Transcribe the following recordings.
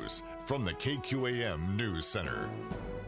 news from the KQAM News Center.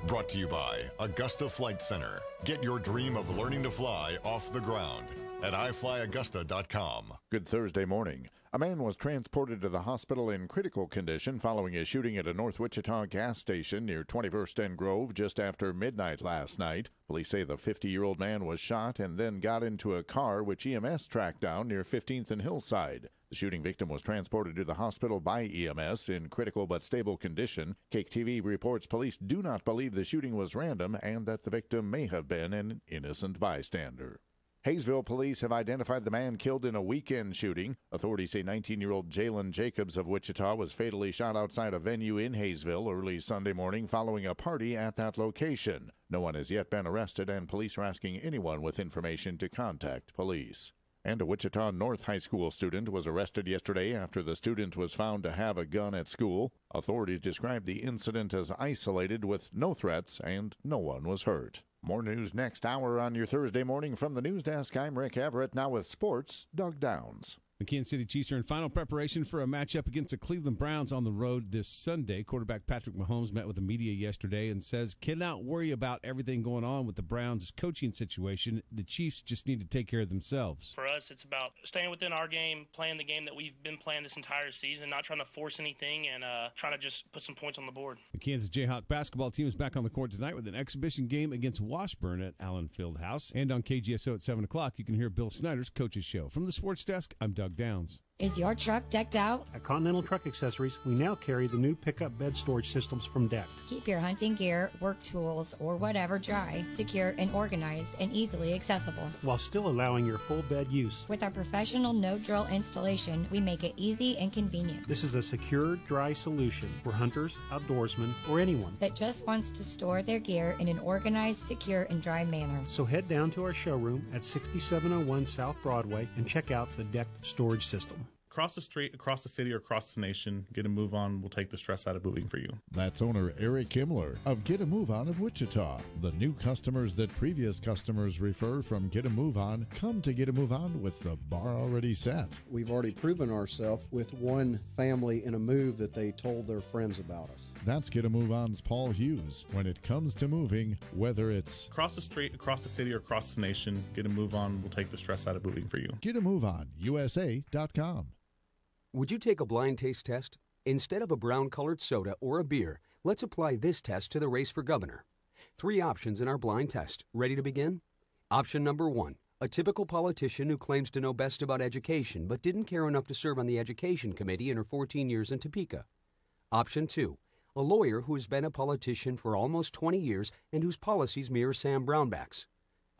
Brought to you by Augusta Flight Center. Get your dream of learning to fly off the ground at iFlyAugusta.com. Good Thursday morning. A man was transported to the hospital in critical condition following a shooting at a North Wichita gas station near 21st and Grove just after midnight last night. Police say the 50-year-old man was shot and then got into a car which EMS tracked down near 15th and Hillside. The shooting victim was transported to the hospital by EMS in critical but stable condition. KTV reports police do not believe the shooting was random and that the victim may have been an innocent bystander. Hayesville police have identified the man killed in a weekend shooting. Authorities say 19-year-old Jalen Jacobs of Wichita was fatally shot outside a venue in Hayesville early Sunday morning following a party at that location. No one has yet been arrested, and police are asking anyone with information to contact police. And a Wichita North High School student was arrested yesterday after the student was found to have a gun at school. Authorities described the incident as isolated with no threats and no one was hurt. More news next hour on your Thursday morning from the news desk. I'm Rick Everett. Now with sports, Doug Downs. The Kansas City Chiefs are in final preparation for a matchup against the Cleveland Browns on the road this Sunday. Quarterback Patrick Mahomes met with the media yesterday and says cannot worry about everything going on with the Browns' coaching situation. The Chiefs just need to take care of themselves. For us, it's about staying within our game, playing the game that we've been playing this entire season, not trying to force anything, and trying to just put some points on the board. The Kansas Jayhawk basketball team is back on the court tonight with an exhibition game against Washburn at Allen Fieldhouse. And on KGSO at 7 o'clock, you can hear Bill Snyder's Coach's Show. From the Sports Desk, I'm Doug Downs. Is your truck decked out? At Continental Truck Accessories, we now carry the new pickup bed storage systems from Deck. Keep your hunting gear, work tools, or whatever dry, secure, and organized, and easily accessible, while still allowing your full bed use. With our professional no-drill installation, we make it easy and convenient. This is a secure, dry solution for hunters, outdoorsmen, or anyone that just wants to store their gear in an organized, secure, and dry manner. So head down to our showroom at 6701 South Broadway and check out the Deck storage system. Across the street, across the city, or across the nation, Get a Move On will take the stress out of moving for you. That's owner Eric Himmler of Get a Move On of Wichita. The new customers that previous customers refer from Get a Move On come to Get a Move On with the bar already set. We've already proven ourselves with one family in a move that they told their friends about us. That's Get a Move On's Paul Hughes. When it comes to moving, whether it's across the street, across the city, or across the nation, Get a Move On will take the stress out of moving for you. Get a Move On, USA.com. Would you take a blind taste test? Instead of a brown-colored soda or a beer, let's apply this test to the race for governor. 3 options in our blind test. Ready to begin? Option number 1, a typical politician who claims to know best about education but didn't care enough to serve on the education committee in her 14 years in Topeka. Option 2, a lawyer who has been a politician for almost 20 years and whose policies mirror Sam Brownback's.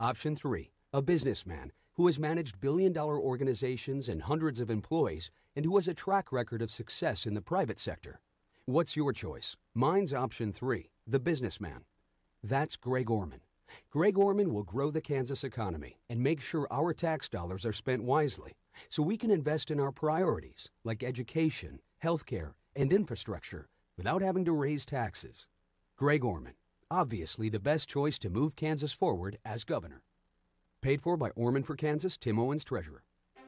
Option 3, a businessman who has managed billion-dollar organizations and hundreds of employees and who has a track record of success in the private sector. What's your choice? Mine's option 3, the businessman. That's Greg Orman. Greg Orman will grow the Kansas economy and make sure our tax dollars are spent wisely so we can invest in our priorities like education, healthcare, and infrastructure without having to raise taxes. Greg Orman, obviously the best choice to move Kansas forward as governor. Paid for by Orman for Kansas, Tim Owens, Treasurer.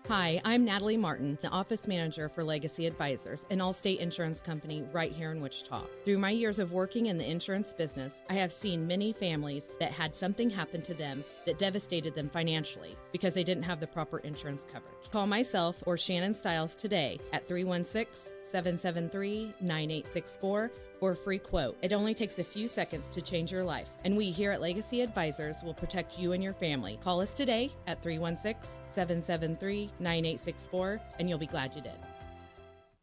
Hi, I'm Natalie Martin, the office manager for Legacy Advisors, an all-state insurance company right here in Wichita. Through my years of working in the insurance business, I have seen many families that had something happen to them that devastated them financially because they didn't have the proper insurance coverage. Call myself or Shannon Stiles today at 316-773-9864 for a free quote. It only takes a few seconds to change your life, and we here at Legacy Advisors will protect you and your family. Call us today at 316-773-9864, and you'll be glad you did.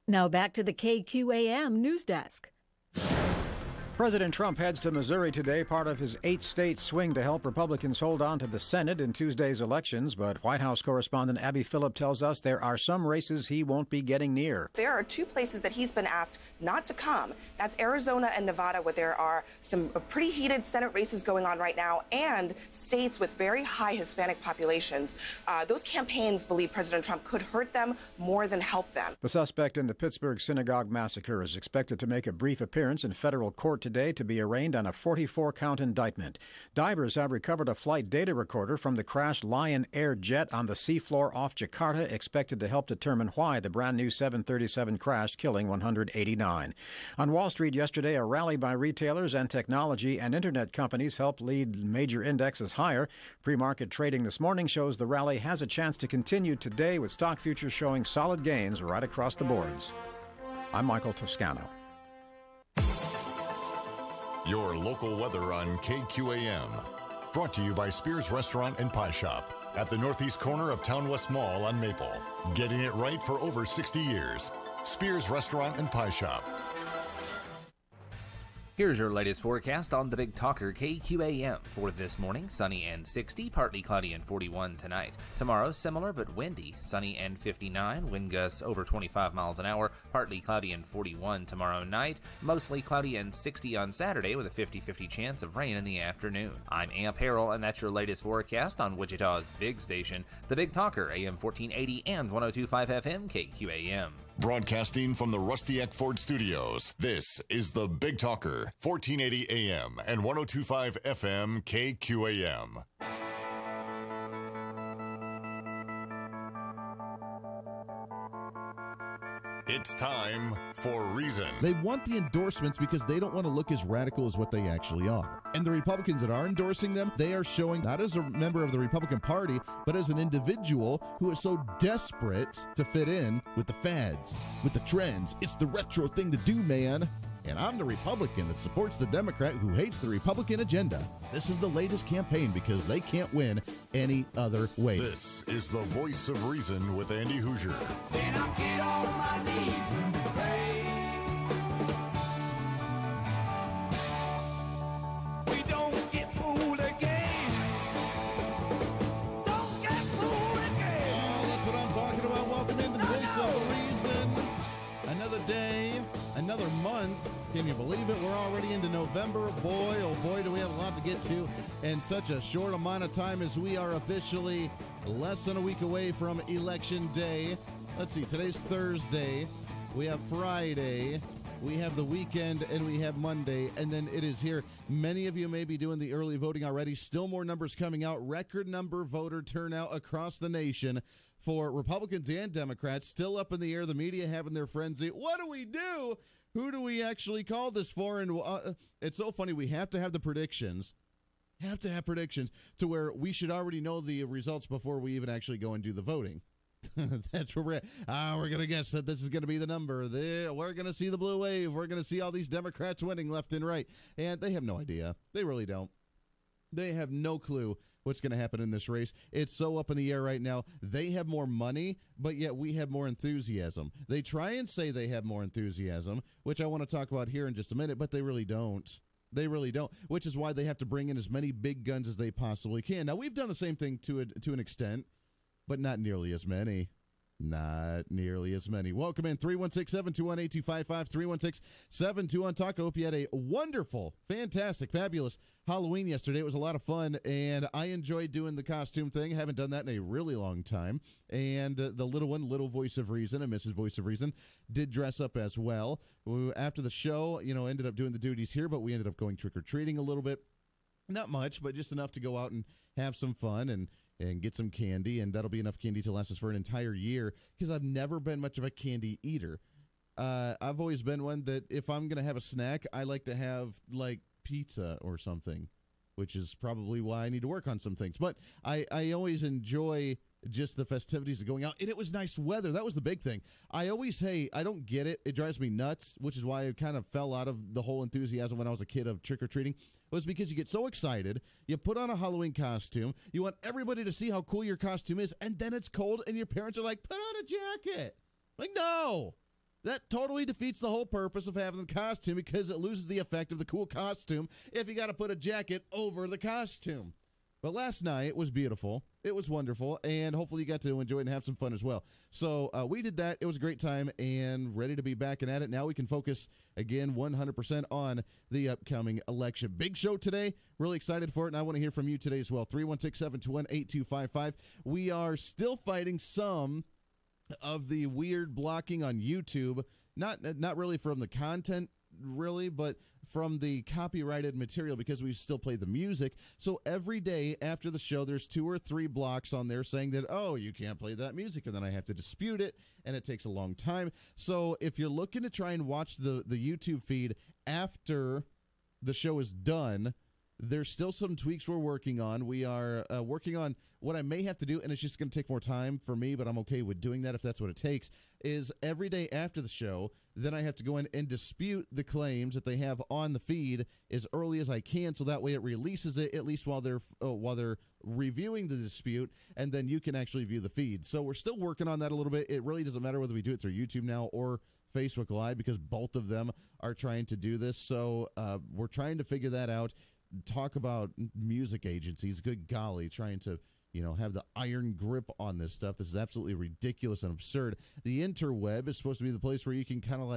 Now back to the KQAM News Desk. President Trump heads to Missouri today, part of his 8-state swing to help Republicans hold on to the Senate in Tuesday's elections. But White House correspondent Abby Phillip tells us there are some races he won't be getting near. There are 2 places that he's been asked not to come. That's Arizona and Nevada, where there are some pretty heated Senate races going on right now, and states with very high Hispanic populations. Those campaigns believe President Trump could hurt them more than help them. The suspect in the Pittsburgh synagogue massacre is expected to make a brief appearance in federal court today today to be arraigned on a 44-count indictment. Divers have recovered a flight data recorder from the crashed Lion Air jet on the seafloor off Jakarta, expected to help determine why the brand-new 737 crashed, killing 189. On Wall Street yesterday, a rally by retailers and technology and internet companies helped lead major indexes higher. Pre-market trading this morning shows the rally has a chance to continue today, with stock futures showing solid gains right across the boards. I'm Michael Toscano. Your local weather on KQAM. Brought to you by Spears Restaurant and Pie Shop at the northeast corner of Town West Mall on Maple. Getting it right for over 60 years. Spears Restaurant and Pie Shop. Here's your latest forecast on the Big Talker KQAM. For this morning, sunny and 60, partly cloudy and 41 tonight. Tomorrow, similar but windy, sunny and 59, wind gusts over 25 miles an hour, partly cloudy and 41 tomorrow night, mostly cloudy and 60 on Saturday with a 50-50 chance of rain in the afternoon. I'm Amp Harrell, and that's your latest forecast on Wichita's big station, the Big Talker, AM 1480 and 102.5 FM KQAM. Broadcasting from the Rusty Eck Ford Studios, this is the Big Talker, 1480 AM and 102.5 FM KQAM. It's time for Reason. They want the endorsements because they don't want to look as radical as what they actually are. And the Republicans that are endorsing them, they are showing not as a member of the Republican Party, but as an individual who is so desperate to fit in with the fads, with the trends. It's the retro thing to do, man. And I'm the Republican that supports the Democrat who hates the Republican agenda. This is the latest campaign because they can't win any other way. This is the Voice of Reason with Andy Hoosier. Then I get on my knees and pray. We don't get fooled again. Don't get fooled again. Oh, that's what I'm talking about. Welcome into the Voice of Reason. Another day, another month. Can you believe it? We're already into November. Boy, oh boy, do we have a lot to get to in such a short amount of time, as we are officially less than a week away from Election Day. Let's see, today's Thursday. We have Friday. We have the weekend, and we have Monday, and then it is here. Many of you may be doing the early voting already. Still more numbers coming out. Record number voter turnout across the nation for Republicans and Democrats. Still up in the air. The media having their frenzy. What do we do? Who do we actually call this for? And it's so funny. We have to have the predictions. Have to have predictions to where we should already know the results before we even actually go and do the voting. That's where we're at. We're going to guess that this is going to be the number. We're going to see the blue wave. We're going to see all these Democrats winning left and right. And they have no idea. They really don't. They have no clue what's going to happen in this race. It's so up in the air right now. They have more money, but yet we have more enthusiasm. They try and say they have more enthusiasm, which I want to talk about here in just a minute, but they really don't. They really don't, which is why they have to bring in as many big guns as they possibly can. Now, we've done the same thing to an extent, but not nearly as many. Not nearly as many. Welcome in, 316-721-8255, 316-721-TALK. I hope you had a wonderful, fantastic, fabulous Halloween yesterday. It was a lot of fun, and I enjoyed doing the costume thing. I haven't done that in a really long time. And the little one, Little Voice of Reason, and Mrs. Voice of Reason, did dress up as well. After the show, ended up doing the duties here, but we ended up going trick-or-treating a little bit. Not much, but just enough to go out and have some fun and get some candy, and that'll be enough candy to last us for an entire year, because I've never been much of a candy eater. I've always been one that if I'm going to have a snack, I like to have, like, pizza or something, which is probably why I need to work on some things. But I always enjoy just the festivities of going out, and it was nice weather. That was the big thing. I don't get it. It drives me nuts, which is why I kind of fell out of the whole enthusiasm when I was a kid of trick-or-treating. It was because you get so excited, you put on a Halloween costume, you want everybody to see how cool your costume is, and then it's cold, and your parents are like, put on a jacket. Like, no. That totally defeats the whole purpose of having the costume, because it loses the effect of the cool costume if you got to put a jacket over the costume. But last night was beautiful. It was wonderful, and hopefully you got to enjoy it and have some fun as well. So we did that. It was a great time, and ready to be back and at it. Now we can focus, again, 100% on the upcoming election. Big show today. Really excited for it, and I want to hear from you today as well. 316-721-8255. We are still fighting some of the weird blocking on YouTube. Not really from the content really, but from the copyrighted material because we still play the music. So every day after the show, there's 2 or 3 blocks on there saying that, oh, you can't play that music, and then I have to dispute it, and it takes a long time. So if you're looking to try and watch the YouTube feed after the show is done, there's still some tweaks we're working on. We are working on what I may have to do, and it's just going to take more time for me, but I'm okay with doing that if that's what it takes, is every day after the show, then I have to go in and dispute the claims that they have on the feed as early as I can, so that way it releases it, at least while they're reviewing the dispute, and then you can actually view the feed. So we're still working on that a little bit. It really doesn't matter whether we do it through YouTube now or Facebook Live because both of them are trying to do this. So we're trying to figure that out. Talk about music agencies, good golly, trying to have the iron grip on this stuff. This is absolutely ridiculous and absurd. The interweb is supposed to be the place where you can kind of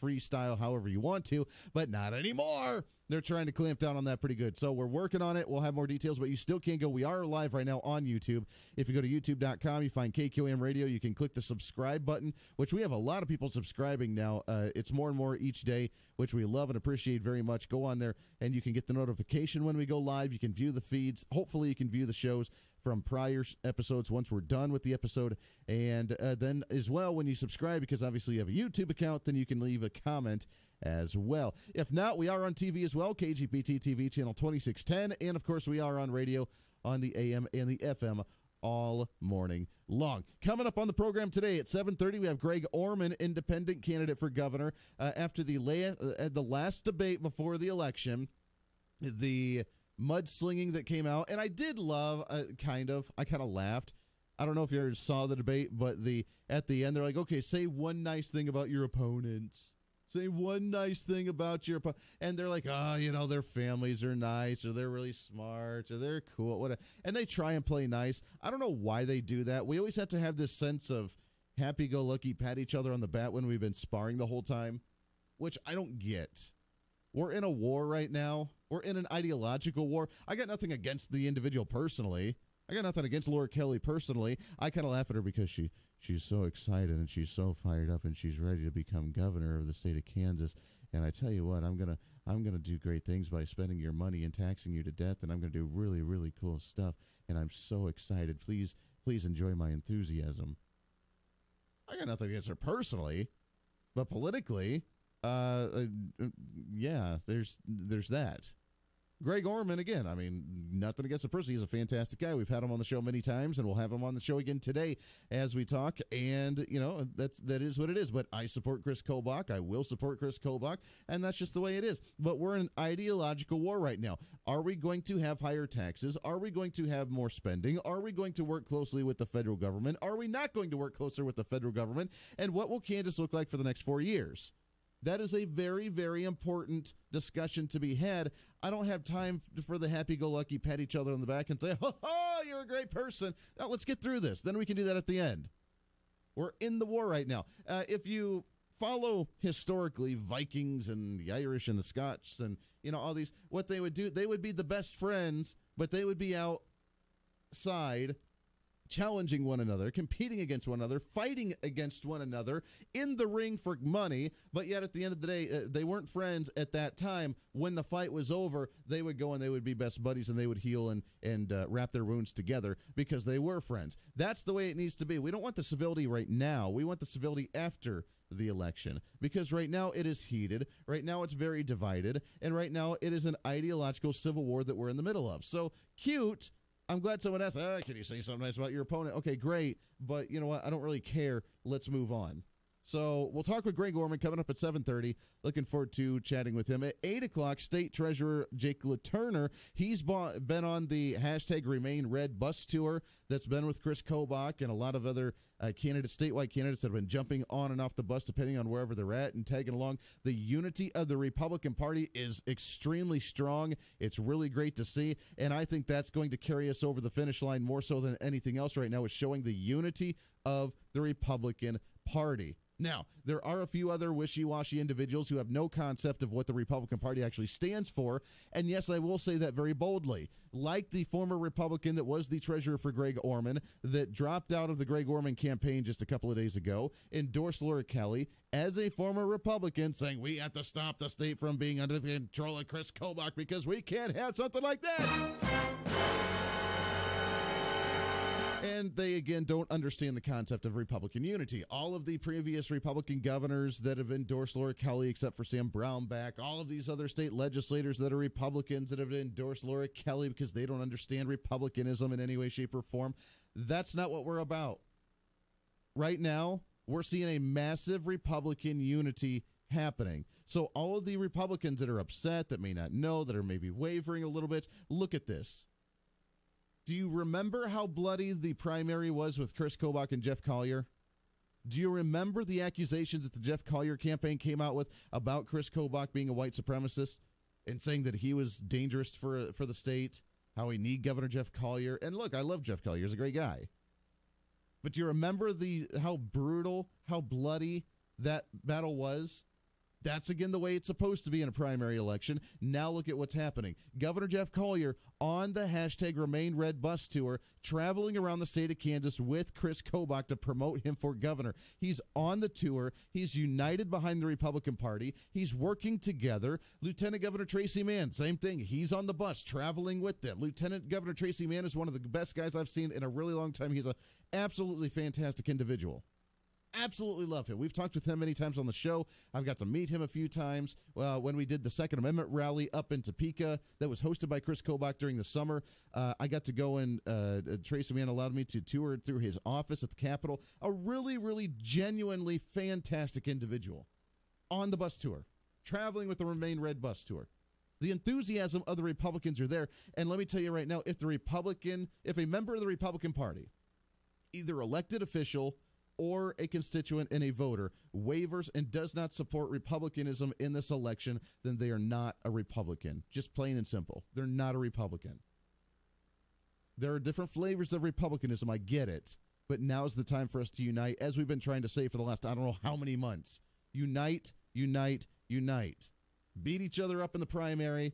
freestyle however you want to, but not anymore. They're trying to clamp down on that pretty good. So we're working on it. We'll have more details, but you still can't go. We are live right now on YouTube. If you go to youtube.com, you find KQAM Radio. You can click the subscribe button, which we have a lot of people subscribing now. It's more and more each day, which we love and appreciate very much. Go on there, and you can get the notification when we go live. You can view the feeds. Hopefully, you can view the shows from prior episodes once we're done with the episode. And then as well, when you subscribe, because obviously you have a YouTube account, then you can leave a comment as well. If not, we are on TV as well, KGPT TV channel 2610, and of course we are on radio on the AM and the FM all morning long. Coming up on the program today at 7:30, we have Greg Orman, independent candidate for governor. After the last debate before the election, the mudslinging that came out, and I did love, I kind of laughed. I don't know if you ever saw the debate, but at the end, they're like, okay, say one nice thing about your opponents. Say one nice thing about your opponent. And they're like, their families are nice, or they're really smart, or they're cool, whatever. And they try and play nice. I don't know why they do that. We always have to have this sense of happy-go-lucky, pat each other on the back when we've been sparring the whole time, which I don't get. We're in a war right now. We're in an ideological war. I got nothing against the individual personally. I got nothing against Laura Kelly personally. I kind of laugh at her because she's so excited and she's so fired up and she's ready to become governor of the state of Kansas. And I tell you what, I'm gonna do great things by spending your money and taxing you to death, and I'm gonna do really, really cool stuff. And I'm so excited. Please enjoy my enthusiasm. I got nothing against her personally, but politically, yeah, there's that. Greg Orman, again, I mean, nothing against the person. He's a fantastic guy. We've had him on the show many times, and we'll have him on the show again today as we talk. And, that is what it is. But I support Chris Kobach. I will support Chris Kobach, and that's just the way it is. But we're in an ideological war right now. Are we going to have higher taxes? Are we going to have more spending? Are we going to work closely with the federal government? Are we not going to work closer with the federal government? And what will Kansas look like for the next 4 years? That is a very, very important discussion to be had. I don't have time for the happy-go-lucky, pat each other on the back and say, ho, you're a great person. Now, let's get through this. Then we can do that at the end. We're in the war right now. If you follow historically Vikings and the Irish and the Scots and, all these, what they would do, they would be the best friends, but they would be outside challenging one another, competing against one another, fighting against one another in the ring for money, but yet at the end of the day, they weren't friends at that time. When the fight was over, they would go and they would be best buddies, and they would heal and wrap their wounds together because they were friends. That's the way it needs to be. We don't want the civility right now. We want the civility after the election, because right now it is heated, right now it's very divided, and right now it is an ideological civil war that we're in the middle of. So cute. I'm glad someone asked, can you say something nice about your opponent? Okay, great, but you know what? I don't really care. Let's move on. So we'll talk with Greg Orman coming up at 7:30. Looking forward to chatting with him. At 8 o'clock, State Treasurer Jake LaTurner. He's been on the #RemainRed bus tour that's been with Chris Kobach and a lot of other statewide candidates that have been jumping on and off the bus depending on wherever they're at and tagging along. The unity of the Republican Party is extremely strong. It's really great to see, and I think that's going to carry us over the finish line more so than anything else right now, is showing the unity of the Republican Party. Now, there are a few other wishy-washy individuals who have no concept of what the Republican Party actually stands for, and yes, I will say that very boldly. Like the former Republican that was the treasurer for Greg Orman, that dropped out of the Greg Orman campaign just a couple of days ago, endorsed Laura Kelly as a former Republican, saying we have to stop the state from being under the control of Chris Kobach because we can't have something like that. And they, again, don't understand the concept of Republican unity. All of the previous Republican governors that have endorsed Laura Kelly, except for Sam Brownback, all of these other state legislators that are Republicans that have endorsed Laura Kelly because they don't understand Republicanism in any way, shape, or form, that's not what we're about. Right now, we're seeing a massive Republican unity happening. So all of the Republicans that are upset, that may not know, that are maybe wavering a little bit, look at this. Do you remember how bloody the primary was with Chris Kobach and Jeff Collier? Do you remember the accusations that the Jeff Collier campaign came out with about Chris Kobach being a white supremacist and saying that he was dangerous for the state, how we need Governor Jeff Collier? And look, I love Jeff Collier. He's a great guy. But do you remember how brutal, how bloody that battle was? That's, again, the way it's supposed to be in a primary election. Now look at what's happening. Governor Jeff Collier on the hashtag Remain Red bus tour, traveling around the state of Kansas with Chris Kobach to promote him for governor. He's on the tour. He's united behind the Republican Party. He's working together. Lieutenant Governor Tracy Mann, same thing. He's on the bus, traveling with them. Lieutenant Governor Tracy Mann is one of the best guys I've seen in a really long time. He's an absolutely fantastic individual. Absolutely love him. We've talked with him many times on the show. I've got to meet him a few times when we did the Second Amendment rally up in Topeka that was hosted by Chris Kobach during the summer. I got to go and Tracy Mann allowed me to tour through his office at the Capitol. A really, really genuinely fantastic individual on the bus tour, traveling with the Remain Red bus tour. The enthusiasm of the Republicans are there. And let me tell you right now, if a member of the Republican Party, either elected official or a constituent and a voter, wavers and does not support Republicanism in this election, then they are not a Republican. Just plain and simple. They're not a Republican. There are different flavors of Republicanism, I get it, but now's the time for us to unite, as we've been trying to say for the last I don't know how many months. Unite, unite, unite. Beat each other up in the primary,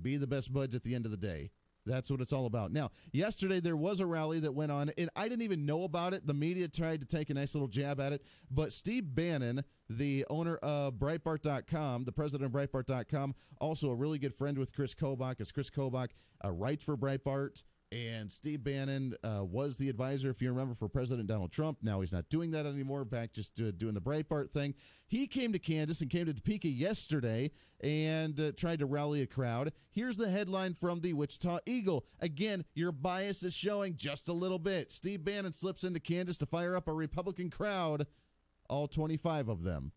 be the best buds at the end of the day. That's what it's all about. Now, yesterday there was a rally that went on, and I didn't even know about it. The media tried to take a nice little jab at it, but Steve Bannon, the owner of Breitbart.com, the president of Breitbart.com, also a really good friend with Chris Kobach, as Chris Kobach writes for Breitbart, and Steve Bannon was the advisor, if you remember, for President Donald Trump. Now he's not doing that anymore, back just doing the Breitbart thing. He came to Kansas and came to Topeka yesterday and tried to rally a crowd. Here's the headline from the Wichita Eagle. Again, your bias is showing just a little bit. Steve Bannon slips into Kansas to fire up a Republican crowd, all 25 of them.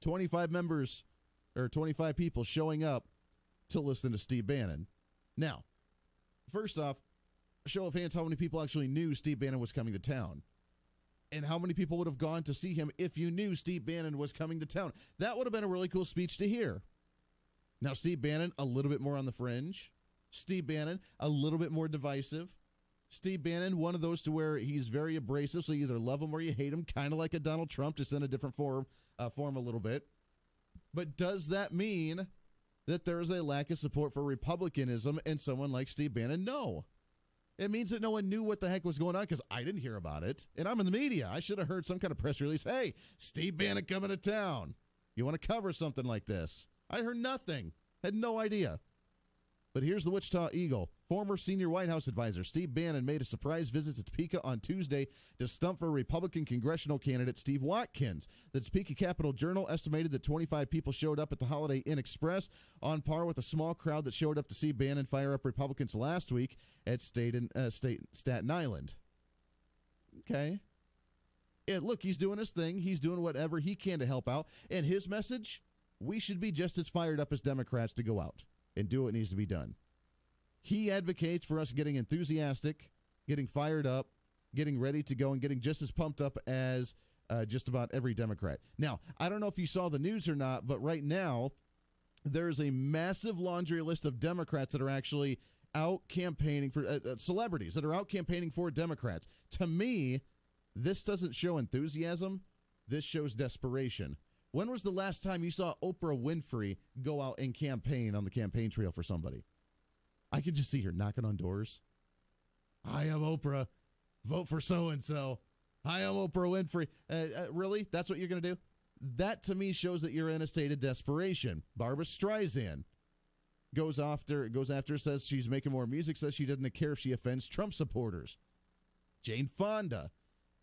25 members, or 25 people showing up to listen to Steve Bannon. Now, first off, show of hands how many people actually knew Steve Bannon was coming to town. And how many people would have gone to see him if you knew Steve Bannon was coming to town. That would have been a really cool speech to hear. Now, Steve Bannon, a little bit more on the fringe. Steve Bannon, a little bit more divisive. Steve Bannon, one of those to where he's very abrasive, so you either love him or you hate him, kind of like a Donald Trump, just in a different form a little bit. But does that mean that there is a lack of support for Republicanism in someone like Steve Bannon? No. It means that no one knew what the heck was going on, because I didn't hear about it, and I'm in the media. I should have heard some kind of press release. Hey, Steve Bannon coming to town. You want to cover something like this? I heard nothing. Had no idea. But here's the Wichita Eagle. Former senior White House advisor Steve Bannon made a surprise visit to Topeka on Tuesday to stump for Republican congressional candidate Steve Watkins. The Topeka Capital Journal estimated that 25 people showed up at the Holiday Inn Express, on par with a small crowd that showed up to see Bannon fire up Republicans last week at Staten Island. Okay. And look, he's doing his thing. He's doing whatever he can to help out. And his message, we should be just as fired up as Democrats to go out and do what needs to be done. He advocates for us getting enthusiastic, getting fired up, getting ready to go, and getting just as pumped up as just about every Democrat. Now, I don't know if you saw the news or not, but right now there's a massive laundry list of Democrats that are actually out campaigning for celebrities that are out campaigning for Democrats. To me, this doesn't show enthusiasm. This shows desperation. When was the last time you saw Oprah Winfrey go out and campaign on the campaign trail for somebody? I can just see her knocking on doors. I am Oprah. Vote for so-and-so. I am Oprah Winfrey. Really? That's what you're going to do? That, to me, shows that you're in a state of desperation. Barbra Streisand goes after, says she's making more music, says she doesn't care if she offends Trump supporters. Jane Fonda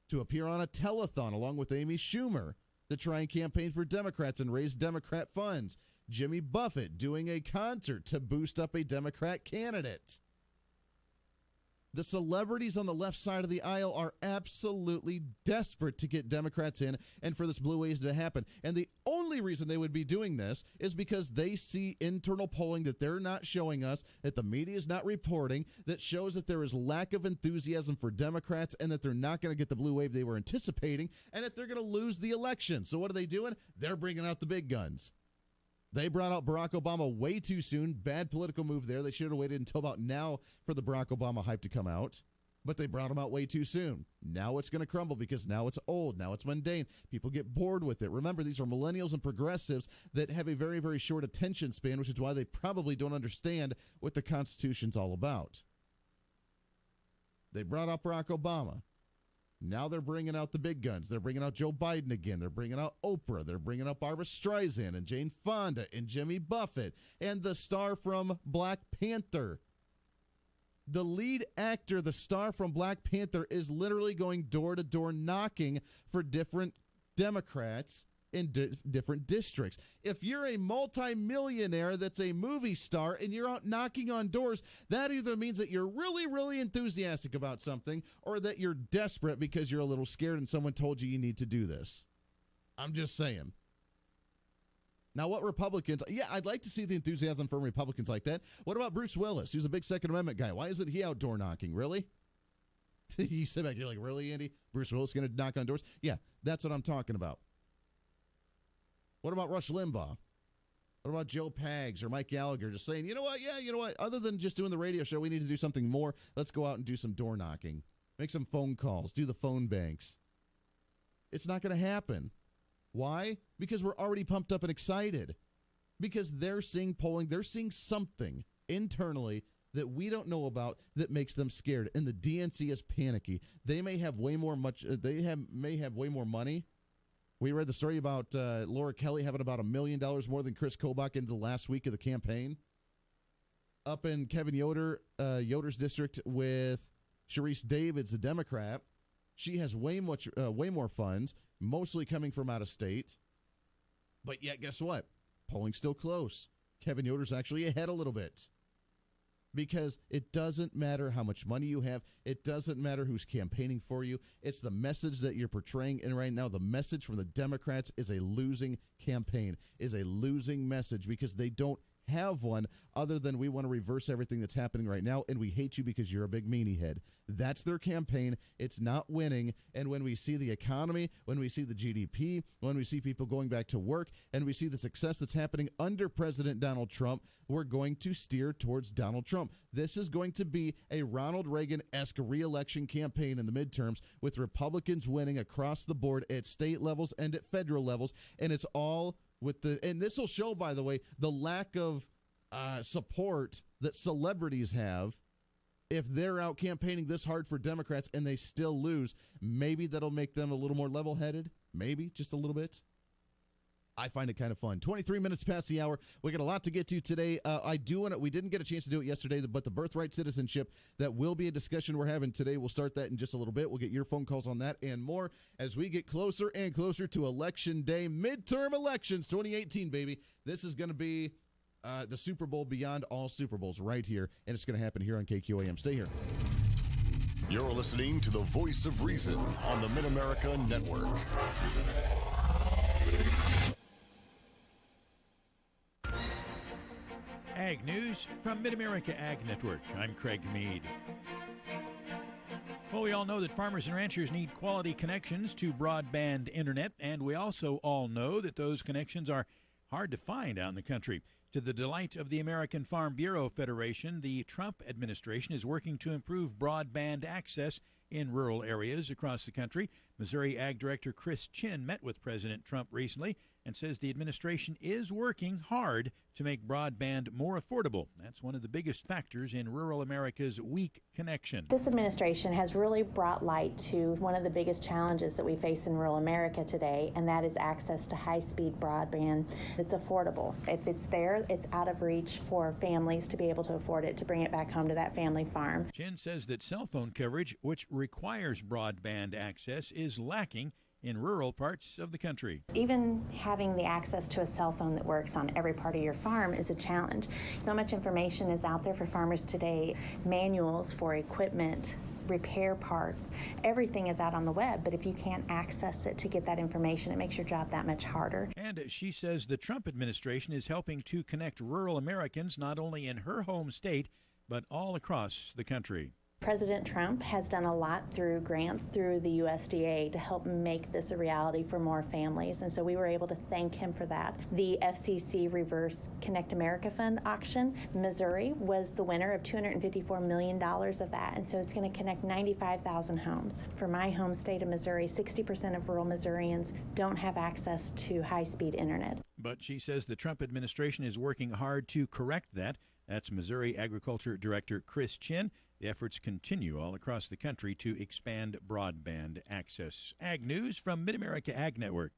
to appear on a telethon along with Amy Schumer to try and campaign for Democrats and raise Democrat funds. Jimmy Buffett doing a concert to boost up a Democrat candidate. The celebrities on the left side of the aisle are absolutely desperate to get Democrats in and for this blue wave to happen. And the only reason they would be doing this is because they see internal polling that they're not showing us, that the media is not reporting, that shows that there is lack of enthusiasm for Democrats and that they're not going to get the blue wave they were anticipating and that they're going to lose the election. So what are they doing? They're bringing out the big guns. They brought out Barack Obama way too soon. Bad political move there. They should have waited until about now for the Barack Obama hype to come out. But they brought him out way too soon. Now it's going to crumble because now it's old. Now it's mundane. People get bored with it. Remember, these are millennials and progressives that have a very, very short attention span, which is why they probably don't understand what the Constitution's all about. They brought out Barack Obama. Now they're bringing out the big guns. They're bringing out Joe Biden again. They're bringing out Oprah. They're bringing out Barbra Streisand and Jane Fonda and Jimmy Buffett and the star from Black Panther. The lead actor, the star from Black Panther, is literally going door to door knocking for different Democrats in different districts. If you're a multimillionaire that's a movie star and you're out knocking on doors, that either means that you're really, really enthusiastic about something or that you're desperate because you're a little scared and someone told you need to do this. I'm just saying. Now, what Republicans... Yeah, I'd like to see the enthusiasm from Republicans like that. What about Bruce Willis, who's a big Second Amendment guy? Why isn't he out door knocking? Really? You sit back, you're like, really, Andy? Bruce Willis going to knock on doors? Yeah, that's what I'm talking about. What about Rush Limbaugh? What about Joe Pags or Mike Gallagher just saying, you know what, other than just doing the radio show, we need to do something more. Let's go out and do some door knocking. Make some phone calls. Do the phone banks. It's not going to happen. Why? Because we're already pumped up and excited. Because they're seeing polling. They're seeing something internally that we don't know about that makes them scared. And the DNC is panicky. They may have way more money. We read the story about Laura Kelly having about $1 million more than Chris Kobach in the last week of the campaign. Up in Kevin Yoder's district with Sharice Davids, the Democrat, she has way more funds, mostly coming from out of state. But yet, guess what? Polling's still close. Kevin Yoder's actually ahead a little bit. Because it doesn't matter how much money you have. It doesn't matter who's campaigning for you. It's the message that you're portraying. And right now, the message from the Democrats is a losing campaign, is a losing message because they don't have one other than we want to reverse everything that's happening right now, and we hate you because you're a big meanie head. That's their campaign. It's not winning. And when we see the economy, when we see the GDP, when we see people going back to work, and we see the success that's happening under President Donald Trump, we're going to steer towards Donald Trump. This is going to be a Ronald Reagan-esque re-election campaign in the midterms with Republicans winning across the board at state levels and at federal levels, and it's all with and this will show, by the way, the lack of support that celebrities have. If they're out campaigning this hard for Democrats and they still lose, maybe that'll make them a little more level-headed. Maybe, just a little bit. I find it kind of fun. 23 minutes past the hour. We got a lot to get to today. We didn't get a chance to do it yesterday, but the birthright citizenship, that will be a discussion we're having today. We'll start that in just a little bit. We'll get your phone calls on that and more as we get closer and closer to Election Day, midterm elections, 2018, baby. This is going to be the Super Bowl beyond all Super Bowls right here, and it's going to happen here on KQAM. Stay here. You're listening to the Voice of Reason on the Mid-America Network. Ag News from Mid-America Ag Network. I'm Craig Meade. Well, we all know that farmers and ranchers need quality connections to broadband internet, and we also all know that those connections are hard to find out in the country. To the delight of the American Farm Bureau Federation, the Trump administration is working to improve broadband access in rural areas across the country. Missouri Ag Director Chris Chin met with President Trump recently and says the administration is working hard to make broadband more affordable. That's one of the biggest factors in rural America's weak connection. This administration has really brought light to one of the biggest challenges that we face in rural America today, and that is access to high-speed broadband that's affordable. If it's there, it's out of reach for families to be able to afford it, to bring it back home to that family farm. Chin says that cell phone coverage, which requires broadband access, is lacking in rural parts of the country. Even having the access to a cell phone that works on every part of your farm is a challenge. So much information is out there for farmers today, manuals for equipment, repair parts, everything is out on the web, but if you can't access it to get that information, it makes your job that much harder. And she says the Trump administration is helping to connect rural Americans not only in her home state, but all across the country. President Trump has done a lot through grants through the USDA to help make this a reality for more families, and so we were able to thank him for that. The FCC Reverse Connect America Fund auction, Missouri was the winner of $254 million of that, and so it's going to connect 95,000 homes. For my home state of Missouri, 60% of rural Missourians don't have access to high-speed internet. But she says the Trump administration is working hard to correct that. That's Missouri Agriculture Director Chris Chin. The efforts continue all across the country to expand broadband access. Ag News from Mid-America Ag Network.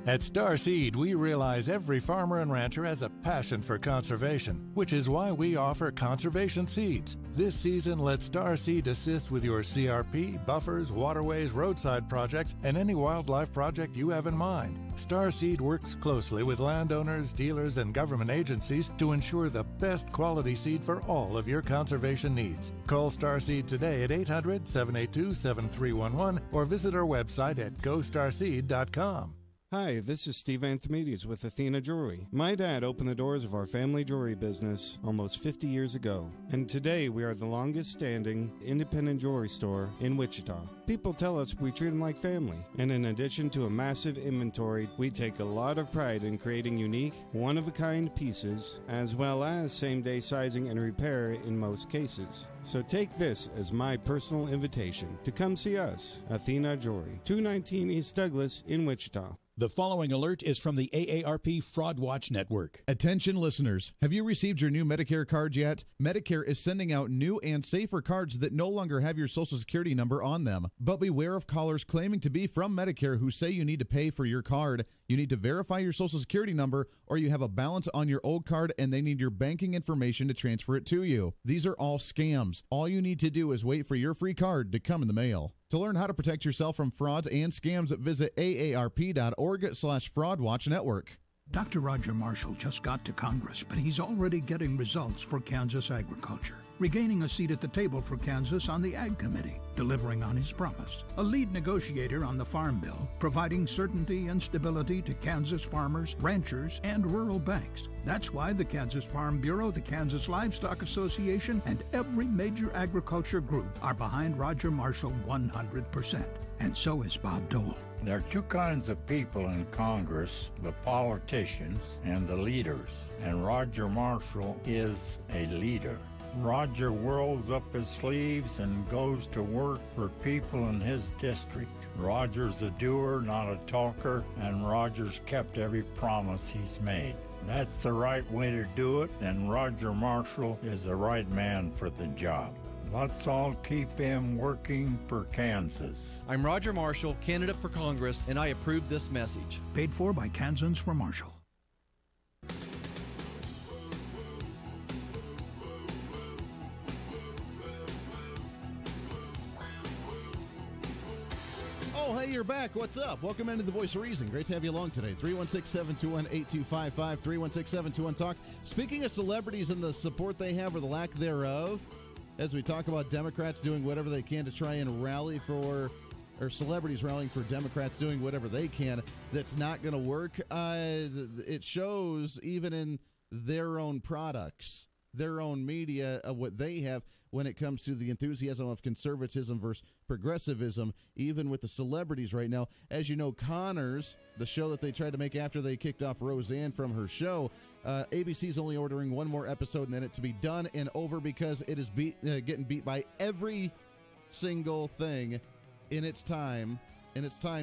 At Starseed, we realize every farmer and rancher has a passion for conservation, which is why we offer conservation seeds. This season, let Starseed assist with your CRP, buffers, waterways, roadside projects, and any wildlife project you have in mind. Starseed works closely with landowners, dealers, and government agencies to ensure the best quality seed for all of your conservation needs. Call Starseed today at 800-782-7311 or visit our website at gostarseed.com. Hi, this is Steve Anthemides with Athena Jewelry. My dad opened the doors of our family jewelry business almost 50 years ago, and today we are the longest standing independent jewelry store in Wichita. People tell us we treat them like family, and in addition to a massive inventory, we take a lot of pride in creating unique, one-of-a-kind pieces, as well as same-day sizing and repair in most cases. So take this as my personal invitation to come see us, Athena Jewelry, 219 East Douglas in Wichita. The following alert is from the AARP Fraud Watch Network. Attention listeners, have you received your new Medicare card yet? Medicare is sending out new and safer cards that no longer have your Social Security number on them. But beware of callers claiming to be from Medicare who say you need to pay for your card. You need to verify your Social Security number, or you have a balance on your old card and they need your banking information to transfer it to you. These are all scams. All you need to do is wait for your free card to come in the mail. To learn how to protect yourself from frauds and scams, visit aarp.org/fraudwatchnetwork. Dr. Roger Marshall just got to Congress, but he's already getting results for Kansas agriculture. Regaining a seat at the table for Kansas on the Ag Committee, delivering on his promise. A lead negotiator on the Farm Bill, providing certainty and stability to Kansas farmers, ranchers, and rural banks. That's why the Kansas Farm Bureau, the Kansas Livestock Association, and every major agriculture group are behind Roger Marshall 100%. And so is Bob Dole. There are two kinds of people in Congress, the politicians and the leaders. And Roger Marshall is a leader. Roger rolls up his sleeves and goes to work for people in his district. Roger's a doer, not a talker, and Roger's kept every promise he's made. That's the right way to do it, and Roger Marshall is the right man for the job. Let's all keep him working for Kansas. I'm Roger Marshall, candidate for Congress, and I approve this message. Paid for by Kansans for Marshall. Oh, hey, you're back. What's up? Welcome into the Voice of Reason. Great to have you along today. 316-721-8255, 316-721-TALK. Speaking of celebrities and the support they have or the lack thereof, as we talk about Democrats doing whatever they can to try and rally for, or celebrities rallying for Democrats doing whatever they can, that's not going to work. It shows even in their own products. their own media, what they have when it comes to the enthusiasm of conservatism versus progressivism, even with the celebrities right now. As you know, Connors, the show that they tried to make after they kicked off Roseanne from her show, ABC's only ordering one more episode and then it to be done and over because it is getting beat by every single thing in its time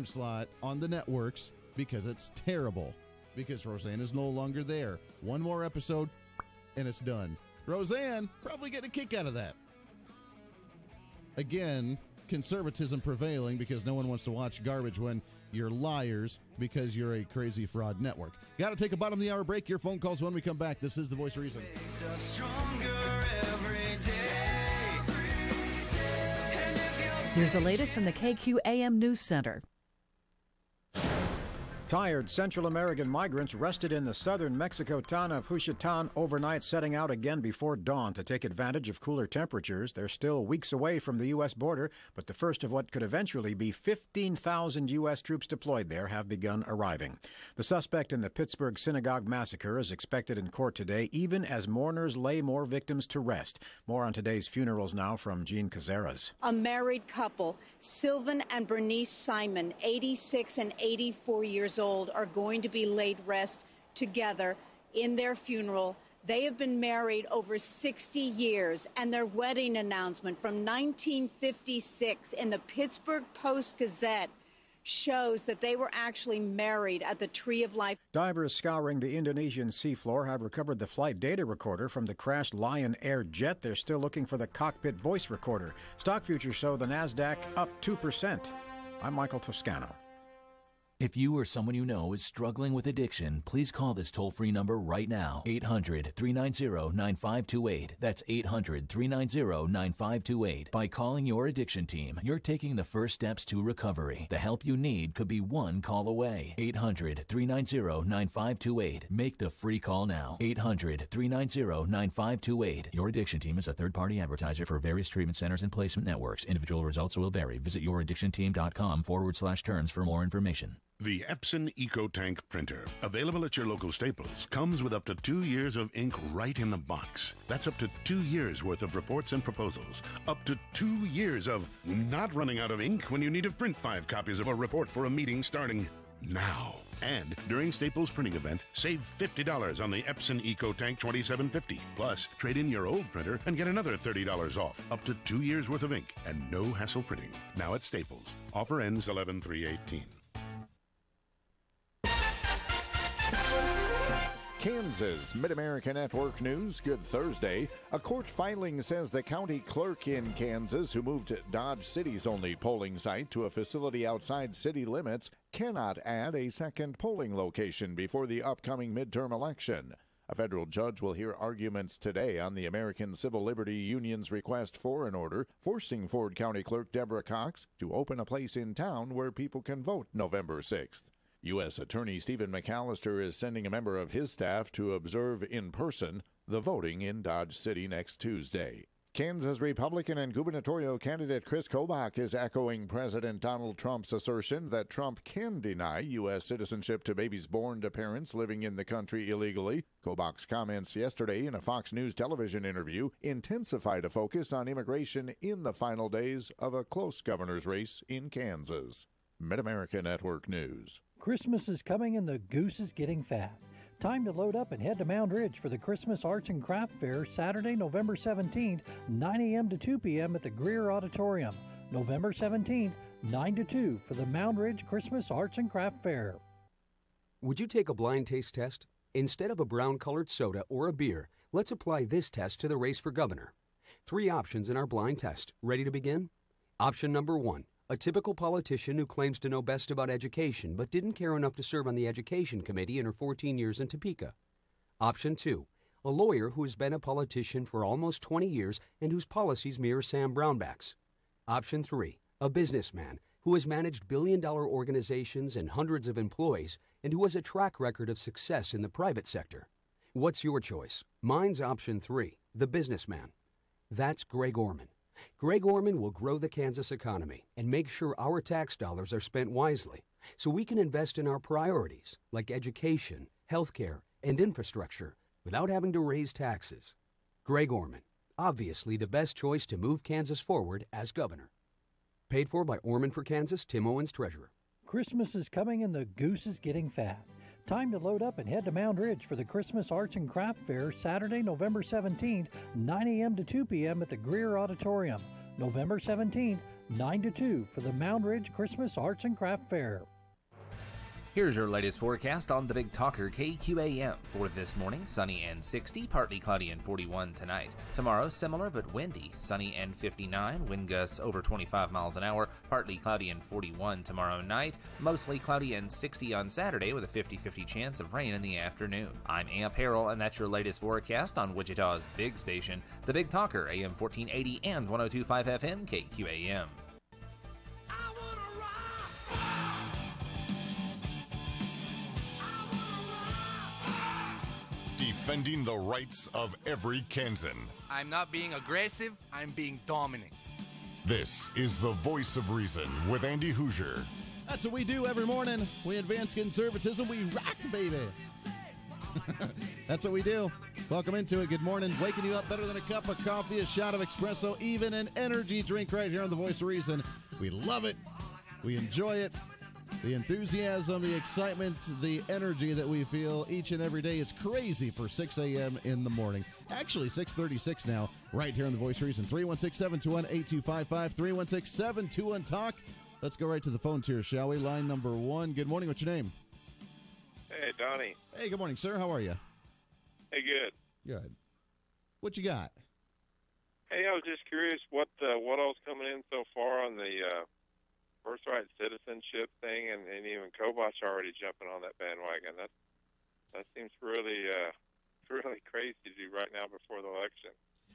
slot on the networks because it's terrible. Because Roseanne is no longer there. One more episode and it's done. Roseanne probably getting a kick out of that. Again, conservatism prevailing because no one wants to watch garbage when you're liars because you're a crazy fraud network. Got to take a bottom of the hour break. Your phone calls when we come back. This is The Voice of Reason. Here's the latest from the KQAM News Center. Tired Central American migrants rested in the southern Mexico town of Juchitán overnight, setting out again before dawn to take advantage of cooler temperatures. They're still weeks away from the U.S. border, but the first of what could eventually be 15,000 U.S. troops deployed there have begun arriving. The suspect in the Pittsburgh synagogue massacre is expected in court today, even as mourners lay more victims to rest. More on today's funerals now from Jean Cazares. A married couple, Sylvan and Bernice Simon, 86 and 84 years old, are going to be laid rest together in their funeral. They have been married over 60 years, and their wedding announcement from 1956 in the Pittsburgh Post-Gazette shows that they were actually married at the Tree of Life. Divers scouring the Indonesian seafloor have recovered the flight data recorder from the crashed Lion Air jet. They're still looking for the cockpit voice recorder. Stock futures show the NASDAQ up 2%. I'm Michael Toscano. If you or someone you know is struggling with addiction, please call this toll-free number right now, 800-390-9528. That's 800-390-9528. By calling your addiction team, you're taking the first steps to recovery. The help you need could be one call away. 800-390-9528. Make the free call now. 800-390-9528. Your addiction team is a third-party advertiser for various treatment centers and placement networks. Individual results will vary. Visit youraddictionteam.com/terms for more information. The Epson EcoTank printer, available at your local Staples, comes with up to 2 years of ink right in the box. That's up to 2 years worth of reports and proposals. Up to 2 years of not running out of ink when you need to print 5 copies of a report for a meeting starting now. And during Staples printing event, save $50 on the Epson EcoTank 2750. Plus, trade in your old printer and get another $30 off. Up to 2 years worth of ink and no hassle printing. Now at Staples. Offer ends 11/3/18. Kansas Mid-America Network News. Good Thursday. A court filing says the county clerk in Kansas who moved Dodge City's only polling site to a facility outside city limits cannot add a second polling location before the upcoming midterm election. A federal judge will hear arguments today on the American Civil Liberty Union's request for an order forcing Ford County Clerk Deborah Cox to open a place in town where people can vote November 6th. U.S. Attorney Stephen McAllister is sending a member of his staff to observe in person the voting in Dodge City next Tuesday. Kansas Republican and gubernatorial candidate Chris Kobach is echoing President Donald Trump's assertion that Trump can deny U.S. citizenship to babies born to parents living in the country illegally. Kobach's comments yesterday in a Fox News television interview intensified a focus on immigration in the final days of a close governor's race in Kansas. Mid-America Network News. Christmas is coming and the goose is getting fat. Time to load up and head to Mound Ridge for the Christmas Arts and Craft Fair Saturday, November 17th, 9 a.m. to 2 p.m. at the Greer Auditorium. November 17th, 9 to 2 for the Mound Ridge Christmas Arts and Craft Fair. Would you take a blind taste test? Instead of a brown-colored soda or a beer, let's apply this test to the race for governor. 3 options in our blind test. Ready to begin? Option number 1. A typical politician who claims to know best about education but didn't care enough to serve on the education committee in her 14 years in Topeka. Option 2. A lawyer who has been a politician for almost 20 years and whose policies mirror Sam Brownback's. Option 3. A businessman who has managed billion-dollar organizations and hundreds of employees and who has a track record of success in the private sector. What's your choice? Mine's option 3, the businessman. That's Greg Orman. Greg Orman will grow the Kansas economy and make sure our tax dollars are spent wisely so we can invest in our priorities like education, healthcare, and infrastructure without having to raise taxes. Greg Orman, obviously the best choice to move Kansas forward as governor. Paid for by Orman for Kansas, Tim Owens, Treasurer. Christmas is coming and the goose is getting fat. Time to load up and head to Mound Ridge for the Christmas Arts and Craft Fair, Saturday, November 17th, 9 a.m. to 2 p.m. at the Greer Auditorium. November 17th, 9 to 2 for the Mound Ridge Christmas Arts and Craft Fair. Here's your latest forecast on the Big Talker KQAM. For this morning, sunny and 60, partly cloudy and 41 tonight. Tomorrow, similar but windy, sunny and 59, wind gusts over 25 miles an hour, partly cloudy and 41 tomorrow night, mostly cloudy and 60 on Saturday with a 50-50 chance of rain in the afternoon. I'm Amp Harrell, and that's your latest forecast on Wichita's big station, the Big Talker, AM 1480 and 102.5 FM KQAM. Defending the rights of every Kansan. I'm not being aggressive, I'm being dominant. This is the Voice of Reason with Andy Hoosier. That's what we do every morning. We advance conservatism, we rock, baby. That's what we do. Welcome into it. Good morning. Waking you up better than a cup of coffee, a shot of espresso, even an energy drink right here on the Voice of Reason. We love it. We enjoy it. The enthusiasm, the excitement, the energy that we feel each and every day is crazy for 6 a.m. in the morning. Actually, 6:36 now, right here on the Voice of Reason. 316-721-8255, 316-721-TALK. Let's go right to the phones here, shall we? Line number one. Good morning. What's your name? Hey, Donnie. Hey, good morning, sir. How are you? Hey, good. Good. What you got? Hey, I was just curious what all's coming in so far on the birthright citizenship thing, and even Kobach already jumping on that bandwagon. That seems really really crazy to do right now before the election.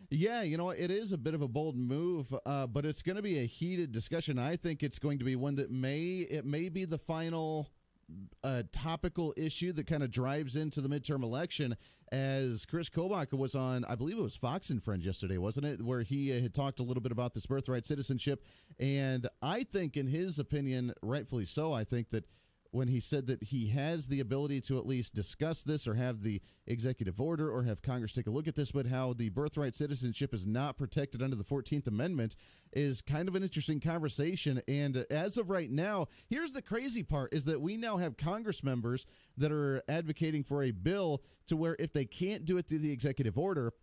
Yeah, you know, it is a bit of a bold move, but it's going to be a heated discussion. I think it's going to be one that may be the final topical issue that kind of drives into the midterm election, as Chris Kobach was on, I believe it was Fox and Friends yesterday, wasn't it, where he had talked a little bit about this birthright citizenship. And I think, in his opinion, rightfully so, I think that when he said that he has the ability to at least discuss this or have the executive order or have Congress take a look at this, but how the birthright citizenship is not protected under the 14th Amendment is kind of an interesting conversation. And as of right now, here's the crazy part, is that we now have Congress members that are advocating for a bill to where if they can't do it through the executive order,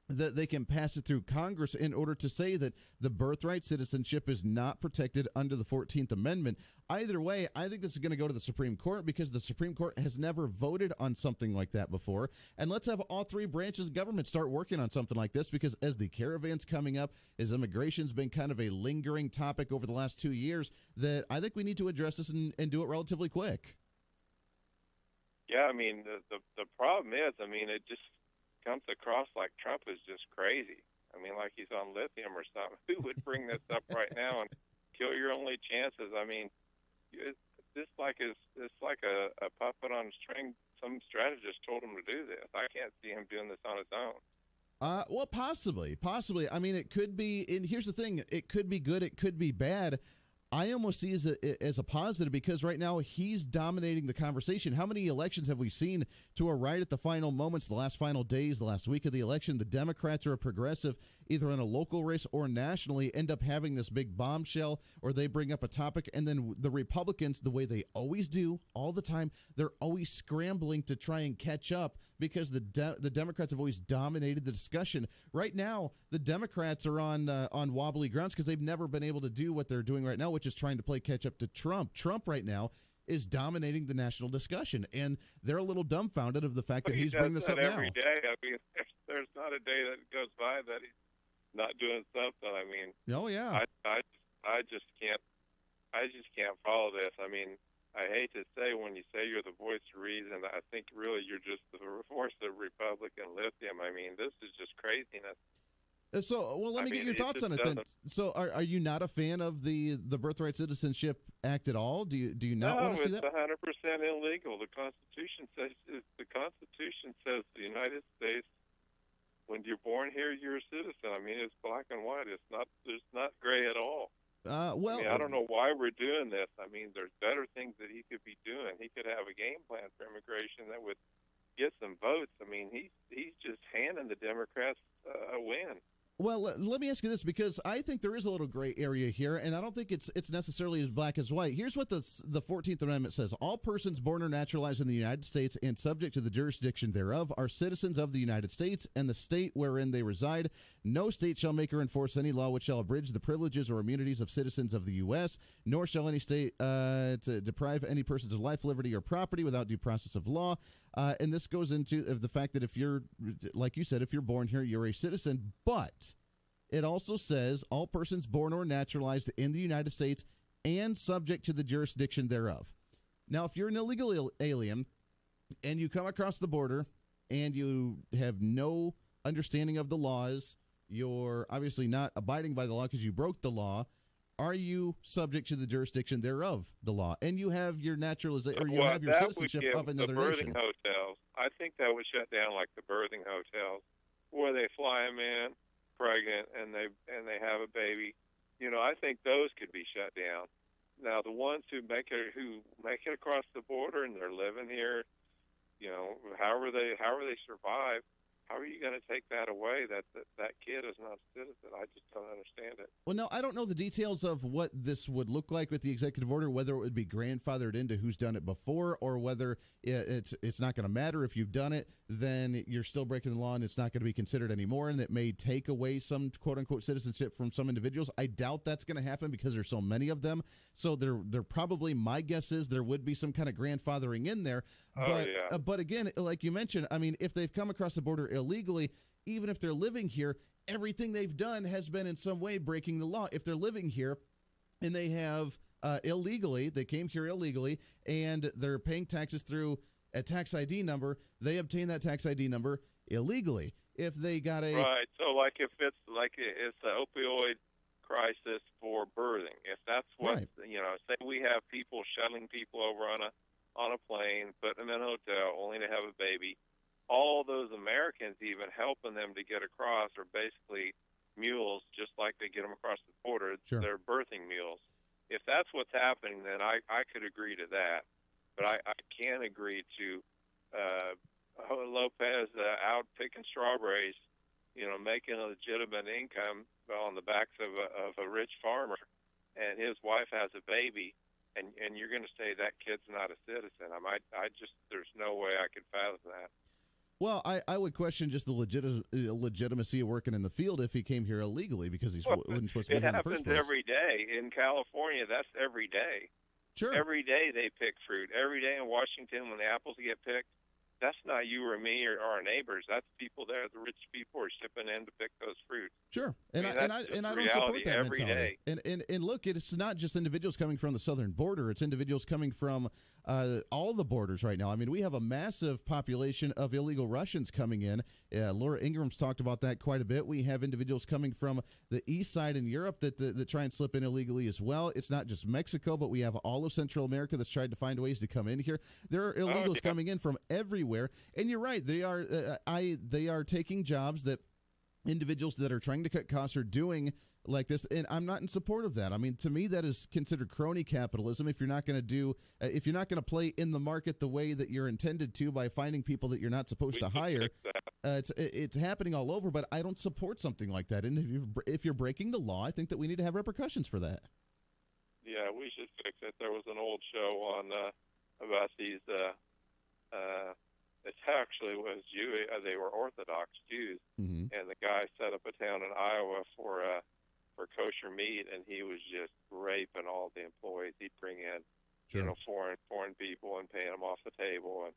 that they can pass it through Congress in order to say that the birthright citizenship is not protected under the 14th Amendment. Either way, I think this is going to go to the Supreme Court, because the Supreme Court has never voted on something like that before. And let's have all three branches of government start working on something like this, because as the caravan's coming up, as immigration's been kind of a lingering topic over the last 2 years, that I think we need to address this and do it relatively quick. Yeah, I mean, the problem is, I mean, it just comes across like Trump is just crazy. I mean, like he's on lithium or something. Who would bring this up right now and kill your only chances? I mean, it's like a puppet on a string. Some strategist told him to do this. I can't see him doing this on his own. Well, possibly. I mean, it could be, and here's the thing, it could be good, it could be bad. I almost see it as a positive, because right now he's dominating the conversation. How many elections have we seen to a right at the final moments, the last final days, the last week of the election? The Democrats or a progressive, either in a local race or nationally, end up having this big bombshell, or they bring up a topic, and then the Republicans, the way they always do all the time, they're always scrambling to try and catch up, because the Democrats have always dominated the discussion. Right now, the Democrats are on wobbly grounds, because they've never been able to do what they're doing right now, which is trying to play catch up to Trump. Trump right now is dominating the national discussion, and they're a little dumbfounded of the fact that he's bringing this up now. Every day. I mean, there's not a day that goes by that he's not doing something. I mean, oh yeah, I just can't follow this. I mean, I hate to say, when you say you're the voice of reason, I think really you're just the voice of Republican lithium. I mean, this is just craziness. So, well, let me get your thoughts on it then. So, are you not a fan of the Birthright Citizenship Act at all? Do you not want to see that? No, it's 100% illegal. The Constitution says the United States, when you're born here, you're a citizen. I mean, it's black and white. It's not gray at all. Well, I mean, I don't know why we're doing this. I mean, there's better things that he could be doing. He could have a game plan for immigration that would get some votes. I mean, he's just handing and the Democrats win. Well, let me ask you this, because I think there is a little gray area here, and I don't think it's necessarily as black as white. Here's what the 14th Amendment says. All persons born or naturalized in the United States and subject to the jurisdiction thereof are citizens of the United States and the state wherein they reside. No state shall make or enforce any law which shall abridge the privileges or immunities of citizens of the U.S., nor shall any state to deprive any persons of life, liberty, or property without due process of law. And this goes into the fact that if you're, like you said, if you're born here, you're a citizen. But it also says all persons born or naturalized in the United States and subject to the jurisdiction thereof. Now, if you're an illegal alien and you come across the border and you have no understanding of the laws, you're obviously not abiding by the law because you broke the law. Are you subject to the jurisdiction thereof, the law? And you have your naturalization, or you have your citizenship of another the birthing nation. hotels. I think that would shut down like the birthing hotels, where they fly them in pregnant and they have a baby. You know, I think those could be shut down. Now, the ones who make it across the border and they're living here, you know, however they survive. How are you going to take that away? That kid is not a citizen. I just don't understand it. Well, no, I don't know the details of what this would look like with the executive order, whether it would be grandfathered into who's done it before, or whether it's not going to matter. If you've done it, then you're still breaking the law and it's not going to be considered anymore, and it may take away some quote-unquote citizenship from some individuals. I doubt that's going to happen because there's so many of them. So they're probably, my guess is there would be some kind of grandfathering in there. But again, like you mentioned, I mean, if they've come across the border illegally, even if they're living here, everything they've done has been in some way breaking the law. If they're living here and they have illegally, they came here illegally, and they're paying taxes through a tax ID number, they obtain that tax ID number illegally. If they got a... Right, so like if it's like it's the opioid crisis for birthing, if that's what, right. You know, say we have people shuttling people over on a plane, putting them in a hotel only to have a baby, all those Americans even helping them to get across are basically mules, just like they get them across the border. Sure. They're birthing mules. If that's what's happening, then I could agree to that. But I can't agree to Lopez out picking strawberries, you know, making a legitimate income on the backs of a rich farmer, and his wife has a baby, and you're going to say that kid's not a citizen. There's no way I could fathom that. Well, I would question just the legitimacy of working in the field if he came here illegally, because he's wasn't supposed to be here in the first place. It happens every day. In California, that's every day. Sure. Every day they pick fruit. Every day in Washington when the apples get picked, that's not you or me or our neighbors. That's people there, the rich people are shipping in to pick those fruits. Sure, and I don't support that every mentality. And look, it's not just individuals coming from the southern border; it's individuals coming from all the borders right now. I mean, we have a massive population of illegal Russians coming in. Laura Ingram's talked about that quite a bit. We have individuals coming from the east side in Europe that try and slip in illegally as well. It's not just Mexico, but we have all of Central America that's tried to find ways to come in here. There are illegals coming in from everywhere, and you're right. They are taking jobs that individuals that are trying to cut costs are doing like this, and I'm not in support of that. I mean, to me, that is considered crony capitalism. If you're not going to play in the market the way that you're intended to by finding people that you're not supposed to hire, it's happening all over. But I don't support something like that. And if you're breaking the law, I think that we need to have repercussions for that. Yeah, we should fix it. There was an old show on about these. It actually was Jew. They were Orthodox Jews, and the guy set up a town in Iowa for kosher meat, and he was just raping all the employees. He'd bring in, foreign people and paying them off the table, and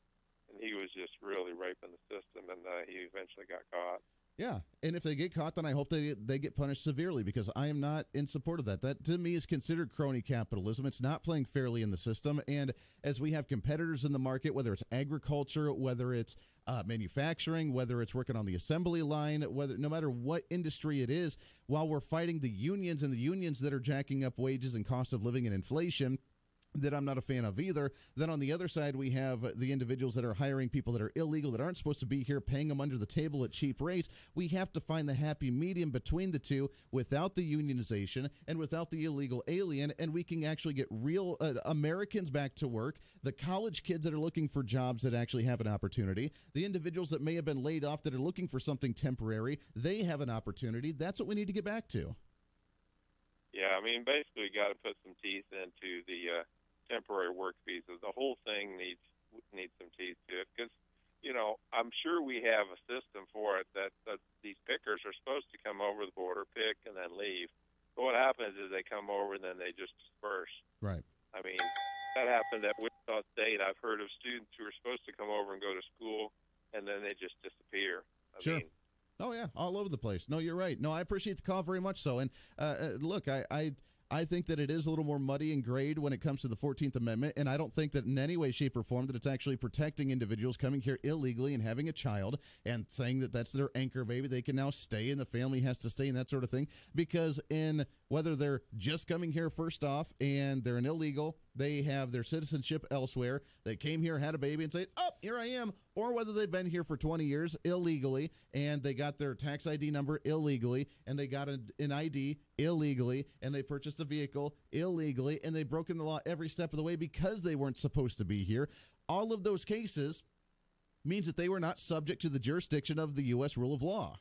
he was just really raping the system. And he eventually got caught. Yeah, and if they get caught, then I hope they get punished severely, because I am not in support of that. That, to me, is considered crony capitalism. It's not playing fairly in the system. And as we have competitors in the market, whether it's agriculture, whether it's manufacturing, whether it's working on the assembly line, no matter what industry it is, while we're fighting the unions and the unions that are jacking up wages and cost of living and inflation, that I'm not a fan of either. Then on the other side, we have the individuals that are hiring people that are illegal, that aren't supposed to be here, paying them under the table at cheap rates. We have to find the happy medium between the two without the unionization and without the illegal alien, and we can actually get real Americans back to work, the college kids that are looking for jobs that actually have an opportunity, the individuals that may have been laid off that are looking for something temporary, they have an opportunity. That's what we need to get back to. Yeah, I mean, basically, we got to put some teeth into the temporary work visa. The whole thing needs some teeth to it because, you know, I'm sure we have a system for it that these pickers are supposed to come over the border, pick, and then leave. But what happens is they come over and then they just disperse. Right. I mean, that happened at Wichita State. I've heard of students who are supposed to come over and go to school, and then they just disappear. I mean, Oh, yeah, all over the place. No, you're right. No, I appreciate the call very much so. And look, I think that it is a little more muddy and grayed when it comes to the 14th Amendment, and I don't think that in any way, shape, or form that it's actually protecting individuals coming here illegally and having a child and saying that that's their anchor baby. They can now stay and the family has to stay and that sort of thing, because in whether they're just coming here first off and they're an illegal, they have their citizenship elsewhere, they came here, had a baby, and say, oh, here I am, or whether they've been here for 20 years illegally and they got their tax ID number illegally and they got an ID illegally and they purchased a vehicle illegally and they've broken the law every step of the way because they weren't supposed to be here. All of those cases means that they were not subject to the jurisdiction of the U.S. rule of law.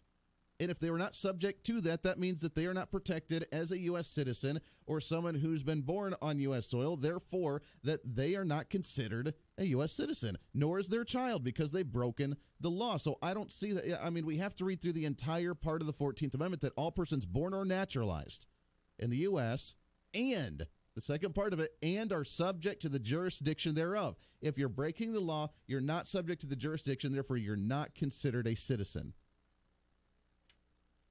And if they were not subject to that, that means that they are not protected as a U.S. citizen or someone who's been born on U.S. soil, therefore that they are not considered a U.S. citizen, nor is their child, because they've broken the law. So I don't see that. I mean, we have to read through the entire part of the 14th Amendment that all persons born or naturalized in the U.S. and the second part of it, and are subject to the jurisdiction thereof. If you're breaking the law, you're not subject to the jurisdiction, therefore you're not considered a citizen.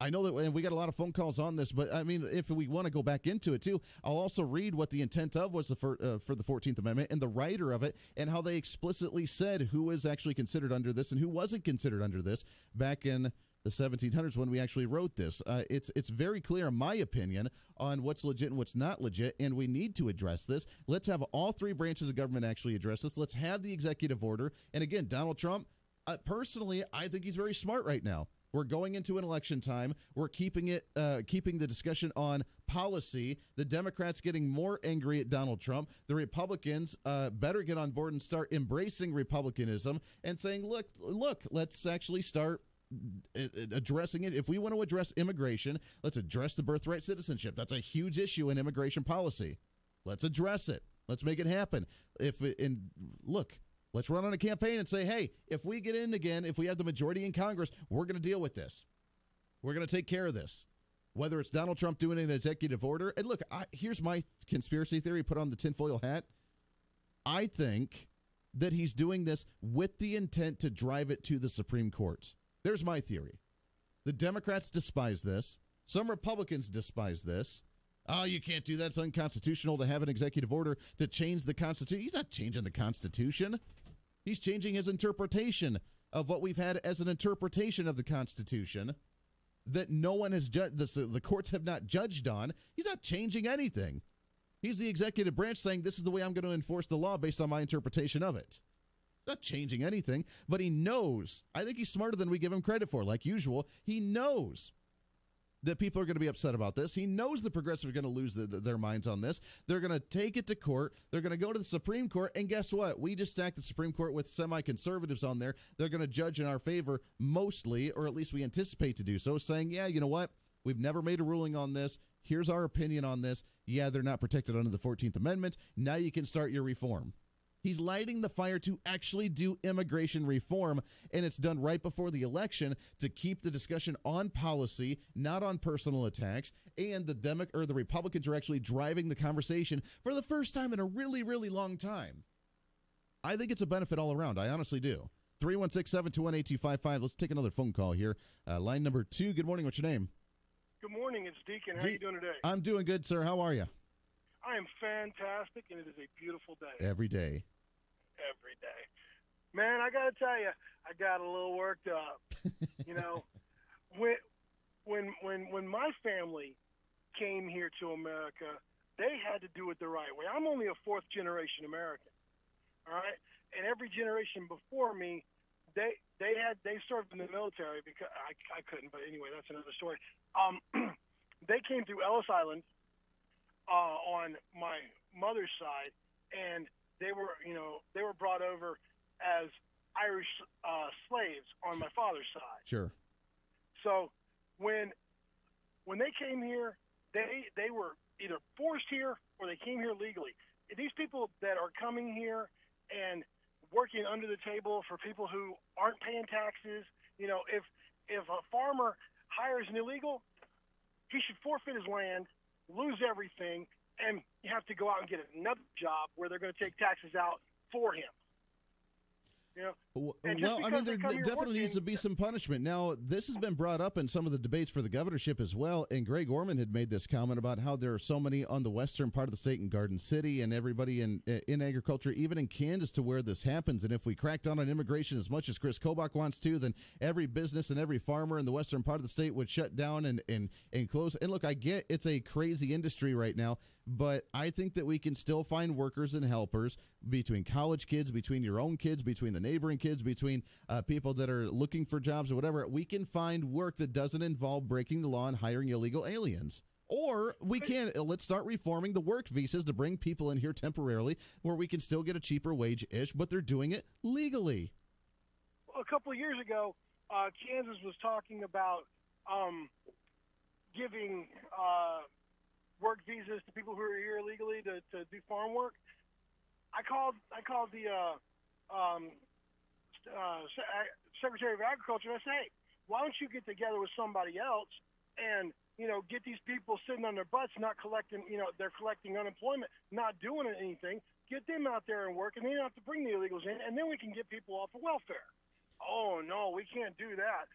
I know that, and we got a lot of phone calls on this, but I mean, if we want to go back into it too, I'll also read what the intent of was for the 14th Amendment and the writer of it, and how they explicitly said who was actually considered under this and who wasn't considered under this back in the 1700s when we actually wrote this. It's very clear, in my opinion, on what's legit and what's not legit, and we need to address this. Let's have all three branches of government actually address this. Let's have the executive order. And again, Donald Trump, personally, I think he's very smart right now. We're going into an election time. We're keeping the discussion on policy. The Democrats getting more angry at Donald Trump. The Republicans better get on board and start embracing republicanism and saying, look, let's actually start addressing it. If we want to address immigration, let's address the birthright citizenship. That's a huge issue in immigration policy. Let's address it. Let's make it happen. Let's run on a campaign and say, hey, if we get in again, if we have the majority in Congress, we're going to deal with this. We're going to take care of this. Whether it's Donald Trump doing an executive order. And look, here's my conspiracy theory, put on the tinfoil hat. I think that he's doing this with the intent to drive it to the Supreme Court. There's my theory. The Democrats despise this. Some Republicans despise this. Oh, you can't do that. It's unconstitutional to have an executive order to change the Constitution. He's not changing the Constitution. He's changing his interpretation of what we've had as an interpretation of the Constitution that no one has judged, the courts have not judged on. He's not changing anything. He's the executive branch saying this is the way I'm going to enforce the law based on my interpretation of it. He's not changing anything, but he knows. I think he's smarter than we give him credit for. Like usual, he knows that people are going to be upset about this. He knows the progressives are going to lose their minds on this. They're going to take it to court. They're going to go to the Supreme Court. And guess what? We just stacked the Supreme Court with semi-conservatives on there. They're going to judge in our favor mostly, or at least we anticipate to do so, saying, yeah, you know what? We've never made a ruling on this. Here's our opinion on this. Yeah, they're not protected under the 14th Amendment. Now you can start your reform. He's lighting the fire to actually do immigration reform, and it's done right before the election to keep the discussion on policy, not on personal attacks. And the Republicans are actually driving the conversation for the first time in a really, really long time. I think it's a benefit all around. I honestly do. 316-721-8255. Let's take another phone call here. Line number 2. Good morning. What's your name? Good morning. It's Deacon. How are you doing today? I'm doing good, sir. How are you? I am fantastic, and it is a beautiful day. Every day. Every day. Man, I got to tell you, I got a little worked up. You know, when my family came here to America, they had to do it the right way. I'm only a fourth-generation American, all right? And every generation before me, they served in the military because I couldn't, but anyway, that's another story. They came through Ellis Island on my mother's side, and they were brought over as Irish slaves on my father's side. Sure. So when they came here, they were either forced here or they came here legally. These people that are coming here and working under the table for people who aren't paying taxes, if a farmer hires an illegal, he should forfeit his land, lose everything, and you have to go out and get another job where they're going to take taxes out for him. Well, I mean, there definitely needs to be some punishment. Now, this has been brought up in some of the debates for the governorship as well, and Greg Orman had made this comment about how there are so many on the western part of the state in Garden City and everybody in agriculture, even in Kansas, to where this happens. And if we crack down on immigration as much as Chris Kobach wants to, then every business and every farmer in the western part of the state would shut down and close. And look, I get it's a crazy industry right now, but I think that we can still find workers and helpers between college kids, between your own kids, between the neighboring kids, between people that are looking for jobs or whatever. We can find work that doesn't involve breaking the law and hiring illegal aliens. Or we can, let's start reforming the work visas to bring people in here temporarily where we can still get a cheaper wage-ish, but they're doing it legally. A couple of years ago, Kansas was talking about giving work visas to people who are here illegally to do farm work. I called the Secretary of Agriculture and I said, hey, why don't you get together with somebody else and get these people sitting on their butts, not collecting, they're collecting unemployment, not doing anything. Get them out there and work, and then you don't have to bring the illegals in, and then we can get people off of welfare. Oh, no, we can't do that.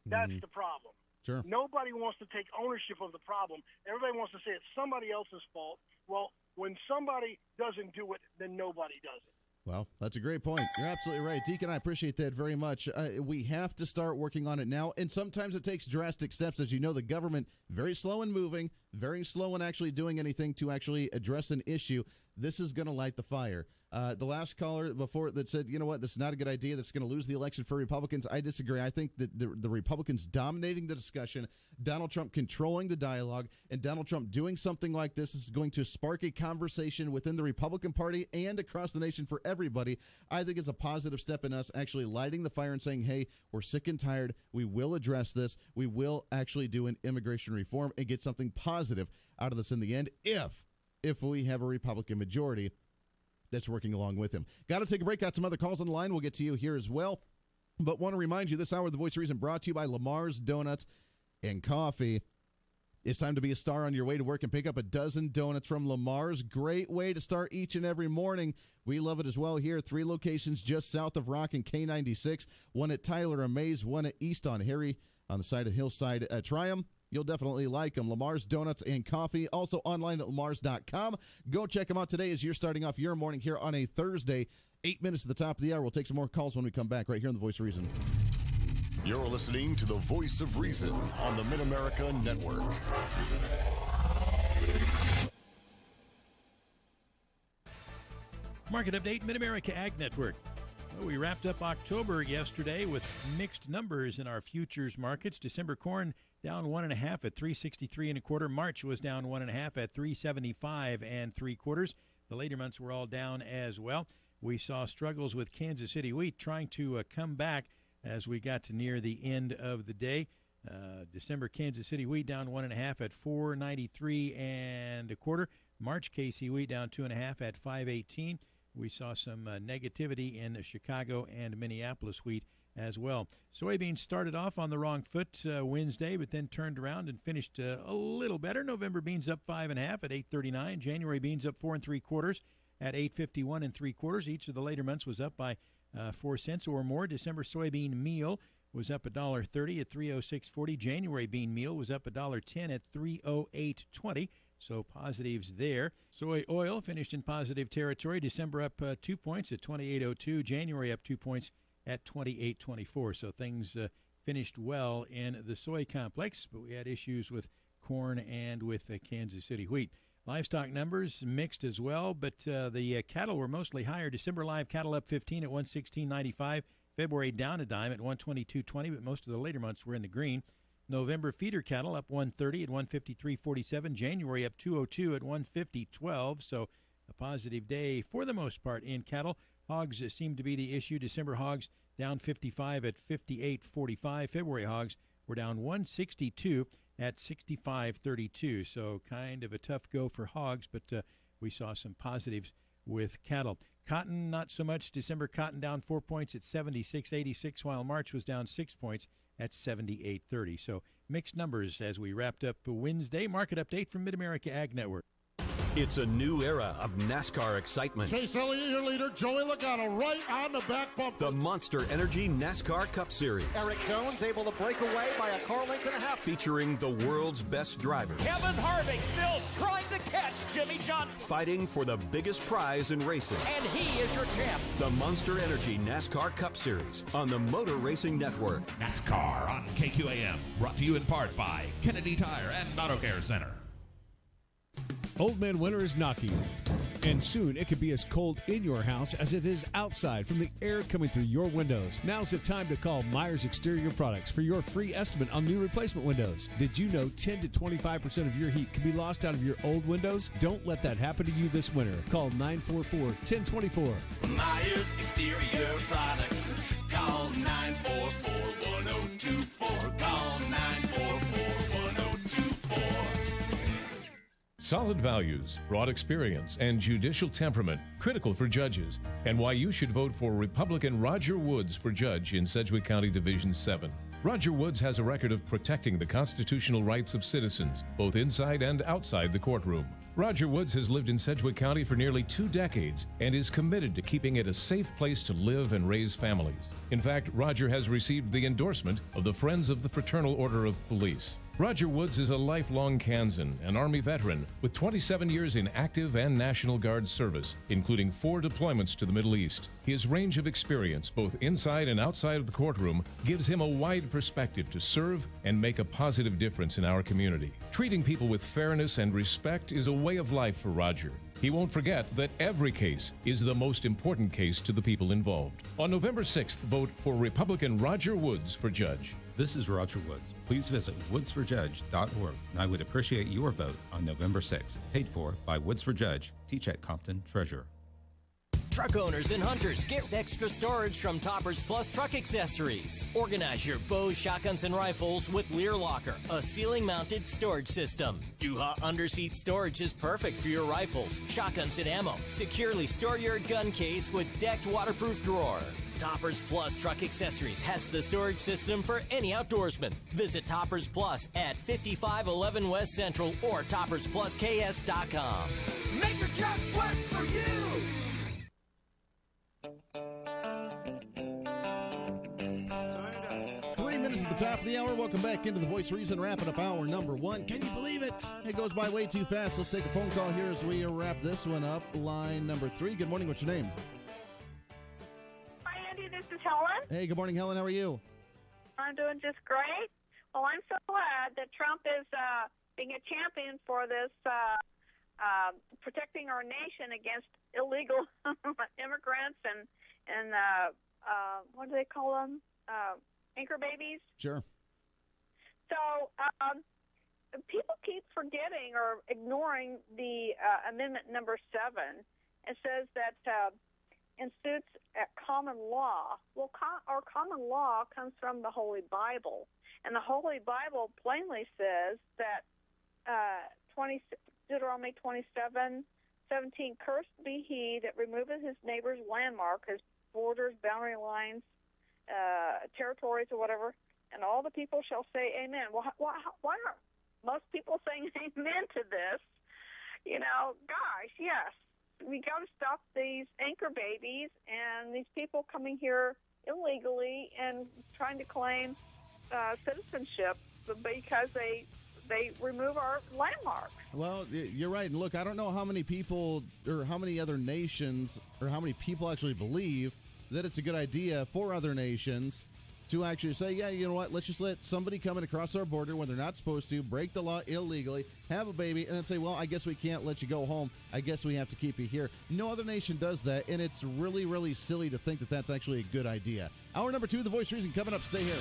That's the problem. Sure. Nobody wants to take ownership of the problem. Everybody wants to say it's somebody else's fault. Well, when somebody doesn't do it, then nobody does it. Well, that's a great point. You're absolutely right. Deacon, I appreciate that very much. We have to start working on it now, and sometimes it takes drastic steps. As you know, the government, very slow in moving, very slow in actually doing anything to actually address an issue. This is going to light the fire. The last caller before that said, you know what, this is not a good idea. That's going to lose the election for Republicans. I disagree. I think that the Republicans dominating the discussion, Donald Trump controlling the dialogue, and Donald Trump doing something like this is going to spark a conversation within the Republican Party and across the nation for everybody. I think it's a positive step in us actually lighting the fire and saying, hey, we're sick and tired. We will address this. We will actually do an immigration reform and get something positive out of this in the end if we have a Republican majority that's working along with him. Got to take a break. Got some other calls on the line. We'll get to you here as well. But want to remind you, this hour of The Voice of Reason brought to you by Lamar's Donuts and Coffee. It's time to be a star on your way to work and pick up a dozen donuts from Lamar's. Great way to start each and every morning. We love it as well here. 3 locations just south of Rock and K96. One at Tyler and Mays, one at East on Harry on the side of Hillside. Try them. You'll definitely like them. Lamar's Donuts and Coffee. Also online at lamars.com. Go check them out today as you're starting off your morning here on a Thursday. 8 minutes at the top of the hour. We'll take some more calls when we come back right here on The Voice of Reason. You're listening to The Voice of Reason on the Mid-America Network. Market update, Mid-America Ag Network. Well, we wrapped up October yesterday with mixed numbers in our futures markets. December corn down 1.5 at 363 1/4. March was down 1.5 at 375 3/4. The later months were all down as well. We saw struggles with Kansas City wheat trying to come back as we got to near the end of the day. December Kansas City wheat down 1.5 at 493 1/4. March KC wheat down 2.5 at 518. We saw some negativity in Chicago and Minneapolis wheat as well. Soybeans started off on the wrong foot Wednesday, but then turned around and finished a little better. November beans up 5.5 at 839. January beans up 4 3/4 at 851 3/4. Each of the later months was up by 4 cents or more. December soybean meal was up $1.30 at 306.40. January bean meal was up $1.10 at 308.20. So positives there. Soy oil finished in positive territory. December up 2 points at 28.02. January up 2 points at 28.24. So things finished well in the soy complex, but we had issues with corn and with Kansas City wheat. Livestock numbers mixed as well, but the cattle were mostly higher. December live cattle up 15 at 116.95. February down a dime at 122.20, but most of the later months were in the green. November feeder cattle up 130 at 153.47. January up 202 at 150.12. So a positive day for the most part in cattle. Hogs seem to be the issue. December hogs down 55 at 58.45. February hogs were down 162 at 65.32. So kind of a tough go for hogs, but we saw some positives with cattle. Cotton, not so much. December cotton down 4 points at 76.86, while March was down 6 points at 78.30. So mixed numbers as we wrapped up Wednesday. Market update from Mid-America Ag Network. It's a new era of NASCAR excitement. Chase Elliott, your leader. Joey Logano right on the back bumper. The Monster Energy NASCAR Cup Series. Eric Jones able to break away by a car length and a half. Featuring the world's best drivers. Kevin Harvick still trying to catch Jimmy Johnson. Fighting for the biggest prize in racing. And he is your champ. The Monster Energy NASCAR Cup Series on the Motor Racing Network. NASCAR on KQAM. Brought to you in part by Kennedy Tire and Auto Care Center. Old Man Winter is knocking, and soon it could be as cold in your house as it is outside from the air coming through your windows. Now's the time to call Myers Exterior Products for your free estimate on new replacement windows. Did you know 10 to 25% of your heat can be lost out of your old windows? Don't let that happen to you this winter. Call 944-1024. Myers Exterior Products. Call 944-1024. Call 944-1024. Solid values, broad experience, and judicial temperament, critical for judges, and why you should vote for Republican Roger Woods for judge in Sedgwick County Division 7. Roger Woods has a record of protecting the constitutional rights of citizens, both inside and outside the courtroom. Roger Woods has lived in Sedgwick County for nearly 2 decades and is committed to keeping it a safe place to live and raise families. In fact, Roger has received the endorsement of the Friends of the Fraternal Order of Police. Roger Woods is a lifelong Kansan, an Army veteran with 27 years in active and National Guard service, including 4 deployments to the Middle East. His range of experience, both inside and outside of the courtroom, gives him a wide perspective to serve and make a positive difference in our community. Treating people with fairness and respect is a way of life for Roger. He won't forget that every case is the most important case to the people involved. On November 6th, vote for Republican Roger Woods for judge. This is Roger Woods. Please visit woodsforjudge.org, and I would appreciate your vote on November 6th. Paid for by Woods for Judge, T-Check Compton, Treasurer. Truck owners and hunters, get extra storage from Toppers Plus Truck Accessories. Organize your bows, shotguns, and rifles with Lear Locker, a ceiling-mounted storage system. Duha underseat storage is perfect for your rifles, shotguns, and ammo. Securely store your gun case with decked waterproof drawer. Toppers Plus Truck Accessories has the storage system for any outdoorsman. Visit Toppers Plus at 5511 West Central or toppersplusks.com. Make your truck work for you! 3 minutes at the top of the hour. Welcome back into the Voice of Reason, wrapping up hour number 1. Can you believe it? It goes by way too fast. Let's take a phone call here as we wrap this one up. Line number 3. Good morning. What's your name? This is Helen. Hey, good morning, Helen. How are you? I'm doing just great. Well, I'm so glad that Trump is being a champion for this, protecting our nation against illegal immigrants and what do they call them? Anchor babies? Sure. So people keep forgetting or ignoring the Amendment number 7. It says that in suits at common law. Well, our common law comes from the Holy Bible, and the Holy Bible plainly says that Deuteronomy 27:17, cursed be he that removeth his neighbor's landmark, his borders, boundary lines, territories, or whatever, and all the people shall say amen. Well, why aren't most people saying amen to this? You know, gosh, yes. We got to stop these anchor babies and these people coming here illegally and trying to claim citizenship because they remove our landmarks. Well, you're right. And look, I don't know how many people or how many other nations or how many people actually believe that it's a good idea for other nations to actually say, yeah, you know what, let's just let somebody come in across our border when they're not supposed to, break the law illegally, have a baby, and then say, well, I guess we can't let you go home. I guess we have to keep you here. No other nation does that, and it's really, really silly to think that that's actually a good idea. Hour number 2, The Voice of Reason, coming up. Stay here.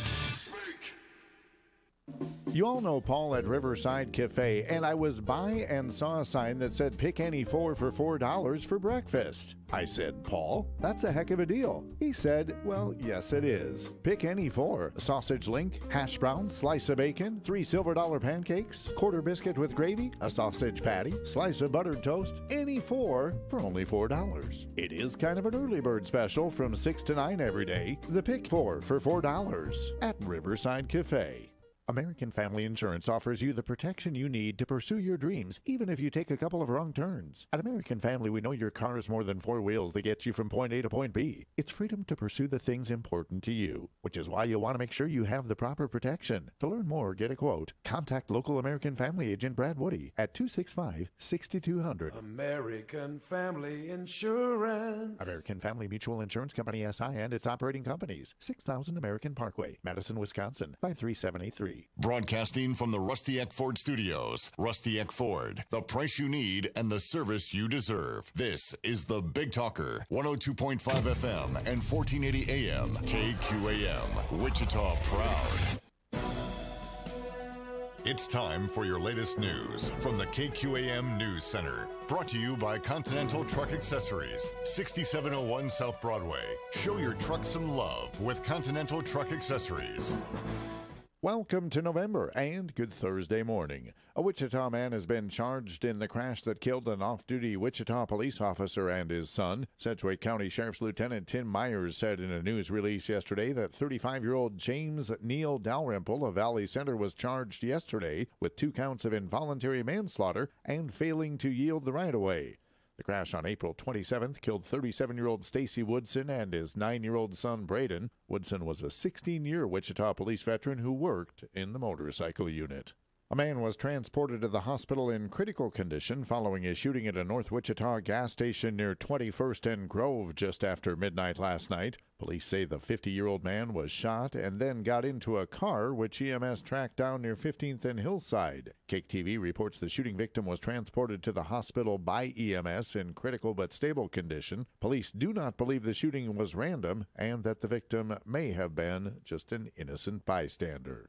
You all know Paul at Riverside Cafe, and I was by and saw a sign that said pick any 4 for $4 for breakfast. I said, Paul, that's a heck of a deal. He said, well, yes it is. Pick any 4. Sausage link, hash brown, slice of bacon, 3 silver dollar pancakes, quarter biscuit with gravy, a sausage patty, slice of buttered toast, any 4 for only $4. It is kind of an early bird special from 6 to 9 every day. The pick 4 for $4 at Riverside Cafe. American Family Insurance offers you the protection you need to pursue your dreams, even if you take a couple of wrong turns. At American Family, we know your car is more than 4 wheels that get you from point A to point B. It's freedom to pursue the things important to you, which is why you want to make sure you have the proper protection. To learn more, get a quote. Contact local American Family agent Brad Woody at 265-6200. American Family Insurance. American Family Mutual Insurance Company SI and its operating companies. 6000 American Parkway, Madison, Wisconsin, 53783. Broadcasting from the Rusty Eck Ford Studios. Rusty Eck Ford, the price you need and the service you deserve. This is the Big Talker, 102.5 FM and 1480 AM, KQAM, Wichita proud. It's time for your latest news from the KQAM News Center. Brought to you by Continental Truck Accessories, 6701 South Broadway. Show your truck some love with Continental Truck Accessories. Welcome to November and good Thursday morning. A Wichita man has been charged in the crash that killed an off-duty Wichita police officer and his son. Sedgwick County Sheriff's Lieutenant Tim Myers said in a news release yesterday that 35-year-old James Neil Dalrymple of Valley Center was charged yesterday with 2 counts of involuntary manslaughter and failing to yield the right-of-way. The crash on April 27th killed 37-year-old Stacy Woodson and his 9-year-old son Braden. Woodson was a 16-year Wichita police veteran who worked in the motorcycle unit. A man was transported to the hospital in critical condition following a shooting at a North Wichita gas station near 21st and Grove just after midnight last night. Police say the 50-year-old man was shot and then got into a car, which EMS tracked down near 15th and Hillside. Cake TV reports the shooting victim was transported to the hospital by EMS in critical but stable condition. Police do not believe the shooting was random and that the victim may have been just an innocent bystander.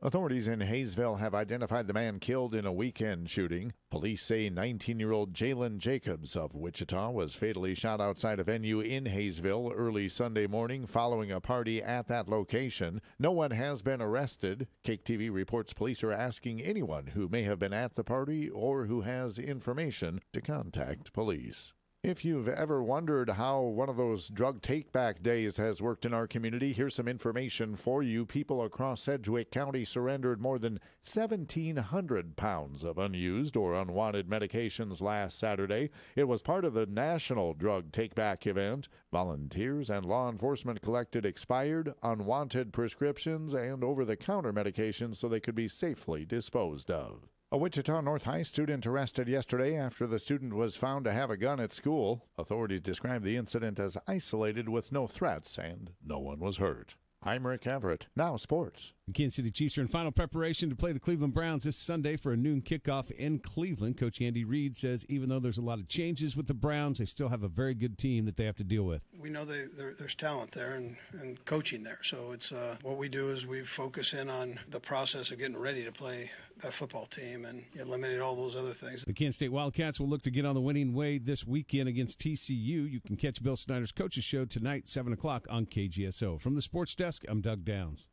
Authorities in Hayesville have identified the man killed in a weekend shooting. Police say 19-year-old Jalen Jacobs of Wichita was fatally shot outside a venue in Hayesville early Sunday morning following a party at that location. No one has been arrested. Cake TV reports police are asking anyone who may have been at the party or who has information to contact police. If you've ever wondered how one of those drug take-back days has worked in our community, here's some information for you. People across Sedgwick County surrendered more than 1,700 pounds of unused or unwanted medications last Saturday. It was part of the national drug take-back event. Volunteers and law enforcement collected expired, unwanted prescriptions, and over-the-counter medications so they could be safely disposed of. A Wichita North High student arrested yesterday after the student was found to have a gun at school. Authorities described the incident as isolated with no threats, and no one was hurt. I'm Rick Everett. Now sports. The Kansas City Chiefs are in final preparation to play the Cleveland Browns this Sunday for a noon kickoff in Cleveland. Coach Andy Reid says even though there's a lot of changes with the Browns, they still have a very good team that they have to deal with. We know there's talent there and coaching there. So it's what we do is we focus in on the process of getting ready to play that football team and eliminate all those other things. The Kansas State Wildcats will look to get on the winning way this weekend against TCU. You can catch Bill Snyder's Coaches Show tonight, 7 o'clock on KGSO. From the Sports Desk, I'm Doug Downs.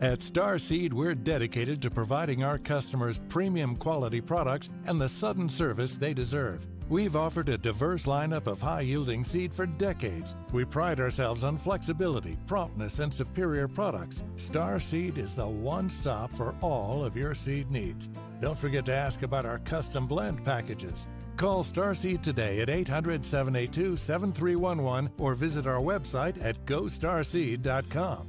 At Starseed, we're dedicated to providing our customers premium quality products and the sudden service they deserve. We've offered a diverse lineup of high-yielding seed for decades. We pride ourselves on flexibility, promptness, and superior products. Starseed is the one stop for all of your seed needs. Don't forget to ask about our custom blend packages. Call Starseed today at 800-782-7311 or visit our website at gostarseed.com.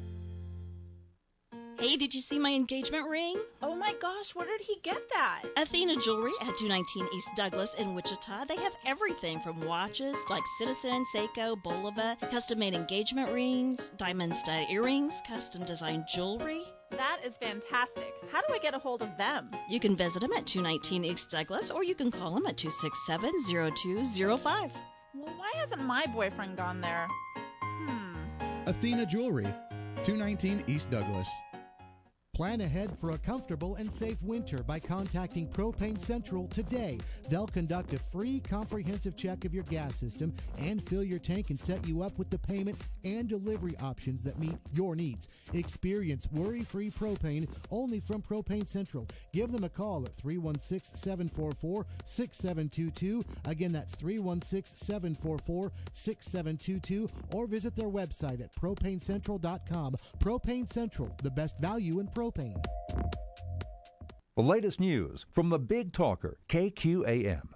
Hey, did you see my engagement ring? Oh my gosh, where did he get that? Athena Jewelry at 219 East Douglas in Wichita. They have everything from watches like Citizen, Seiko, Bulova, custom-made engagement rings, diamond-stud earrings, custom-designed jewelry. That is fantastic. How do I get a hold of them? You can visit them at 219 East Douglas, or you can call them at 267-0205. Well, why hasn't my boyfriend gone there? Athena Jewelry, 219 East Douglas. Plan ahead for a comfortable and safe winter by contacting Propane Central today. They'll conduct a free comprehensive check of your gas system and fill your tank and set you up with the payment and delivery options that meet your needs. Experience worry-free propane only from Propane Central. Give them a call at 316-744-6722. Again, that's 316-744-6722, or visit their website at propanecentral.com. Propane Central, the best value in propane. The latest news from the Big Talker, KQAM.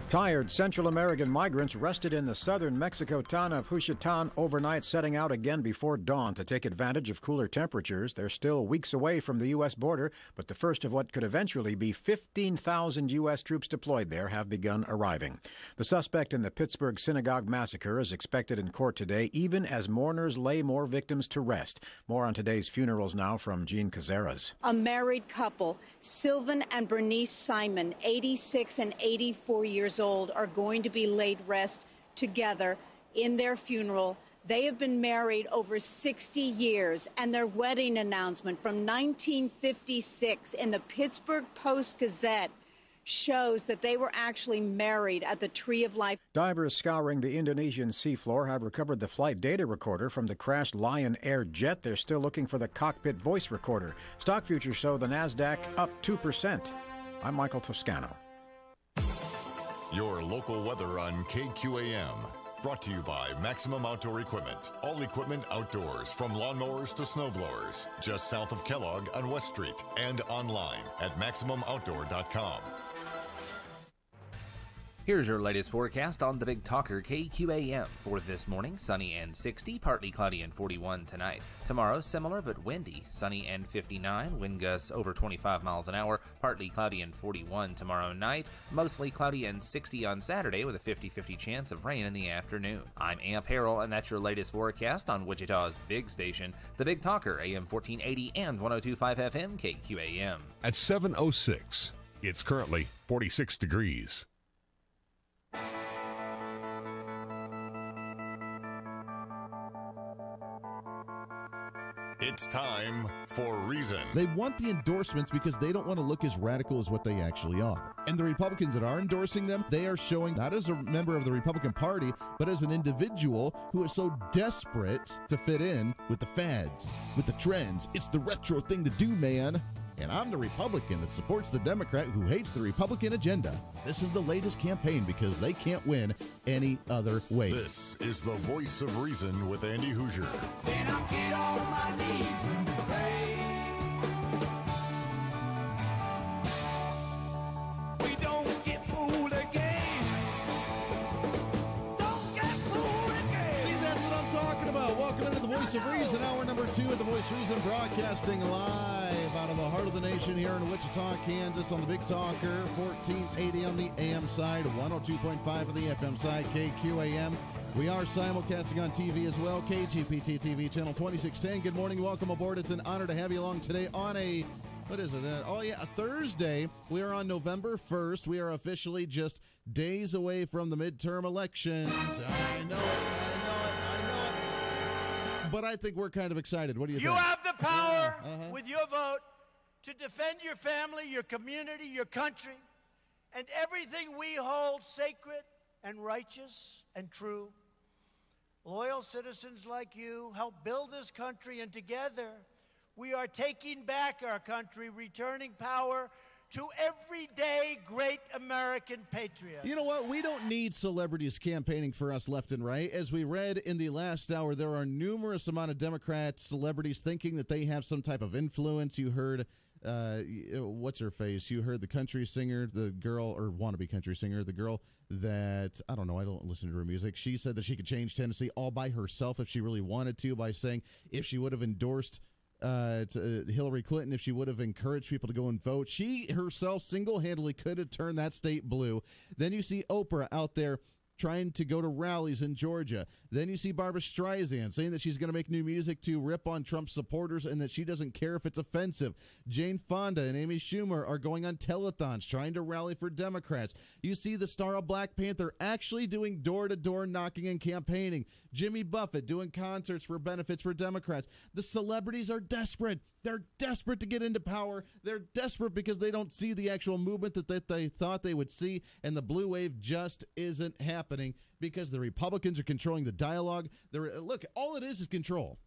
Tired Central American migrants rested in the southern Mexico town of Juchitán overnight, setting out again before dawn to take advantage of cooler temperatures. They're still weeks away from the U.S. border, but the first of what could eventually be 15,000 U.S. troops deployed there have begun arriving. The suspect in the Pittsburgh synagogue massacre is expected in court today, even as mourners lay more victims to rest. More on today's funerals now from Jean Cazares. A married couple, Sylvan and Bernice Simon, 86 and 84 years old, are going to be laid rest together in their funeral. They have been married over 60 years, and their wedding announcement from 1956 in the Pittsburgh Post-Gazette shows that they were actually married at the Tree of Life. Divers scouring the Indonesian seafloor have recovered the flight data recorder from the crashed Lion Air jet. They're still looking for the cockpit voice recorder. Stock futures show the Nasdaq up 2%. I'm Michael Toscano. Your local weather on KQAM. Brought to you by Maximum Outdoor Equipment. All equipment outdoors, from lawnmowers to snowblowers. Just south of Kellogg on West Street and online at MaximumOutdoor.com. Here's your latest forecast on the Big Talker KQAM. For this morning, sunny and 60, partly cloudy and 41 tonight. Tomorrow, similar but windy, sunny and 59, wind gusts over 25 miles an hour, partly cloudy and 41 tomorrow night, mostly cloudy and 60 on Saturday with a 50-50 chance of rain in the afternoon. I'm Amp Harrell, and that's your latest forecast on Wichita's big station, the Big Talker, AM 1480 and 102.5 FM KQAM. At 7:06, it's currently 46 degrees. It's time for Reason. They want the endorsements because they don't want to look as radical as what they actually are. And the Republicans that are endorsing them, they are showing not as a member of the Republican Party, but as an individual who is so desperate to fit in with the fads, with the trends. It's the retro thing to do, man. And I'm the Republican that supports the Democrat who hates the Republican agenda. This is the latest campaign because they can't win any other way. This is the Voice of Reason with Andy Hoosier. Then I'll get on my knees and pray. We don't get fooled again. Don't get fooled again. See, that's what I'm talking about. Welcome into the Voice of Reason, hour number 2 of the Voice of Reason, broadcasting live out of the heart of the nation here in Wichita, Kansas, on the Big Talker, 1480 on the AM side, 102.5 on the FM side, KQAM. We are simulcasting on TV as well, KGPT TV, channel 2610. Good morning, welcome aboard. It's an honor to have you along today on a, what is it? A Thursday. We are on November 1st. We are officially just days away from the midterm elections. I know it. But I think we're kind of excited. What do you think? You have the power with your vote to defend your family, your community, your country, and everything we hold sacred and righteous and true. Loyal citizens like you help build this country, and together we are taking back our country, returning power to everyday great American patriots. You know what? We don't need celebrities campaigning for us left and right. As we read in the last hour, there are numerous amount of Democrat celebrities thinking that they have some type of influence. You heard, what's her face? You heard the country singer, the girl, or wannabe country singer, the girl that, I don't know, I don't listen to her music. She said that she could change Tennessee all by herself if she really wanted to, by saying if she would have endorsed Hillary Clinton, if she would have encouraged people to go and vote, she herself single-handedly could have turned that state blue. Then you see Oprah out there trying to go to rallies in Georgia. Then you see Barbra Streisand saying that she's going to make new music to rip on Trump supporters and that she doesn't care if it's offensive. Jane Fonda and Amy Schumer are going on telethons trying to rally for Democrats. You see the star of Black Panther actually doing door-to-door knocking and campaigning. Jimmy Buffett doing concerts for benefits for Democrats. The celebrities are desperate. They're desperate to get into power. They're desperate because they don't see the actual movement that they thought they would see, and the blue wave just isn't happening because the Republicans are controlling the dialogue. Look, all it is control.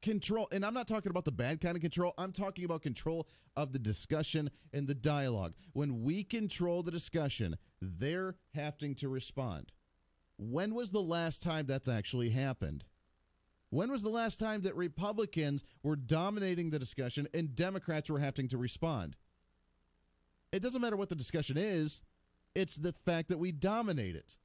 Control, and I'm not talking about the bad kind of control. I'm talking about control of the discussion and the dialogue. When we control the discussion, they're having to respond. When was the last time that's actually happened? When was the last time that Republicans were dominating the discussion and Democrats were having to respond? It doesn't matter what the discussion is. It's the fact that we dominate it.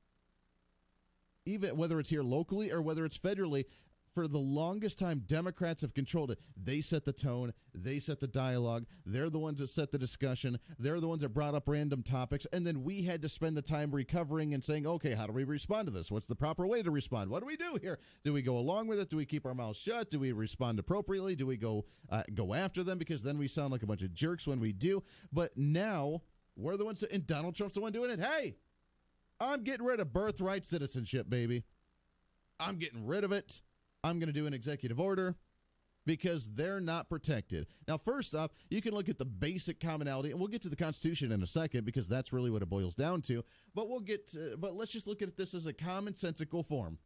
Even whether it's here locally or whether it's federally, for the longest time, Democrats have controlled it. They set the tone. They set the dialogue. They're the ones that set the discussion. They're the ones that brought up random topics. And then we had to spend the time recovering and saying, okay, how do we respond to this? What's the proper way to respond? What do we do here? Do we go along with it? Do we keep our mouths shut? Do we respond appropriately? Do we go after them? Because then we sound like a bunch of jerks when we do. But now we're the ones, and Donald Trump's the one doing it. Hey, I'm getting rid of birthright citizenship, baby. I'm getting rid of it. I'm going to do an executive order because they're not protected. Now, first off, you can look at the basic commonality, and we'll get to the Constitution in a second because that's really what it boils down to. But let's just look at this as a commonsensical form.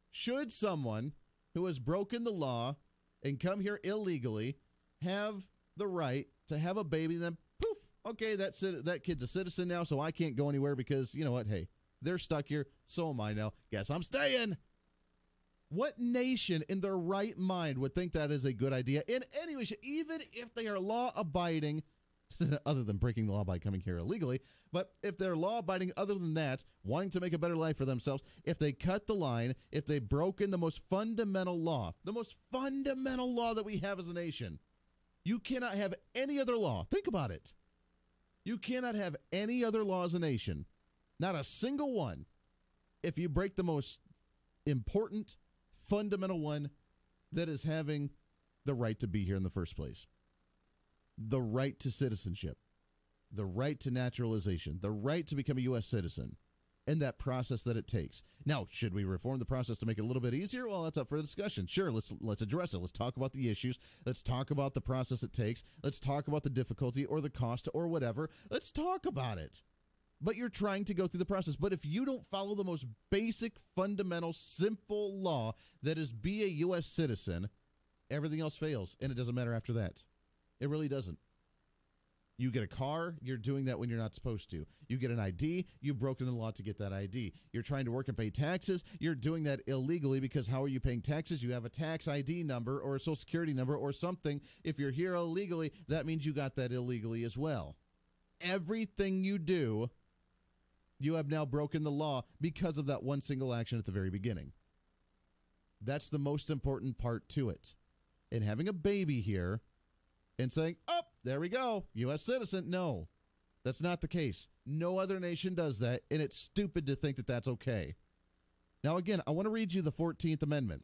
Should someone who has broken the law and come here illegally have the right to have a baby, then poof, okay, that kid's a citizen now, so I can't go anywhere because, you know what, hey, they're stuck here, so am I now. Guess I'm staying. What nation in their right mind would think that is a good idea in any way, even if they are law-abiding, other than breaking the law by coming here illegally, but if they're law-abiding other than that, wanting to make a better life for themselves, if they cut the line, if they've broken the most fundamental law that we have as a nation, you cannot have any other law. Think about it. You cannot have any other law as a nation, not a single one, if you break the most important fundamental one, that is having the right to be here in the first place. The right to citizenship, the right to naturalization, the right to become a U.S. citizen, and that process that it takes. Now, should we reform the process to make it a little bit easier? Well, that's up for discussion. Sure, let's address it. Let's talk about the issues. Let's talk about the process it takes. Let's talk about the difficulty or the cost or whatever. Let's talk about it. But you're trying to go through the process. But if you don't follow the most basic, fundamental, simple law that is be a U.S. citizen, everything else fails, and it doesn't matter after that. It really doesn't. You get a car, you're doing that when you're not supposed to. You get an ID, you've broken the law to get that ID. You're trying to work and pay taxes, you're doing that illegally because how are you paying taxes? You have a tax ID number or a social security number or something. If you're here illegally, that means you got that illegally as well. Everything you do, you have now broken the law because of that one single action at the very beginning. That's the most important part to it. And having a baby here and saying, oh, there we go, U.S. citizen. No, that's not the case. No other nation does that, and it's stupid to think that that's okay. Now, again, I want to read you the 14th Amendment.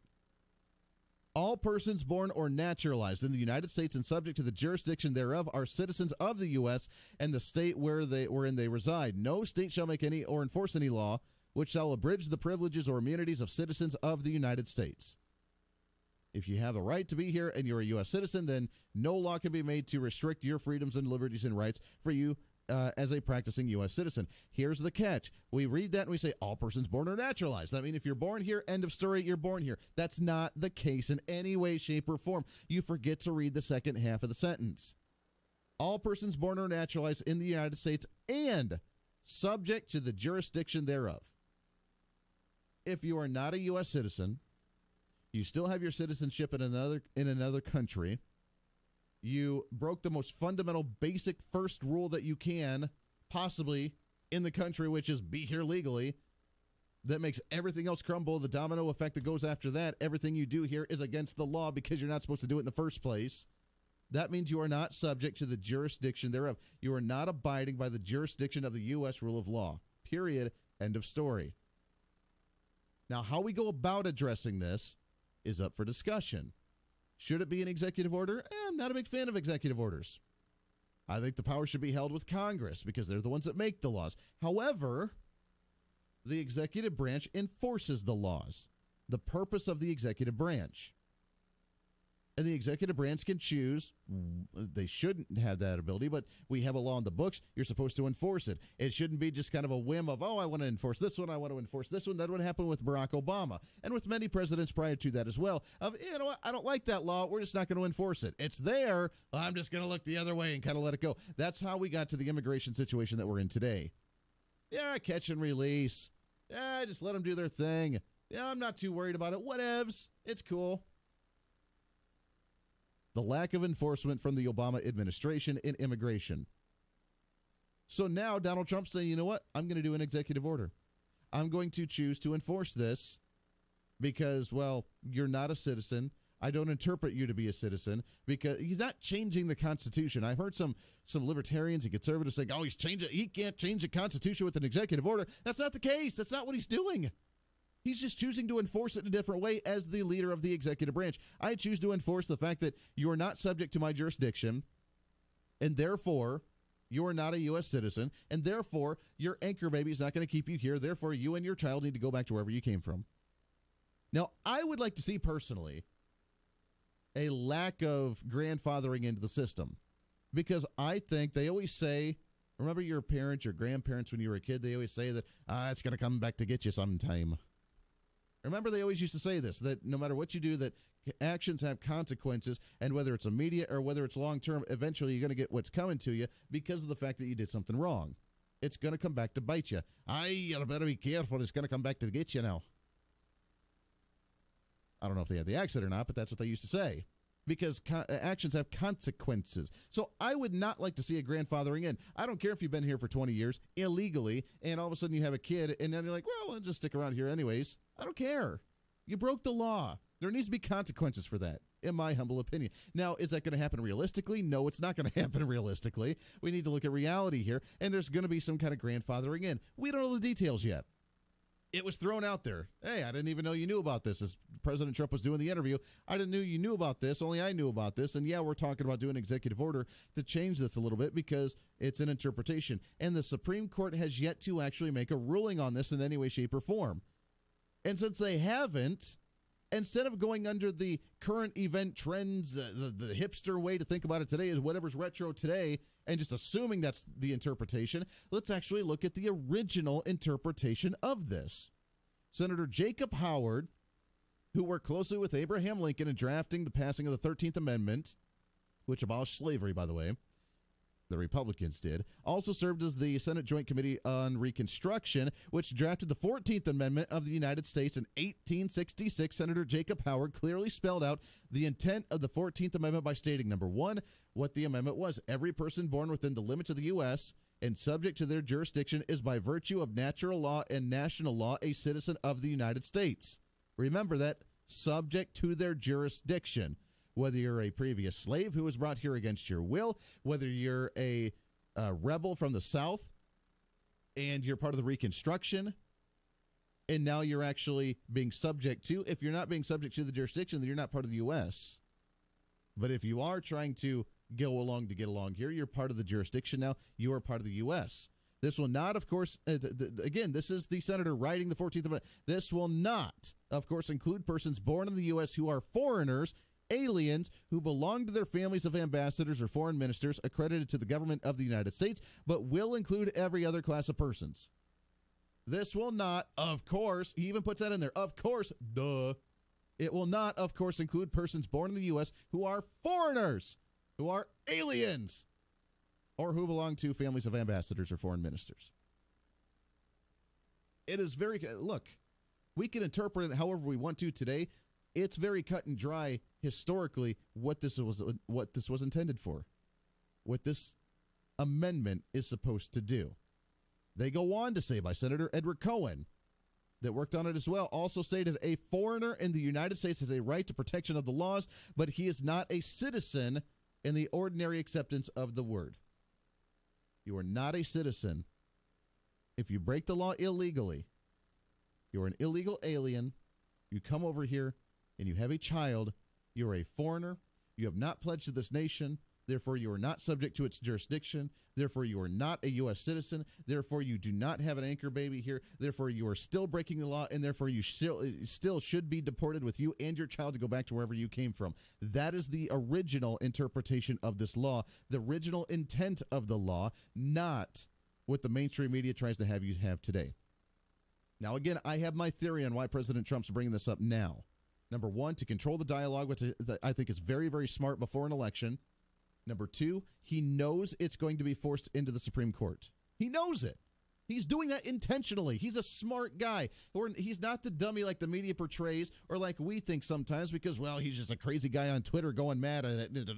All persons born or naturalized in the United States and subject to the jurisdiction thereof are citizens of the U.S. and the state wherein they reside. No state shall make any or enforce any law which shall abridge the privileges or immunities of citizens of the United States. If you have a right to be here and you're a U.S. citizen, then no law can be made to restrict your freedoms and liberties and rights for you as a practicing U.S. citizen. Here's the catch. We read that and we say, all persons born or naturalized. I mean, if you're born here, end of story, you're born here. That's not the case in any way, shape, or form. You forget to read the second half of the sentence. All persons born or naturalized in the United States and subject to the jurisdiction thereof. If you are not a U.S. citizen, you still have your citizenship in another country. You broke the most fundamental, basic first rule that you can possibly in the country, which is be here legally. that makes everything else crumble. The domino effect that goes after that, everything you do here is against the law because you're not supposed to do it in the first place. That means you are not subject to the jurisdiction thereof. You are not abiding by the jurisdiction of the U.S. rule of law. Period. End of story. Now, how we go about addressing this is up for discussion. Should it be an executive order? I'm not a big fan of executive orders. I think the power should be held with Congress because they're the ones that make the laws. However, the executive branch enforces the laws. The purpose of the executive branch. And the executive branch can choose. They shouldn't have that ability, but we have a law in the books. You're supposed to enforce it. It shouldn't be just kind of a whim of, I want to enforce this one, I want to enforce this one. That would happen with Barack Obama and with many presidents prior to that as well. Of, you know what, I don't like that law. We're just not going to enforce it. It's there. I'm just going to look the other way and kind of let it go. That's how we got to the immigration situation that we're in today. Yeah, catch and release. Yeah, just let them do their thing. Yeah, I'm not too worried about it. Whatevs. It's cool. The lack of enforcement from the Obama administration in immigration. So now Donald Trump's saying, you know what? I'm going to do an executive order. I'm going to choose to enforce this because, well, you're not a citizen. I don't interpret you to be a citizen because he's not changing the Constitution. I've heard some libertarians and conservatives saying, he can't change the Constitution with an executive order. That's not the case. That's not what he's doing. He's just choosing to enforce it in a different way as the leader of the executive branch. I choose to enforce the fact that you are not subject to my jurisdiction, and therefore you are not a U.S. citizen, and therefore your anchor baby is not going to keep you here. Therefore, you and your child need to go back to wherever you came from. Now, I would like to see personally a lack of grandfathering into the system because I think they always say, remember your parents, your grandparents when you were a kid, they always say that it's going to come back to get you sometime. Remember, they always used to say this, that no matter what you do, that actions have consequences, and whether it's immediate or whether it's long-term, eventually you're going to get what's coming to you because of the fact that you did something wrong. It's going to come back to bite you. You better be careful. It's going to come back to get you now. I don't know if they had the accent or not, but that's what they used to say. Because actions have consequences. So I would not like to see a grandfathering in. I don't care if you've been here for 20 years illegally, and all of a sudden you have a kid, and then you're like, well, I'll just stick around here anyways. I don't care. You broke the law. There needs to be consequences for that, in my humble opinion. Now, is that going to happen realistically? No, it's not going to happen realistically. We need to look at reality here, and there's going to be some kind of grandfathering in. We don't know the details yet. It was thrown out there. Hey, I didn't even know you knew about this. As President Trump was doing the interview, I didn't know you knew about this. Only I knew about this. And yeah, we're talking about doing an executive order to change this a little bit because it's an interpretation. And the Supreme Court has yet to actually make a ruling on this in any way, shape, or form. And since they haven't, instead of going under the current event trends, the hipster way to think about it today is whatever's retro today, and just assuming that's the interpretation, let's actually look at the original interpretation of this. Senator Jacob Howard, who worked closely with Abraham Lincoln in drafting the passing of the 13th Amendment, which abolished slavery, by the way, the Republicans did, also served as the Senate Joint Committee on Reconstruction, which drafted the 14th Amendment of the United States in 1866. Senator Jacob Howard clearly spelled out the intent of the 14th Amendment by stating, number one, what the amendment was. Every person born within the limits of the U.S. and subject to their jurisdiction is by virtue of natural law and national law a citizen of the United States. Remember that, subject to their jurisdiction. Whether you're a previous slave who was brought here against your will, whether you're a rebel from the South and you're part of the Reconstruction, and now you're actually being subject to, if you're not being subject to the jurisdiction, then you're not part of the U.S. But if you are trying to go along to get along here, you're part of the jurisdiction now, you are part of the U.S. This will not, of course, again, this is the senator writing the 14th Amendment. This will not, of course, include persons born in the U.S. who are foreigners, aliens who belong to their families of ambassadors or foreign ministers accredited to the government of the United States, but will include every other class of persons. This will not, of course, he even puts that in there, of course, duh. It will not, of course, include persons born in the U.S. who are foreigners, who are aliens, or who belong to families of ambassadors or foreign ministers. It is very, look, we can interpret it however we want to today. It's very cut and dry historically what this was intended for, what this amendment is supposed to do. They go on to say by Senator Edward Cohen, that worked on it as well, also stated a foreigner in the United States has a right to protection of the laws, but he is not a citizen in the ordinary acceptance of the word. You are not a citizen. If you break the law illegally, you're an illegal alien, you come over here and you have a child, you're a foreigner, you have not pledged to this nation, therefore you are not subject to its jurisdiction, therefore you are not a U.S. citizen, therefore you do not have an anchor baby here, therefore you are still breaking the law, and therefore you still should be deported with you and your child to go back to wherever you came from. That is the original interpretation of this law, the original intent of the law, not what the mainstream media tries to have you have today. Now, again, I have my theory on why President Trump's bringing this up now. Number one, to control the dialogue, which I think is very, very smart before an election. Number two, he knows it's going to be forced into the Supreme Court. He knows it. He's doing that intentionally. He's a smart guy. Or he's not the dummy like the media portrays or like we think sometimes because, well, he's just a crazy guy on Twitter going mad at it.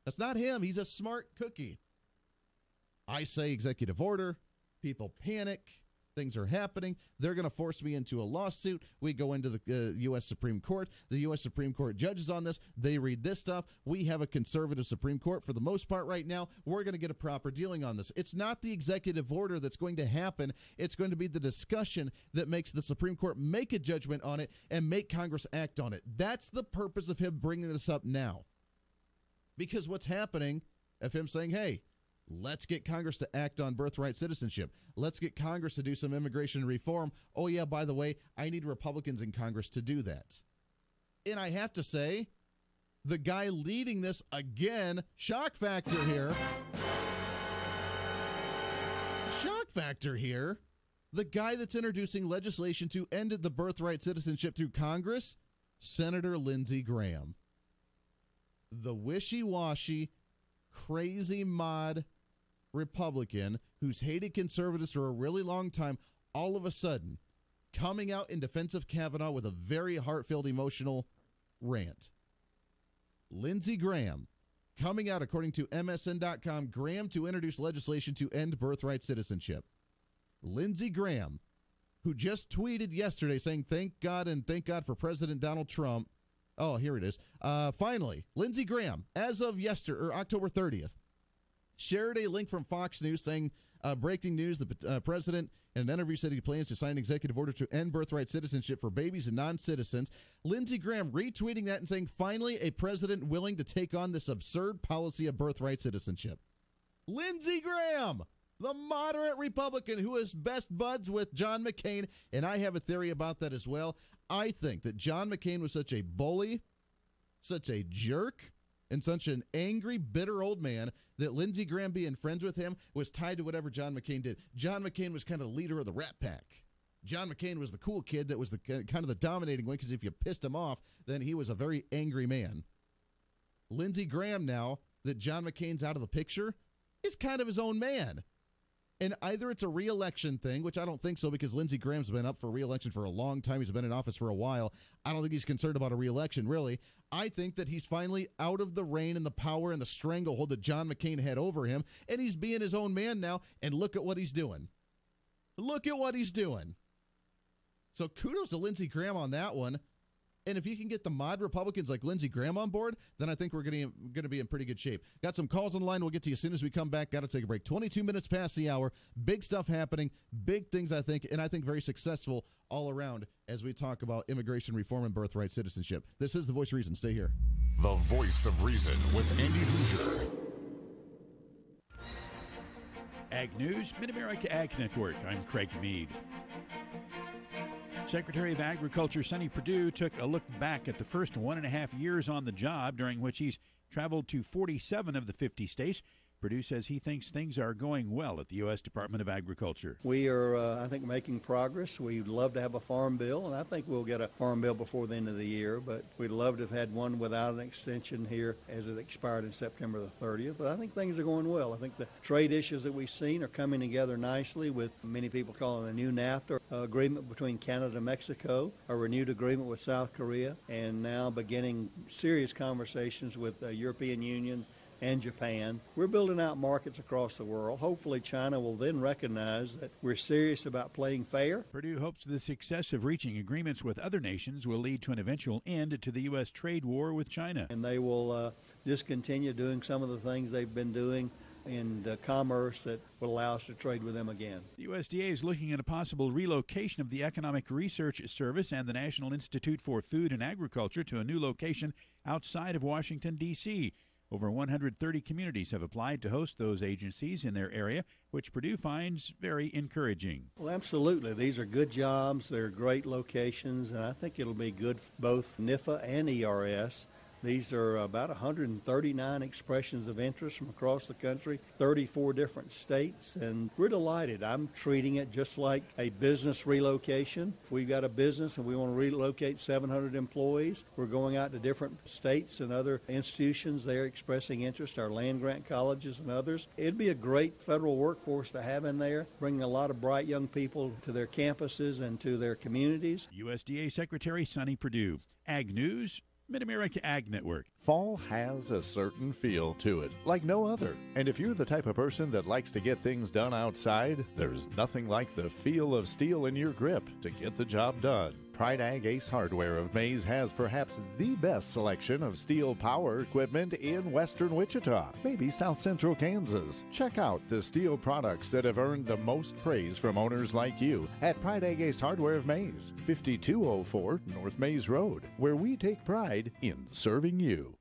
That's not him. He's a smart cookie. I say executive order. People panic. Things are happening. They're going to force me into a lawsuit. We go into the U.S. Supreme Court. The U.S. Supreme Court judges on this. They read this stuff. We have a conservative Supreme Court for the most part right now. We're going to get a proper dealing on this. It's not the executive order that's going to happen. It's going to be the discussion that makes the Supreme Court make a judgment on it and make Congress act on it. That's the purpose of him bringing this up now. Because what's happening of him saying, hey, let's get Congress to act on birthright citizenship. Let's get Congress to do some immigration reform. Oh, yeah, by the way, I need Republicans in Congress to do that. And I have to say, the guy leading this again, shock factor here. Shock factor here. The guy that's introducing legislation to end the birthright citizenship through Congress, Senator Lindsey Graham. The wishy-washy, crazy mod Republican who's hated conservatives for a really long time, all of a sudden coming out in defense of Kavanaugh with a very heartfelt, emotional rant. Lindsey Graham coming out, according to MSN.com, Graham to introduce legislation to end birthright citizenship. Lindsey Graham, who just tweeted yesterday saying, thank God and thank God for President Donald Trump. Oh, here it is. Finally, Lindsey Graham, as of October 30th, shared a link from Fox News saying, breaking news, the president in an interview said he plans to sign an executive order to end birthright citizenship for babies and non-citizens. Lindsey Graham retweeting that and saying, finally, a president willing to take on this absurd policy of birthright citizenship. Lindsey Graham, the moderate Republican who is best buds with John McCain, and I have a theory about that as well. I think that John McCain was such a bully, such a jerk, and such an angry, bitter old man that Lindsey Graham being friends with him was tied to whatever John McCain did. John McCain was kind of the leader of the Rat Pack. John McCain was the cool kid that was the kind of the dominating one because if you pissed him off, then he was a very angry man. Lindsey Graham, now that John McCain's out of the picture, is kind of his own man. And either it's a re-election thing, which I don't think so because Lindsey Graham's been up for re-election for a long time. He's been in office for a while. I don't think he's concerned about a re-election, really. I think that he's finally out of the reign and the power and the stranglehold that John McCain had over him, and he's being his own man now, and look at what he's doing. Look at what he's doing. So kudos to Lindsey Graham on that one. And if you can get the mod Republicans like Lindsey Graham on board, then I think we're going to be in pretty good shape. Got some calls on the line. We'll get to you as soon as we come back. Got to take a break. 22 minutes past the hour. Big stuff happening. Big things, I think, and I think very successful all around as we talk about immigration reform and birthright citizenship. This is The Voice of Reason. Stay here. The Voice of Reason with Andy Hoosier. Ag News, Mid-America Ag Network. I'm Craig Mead. Secretary of Agriculture Sonny Perdue took a look back at the first 1.5 years on the job, during which he's traveled to 47 of the 50 states. Perdue says he thinks things are going well at the U.S. Department of Agriculture. We are, I think, making progress. We'd love to have a farm bill, and I think we'll get a farm bill before the end of the year, but we'd love to have had one without an extension here as it expired in September the 30th. But I think things are going well. I think the trade issues that we've seen are coming together nicely with many people calling the new NAFTA agreement between Canada and Mexico, a renewed agreement with South Korea, and now beginning serious conversations with the European Union and Japan. We're building out markets across the world. Hopefully China will then recognize that we're serious about playing fair. Purdue hopes the success of reaching agreements with other nations will lead to an eventual end to the U.S. trade war with China. And they will just continue doing some of the things they've been doing in commerce that will allow us to trade with them again. The USDA is looking at a possible relocation of the Economic Research Service and the National Institute for Food and Agriculture to a new location outside of Washington, D.C. Over 130 communities have applied to host those agencies in their area, which Purdue finds very encouraging. Well, absolutely. These are good jobs. They're great locations, and I think it'll be good for both NIFA and ERS. These are about 139 expressions of interest from across the country, 34 different states, and we're delighted. I'm treating it just like a business relocation. If we've got a business and we want to relocate 700 employees, we're going out to different states and other institutions. They're expressing interest, our land-grant colleges and others. It'd be a great federal workforce to have in there, bringing a lot of bright young people to their campuses and to their communities. USDA Secretary Sonny Perdue. Ag News, Mid-America Ag Network. Fall has a certain feel to it, like no other. And if you're the type of person that likes to get things done outside, there's nothing like the feel of steel in your grip to get the job done. Pride Ag Ace Hardware of Mays has perhaps the best selection of steel power equipment in western Wichita, maybe south central Kansas. Check out the steel products that have earned the most praise from owners like you at Pride Ag Ace Hardware of Mays, 5204 North Mays Road, where we take pride in serving you.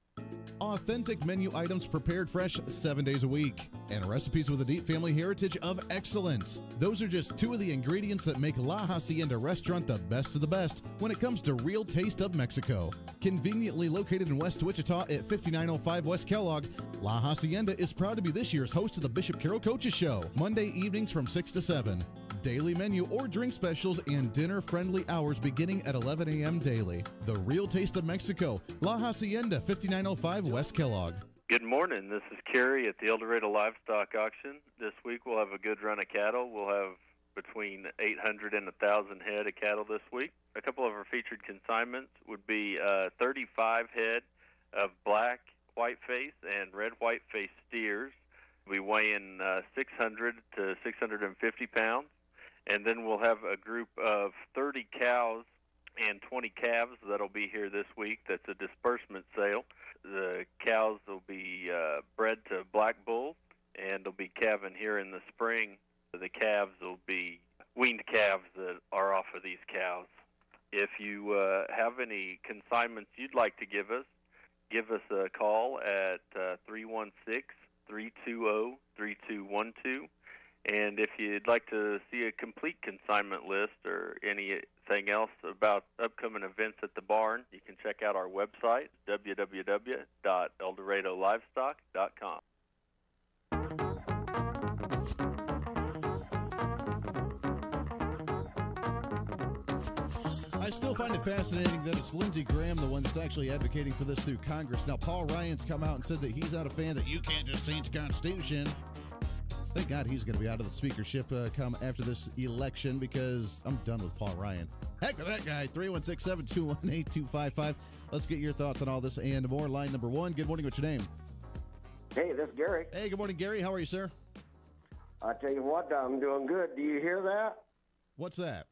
Authentic menu items prepared fresh 7 days a week. And recipes with a deep family heritage of excellence. Those are just two of the ingredients that make La Hacienda Restaurant the best of the best when it comes to real taste of Mexico. Conveniently located in West Wichita at 5905 West Kellogg, La Hacienda is proud to be this year's host of the Bishop Carroll Coaches Show, Monday evenings from 6 to 7. Daily menu or drink specials and dinner-friendly hours beginning at 11 a.m. daily. The real taste of Mexico, La Hacienda, 5905 West Kellogg. Good morning. This is Kerry at the El Dorado Livestock Auction. This week we'll have a good run of cattle. We'll have between 800 and 1,000 head of cattle this week. A couple of our featured consignments would be 35 head of black whiteface and red whiteface steers. We'll be weighing 600 to 650 pounds. And then we'll have a group of 30 cows and 20 calves that'll be here this week. That's a disbursement sale. The cows will be bred to black bulls, and they'll be calving here in the spring. The calves will be weaned calves that are off of these cows. If you have any consignments you'd like to give us a call at 316-320-3212. And if you'd like to see a complete consignment list or anything else about upcoming events at the barn, you can check out our website, www.eldorado.livestock.com. I still find it fascinating that it's Lindsey Graham, the one that's actually advocating for this through Congress. Now, Paul Ryan's come out and said that he's not a fan that you can't just change the Constitution. Thank God he's going to be out of the speakership come after this election, because I'm done with Paul Ryan. Heck with that guy. 316-721-8255. Let's get your thoughts on all this and more. Line number one. Good morning. What's your name? Hey, this is Gary. Hey, good morning, Gary. How are you, sir? I tell you what, I'm doing good. Do you hear that? What's that?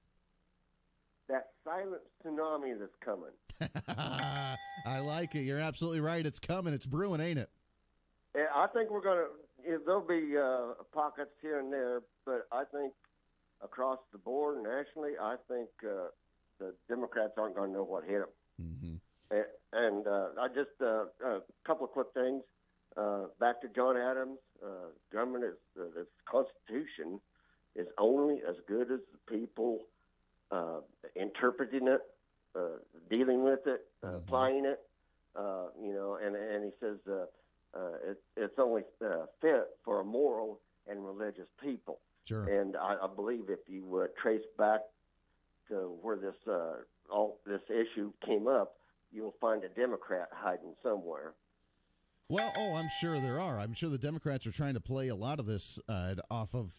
That silent tsunami that's coming. I like it. You're absolutely right. It's coming. It's brewing, ain't it? Yeah, I think we're going to... There'll be pockets here and there, but I think across the board nationally, I think the Democrats aren't going to know what hit them. Mm-hmm. And I just a couple of quick things. Back to John Adams. Government is the Constitution is only as good as the people interpreting it, dealing with it, applying it. And he says. It's only fit for a moral and religious people. Sure. And I believe if you trace back to where this issue came up, you'll find a Democrat hiding somewhere. Well, I'm sure there are. I'm sure the Democrats are trying to play a lot of this off of,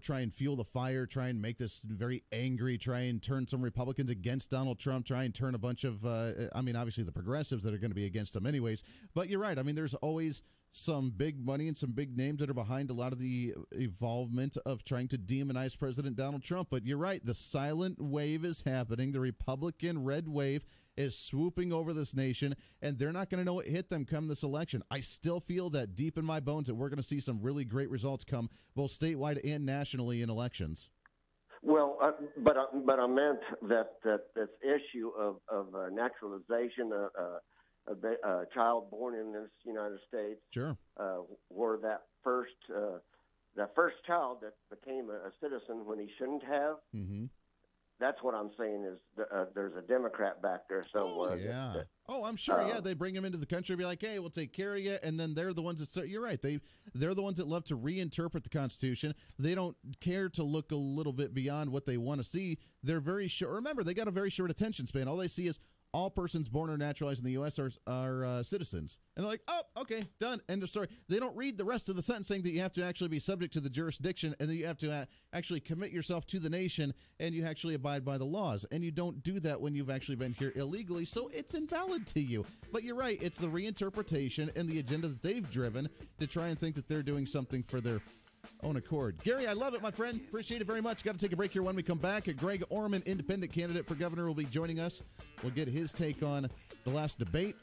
try and fuel the fire, try and make this very angry, try and turn some Republicans against Donald Trump, try and turn a bunch of, obviously the progressives that are going to be against him anyways. But you're right. I mean, there's always some big money and some big names that are behind a lot of the involvement of trying to demonize President Donald Trump. But you're right. The silent wave is happening. The Republican red wave is swooping over this nation, and they're not going to know what hit them come this election. I still feel that deep in my bones that we're going to see some really great results come both statewide and nationally in elections. Well, but I meant that this issue of naturalization, a child born in this United States, sure, where that first child that became a citizen when he shouldn't have. Mm-hmm. That's what I'm saying is there's a Democrat back there somewhere. I'm sure. They bring him into the country and be like, hey, we'll take care of you. And then they're the ones that start. You're right. They're the ones that love to reinterpret the Constitution. They don't care to look a little bit beyond what they want to see. They're very short. Remember, they got a very short attention span. All they see is all persons born or naturalized in the U.S. are citizens. And they're like, oh, okay, done, end of story. They don't read the rest of the sentence saying that you have to actually be subject to the jurisdiction and that you have to actually commit yourself to the nation and you actually abide by the laws. And you don't do that when you've actually been here illegally, so it's invalid to you. But you're right, it's the reinterpretation and the agenda that they've driven to try and think that they're doing something for their own accord. Gary, I love it, my friend. Appreciate it very much. Got to take a break here. When we come back, Greg Orman, independent candidate for governor, will be joining us. We'll get his take on the last debate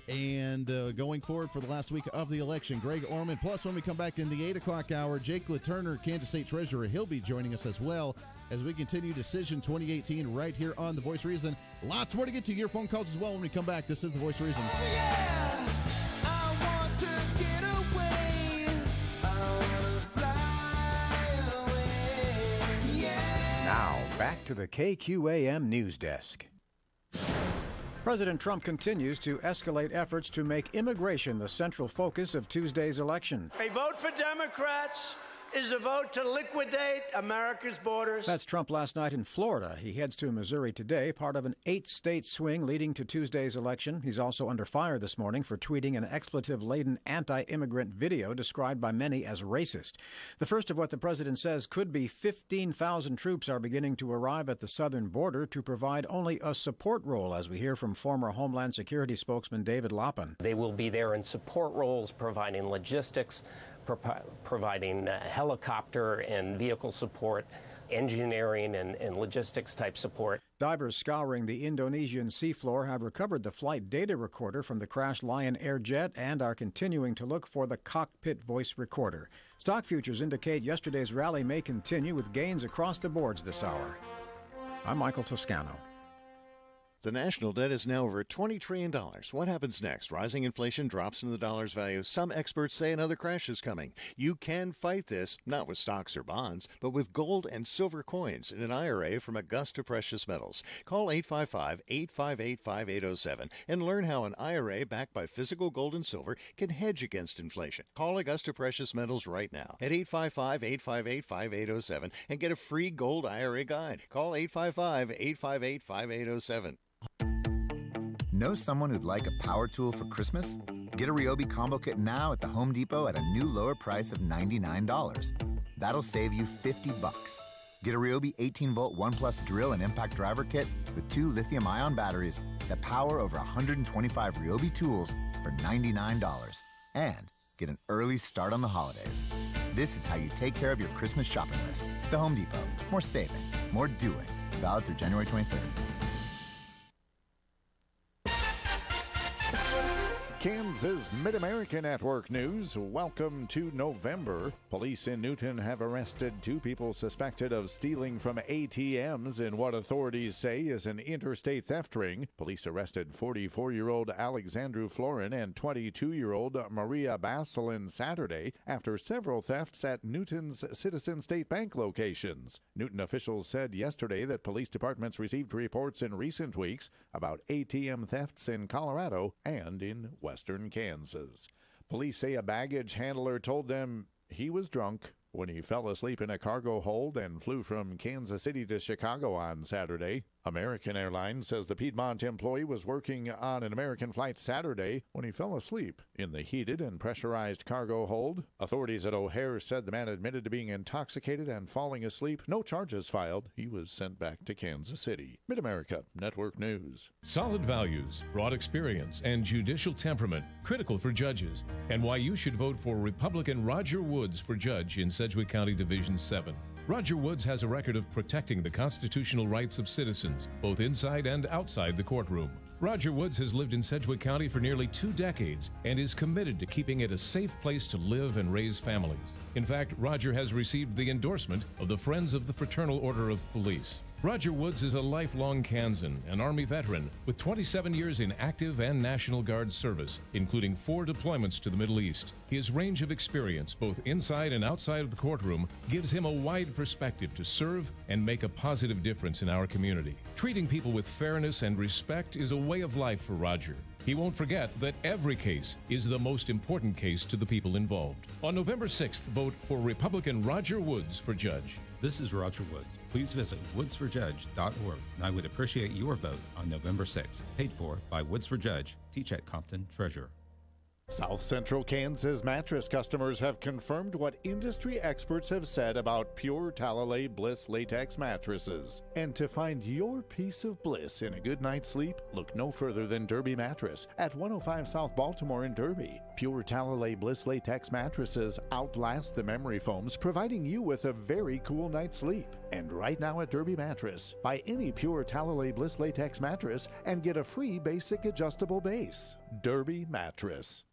and going forward for the last week of the election. Greg Orman. Plus, when we come back in the 8 o'clock hour, Jake LaTurner, Kansas State Treasurer, he'll be joining us as well as we continue Decision 2018 right here on The Voice of Reason. Lots more to get to. Your phone calls as well when we come back. This is The Voice of Reason. Oh, yeah. Now, back to the KQAM News Desk. President Trump continues to escalate efforts to make immigration the central focus of Tuesday's election. A vote for Democrats is a vote to liquidate America's borders. That's Trump last night in Florida. He heads to Missouri today, part of an 8-state swing leading to Tuesday's election. He's also under fire this morning for tweeting an expletive-laden anti-immigrant video described by many as racist. The first of what the president says could be 15,000 troops are beginning to arrive at the southern border to provide only a support role, as we hear from former Homeland Security spokesman David Loppin. They will be there in support roles, providing logistics, providing helicopter and vehicle support, engineering and logistics type support. Divers scouring the Indonesian seafloor have recovered the flight data recorder from the crashed Lion Air jet and are continuing to look for the cockpit voice recorder. Stock futures indicate yesterday's rally may continue with gains across the boards this hour. I'm Michael Toscano. The national debt is now over $20 trillion. What happens next? Rising inflation drops in the dollar's value. Some experts say another crash is coming. You can fight this, not with stocks or bonds, but with gold and silver coins in an IRA from Augusta Precious Metals. Call 855-858-5807 and learn how an IRA backed by physical gold and silver can hedge against inflation. Call Augusta Precious Metals right now at 855-858-5807 and get a free gold IRA guide. Call 855-858-5807. Know someone who'd like a power tool for Christmas? Get a Ryobi combo kit now at the Home Depot at a new lower price of $99. That'll save you $50. Get a Ryobi 18-volt 1+ drill and impact driver kit with 2 lithium-ion batteries that power over 125 Ryobi tools for $99. And get an early start on the holidays. This is how you take care of your Christmas shopping list. The Home Depot. More saving, more doing. Valid through January 23rd. Kansas Mid-America Network News. Welcome to November. Police in Newton have arrested 2 people suspected of stealing from ATMs in what authorities say is an interstate theft ring. Police arrested 44-year-old Alexandru Florin and 22-year-old Maria Baselin Saturday after several thefts at Newton's Citizen State Bank locations. Newton officials said yesterday that police departments received reports in recent weeks about ATM thefts in Colorado and in Western Kansas. Police say a baggage handler told them he was drunk when he fell asleep in a cargo hold and flew from Kansas City to Chicago on Saturday. American Airlines says the Piedmont employee was working on an American flight Saturday when he fell asleep in the heated and pressurized cargo hold. Authorities at O'Hare said the man admitted to being intoxicated and falling asleep. No charges filed. He was sent back to Kansas City. Mid-America Network News. Solid values, broad experience, and judicial temperament, critical for judges, and why you should vote for Republican Roger Woods for judge in Sedgwick County Division 7. Roger Woods has a record of protecting the constitutional rights of citizens, both inside and outside the courtroom. Roger Woods has lived in Sedgwick County for nearly 2 decades and is committed to keeping it a safe place to live and raise families. In fact, Roger has received the endorsement of the Friends of the Fraternal Order of Police. Roger Woods is a lifelong Kansan, an Army veteran with 27 years in active and National Guard service, including 4 deployments to the Middle East. His range of experience, both inside and outside of the courtroom, gives him a wide perspective to serve and make a positive difference in our community. Treating people with fairness and respect is a way of life for Roger. He won't forget that every case is the most important case to the people involved. On November 6th, vote for Republican Roger Woods for judge. This is Roger Woods. Please visit woodsforjudge.org, and I would appreciate your vote on November 6th. Paid for by Woods for Judge, T-Chet Compton, Treasurer. South Central Kansas mattress customers have confirmed what industry experts have said about pure Talalay Bliss latex mattresses. And to find your piece of bliss in a good night's sleep, look no further than Derby Mattress at 105 South Baltimore in Derby. Pure Talalay Bliss latex mattresses outlast the memory foams, providing you with a very cool night's sleep. And right now at Derby Mattress, buy any Pure Talalay Bliss latex mattress and get a free basic adjustable base. Derby Mattress.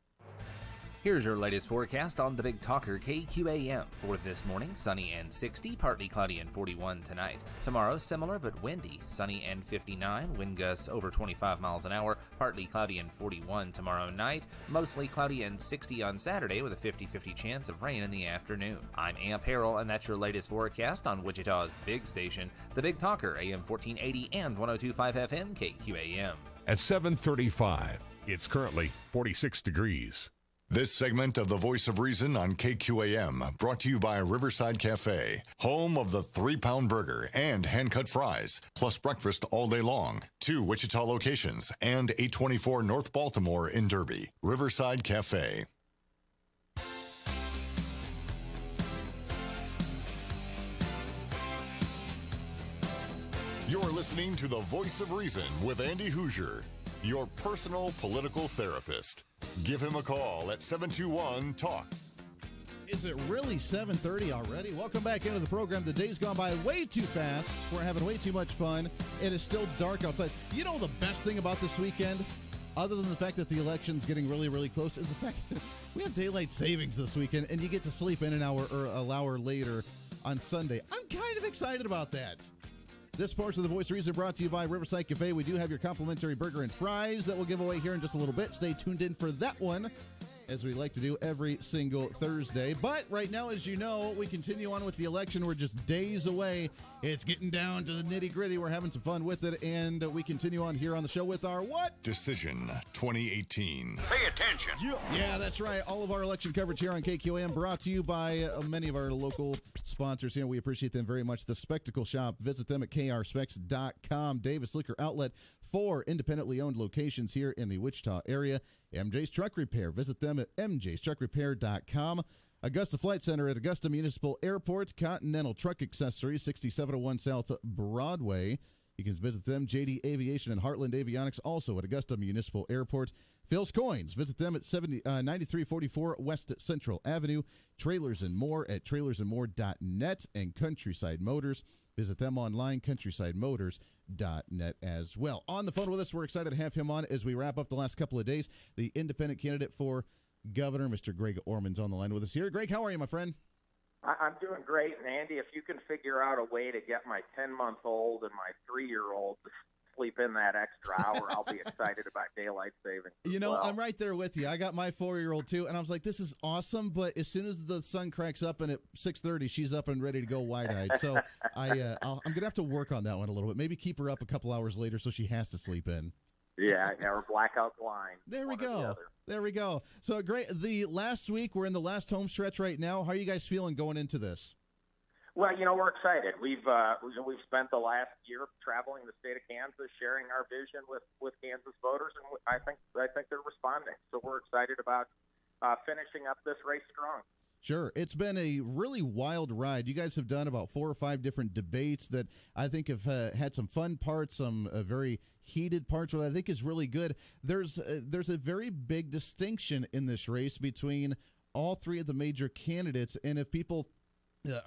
Here's your latest forecast on the Big Talker KQAM. For this morning, sunny and 60, partly cloudy and 41 tonight. Tomorrow, similar but windy, sunny and 59, wind gusts over 25 miles an hour, partly cloudy and 41 tomorrow night, mostly cloudy and 60 on Saturday with a 50-50 chance of rain in the afternoon. I'm Amp Harrell, and that's your latest forecast on Wichita's big station, the Big Talker, AM 1480 and 102.5 FM KQAM. At 7:35, it's currently 46 degrees. This segment of the Voice of Reason on KQAM brought to you by Riverside Cafe, home of the 3-pound burger and hand-cut fries, plus breakfast all day long. 2 Wichita locations and 824 North Baltimore in Derby. Riverside Cafe. You're listening to the Voice of Reason with Andy Hoosier, your personal political therapist. Give him a call at 721-TALK. Is it really 7:30 already? Welcome back into the program. The day's gone by way too fast. We're having way too much fun. It is still dark outside. You know the best thing about this weekend, other than the fact that the election's getting really, really close, is the fact that we have daylight savings this weekend, and you get to sleep in an hour or an hour later on Sunday. I'm kind of excited about that. This portion of the Voice of Reason brought to you by Riverside Cafe. We do have your complimentary burger and fries that we'll give away here in just a little bit. Stay tuned in for that one, as we like to do every single Thursday. But right now, as you know, we continue on with the election. We're just days away. It's getting down to the nitty-gritty. We're having some fun with it, and we continue on here on the show with our what? Decision 2018. Pay attention. Yeah, that's right. All of our election coverage here on KQAM brought to you by many of our local sponsors here. We appreciate them very much. The Spectacle Shop. Visit them at krspecs.com. Davis Liquor Outlet, 4 independently owned locations here in the Wichita area. MJ's Truck Repair. Visit them at mjstruckrepair.com. Augusta Flight Center at Augusta Municipal Airport. Continental Truck Accessories, 6701 South Broadway. You can visit them. JD Aviation and Heartland Avionics, also at Augusta Municipal Airport. Phil's Coins. Visit them at 9344 West Central Avenue. Trailers and More at trailersandmore.net. And Countryside Motors. Visit them online, countrysidemotors.net as well. On the phone with us, we're excited to have him on as we wrap up the last couple of days. The independent candidate for governor, Mr. Greg Orman's on the line with us here. Greg, how are you, my friend? I'm doing great. And, Andy, if you can figure out a way to get my 10-month-old and my 3-year-old to sleep in that extra hour, I'll be excited about daylight savings. You know, I'm right there with you. I got my 4-year-old, too, and I was like, this is awesome, but as soon as the sun cracks up and at 6:30, she's up and ready to go wide-eyed. So I'm going to have to work on that one a little bit. Maybe keep her up a couple hours later so she has to sleep in. Yeah, or blackout blind. There we go. There we go. So, great. The last week, we're in the last home stretch right now. How are you guys feeling going into this? Well, we're excited. We've spent the last year traveling the state of Kansas, sharing our vision with Kansas voters, and I think they're responding. So we're excited about finishing up this race strong. Sure. It's been a really wild ride. You guys have done about 4 or 5 different debates that I think have had some fun parts, some very heated parts, what I think is really good. There's a very big distinction in this race between all 3 of the major candidates, and if people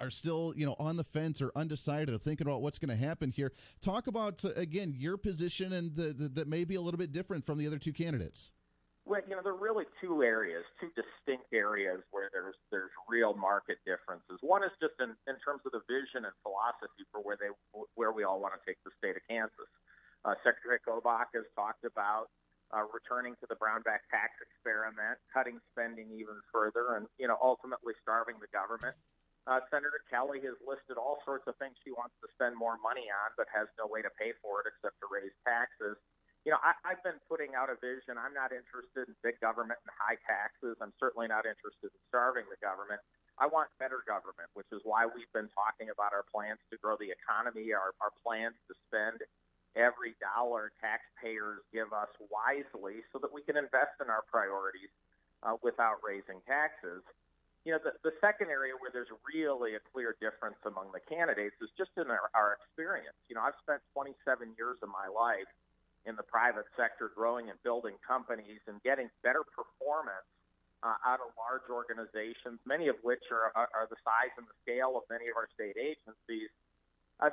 are still, on the fence or undecided or thinking about what's going to happen here, talk about, again, your position and that may be a little bit different from the other 2 candidates. Well, there are really 2 areas, 2 distinct areas where there's real market differences. One is just in terms of the vision and philosophy for where we all want to take the state of Kansas. Secretary Kobach has talked about returning to the Brownback tax experiment, cutting spending even further, and ultimately starving the government. Senator Kelly has listed all sorts of things she wants to spend more money on, but has no way to pay for it except to raise taxes. I've been putting out a vision. I'm not interested in big government and high taxes. I'm certainly not interested in starving the government. I want better government, which is why we've been talking about our plans to grow the economy, our plans to spend every dollar taxpayers give us wisely so that we can invest in our priorities without raising taxes. The second area where there's really a clear difference among the candidates is just in our experience. I've spent 27 years of my life in the private sector growing and building companies and getting better performance out of large organizations, many of which are the size and the scale of many of our state agencies.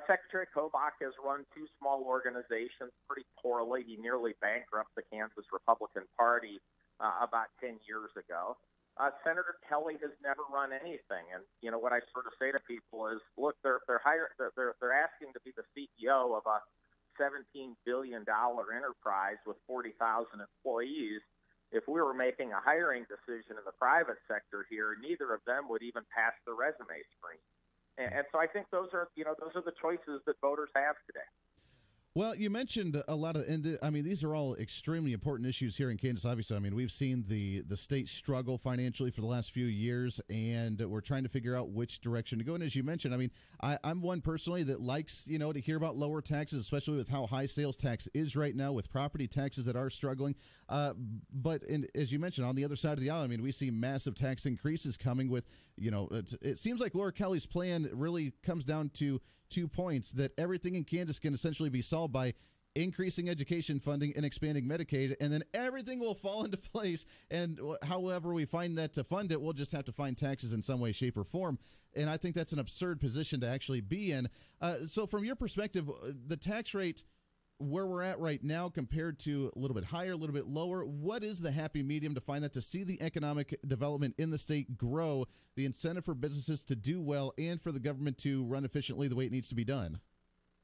Secretary Kobach has run 2 small organizations pretty poorly. He nearly bankrupted the Kansas Republican Party about 10 years ago. Senator Kelly has never run anything, and what I sort of say to people is, look, they're asking to be the CEO of a $17 billion enterprise with 40,000 employees. If we were making a hiring decision in the private sector here, neither of them would even pass the resume screen. And so I think those are the choices that voters have today. Well, you mentioned a lot of, and I mean, these are all extremely important issues here in Kansas. Obviously, I mean, we've seen the state struggle financially for the last few years, and we're trying to figure out which direction to go. And as you mentioned, I mean, I'm one personally that likes, to hear about lower taxes, especially with how high sales tax is right now, with property taxes that are struggling. But as you mentioned, on the other side of the aisle, I mean, we see massive tax increases coming with, it seems like Laura Kelly's plan really comes down to 2 points, that everything in Kansas can essentially be solved by increasing education funding and expanding Medicaid, and then everything will fall into place. And however we find that to fund it, we'll just have to find taxes in some way, shape, or form. And I think that's an absurd position to actually be in. So from your perspective, the tax rate where we're at right now compared to a little bit higher, a little bit lower, what is the happy medium to find that, to see the economic development in the state grow, the incentive for businesses to do well, and for the government to run efficiently the way it needs to be done?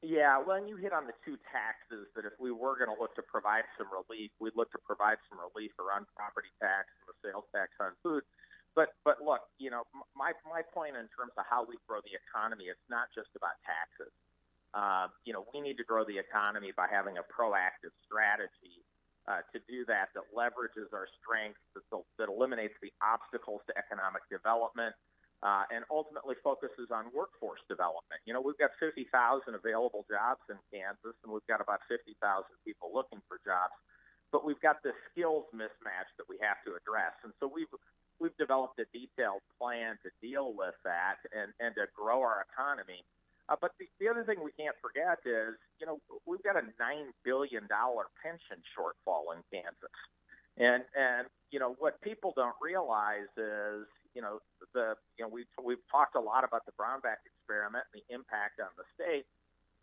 Yeah, well, and you hit on the 2 taxes that if we were going to look to provide some relief, we'd look to provide some relief around property tax and the sales tax on food. But look, my point in terms of how we grow the economy, it's not just about taxes. We need to grow the economy by having a proactive strategy to do that leverages our strengths, that eliminates the obstacles to economic development, and ultimately focuses on workforce development. We've got 50,000 available jobs in Kansas, and we've got about 50,000 people looking for jobs. But we've got this skills mismatch that we have to address. And so we've developed a detailed plan to deal with that and to grow our economy. But the other thing we can't forget is, we've got a $9 billion pension shortfall in Kansas. And what people don't realize is, we've talked a lot about the Brownback experiment and the impact on the state.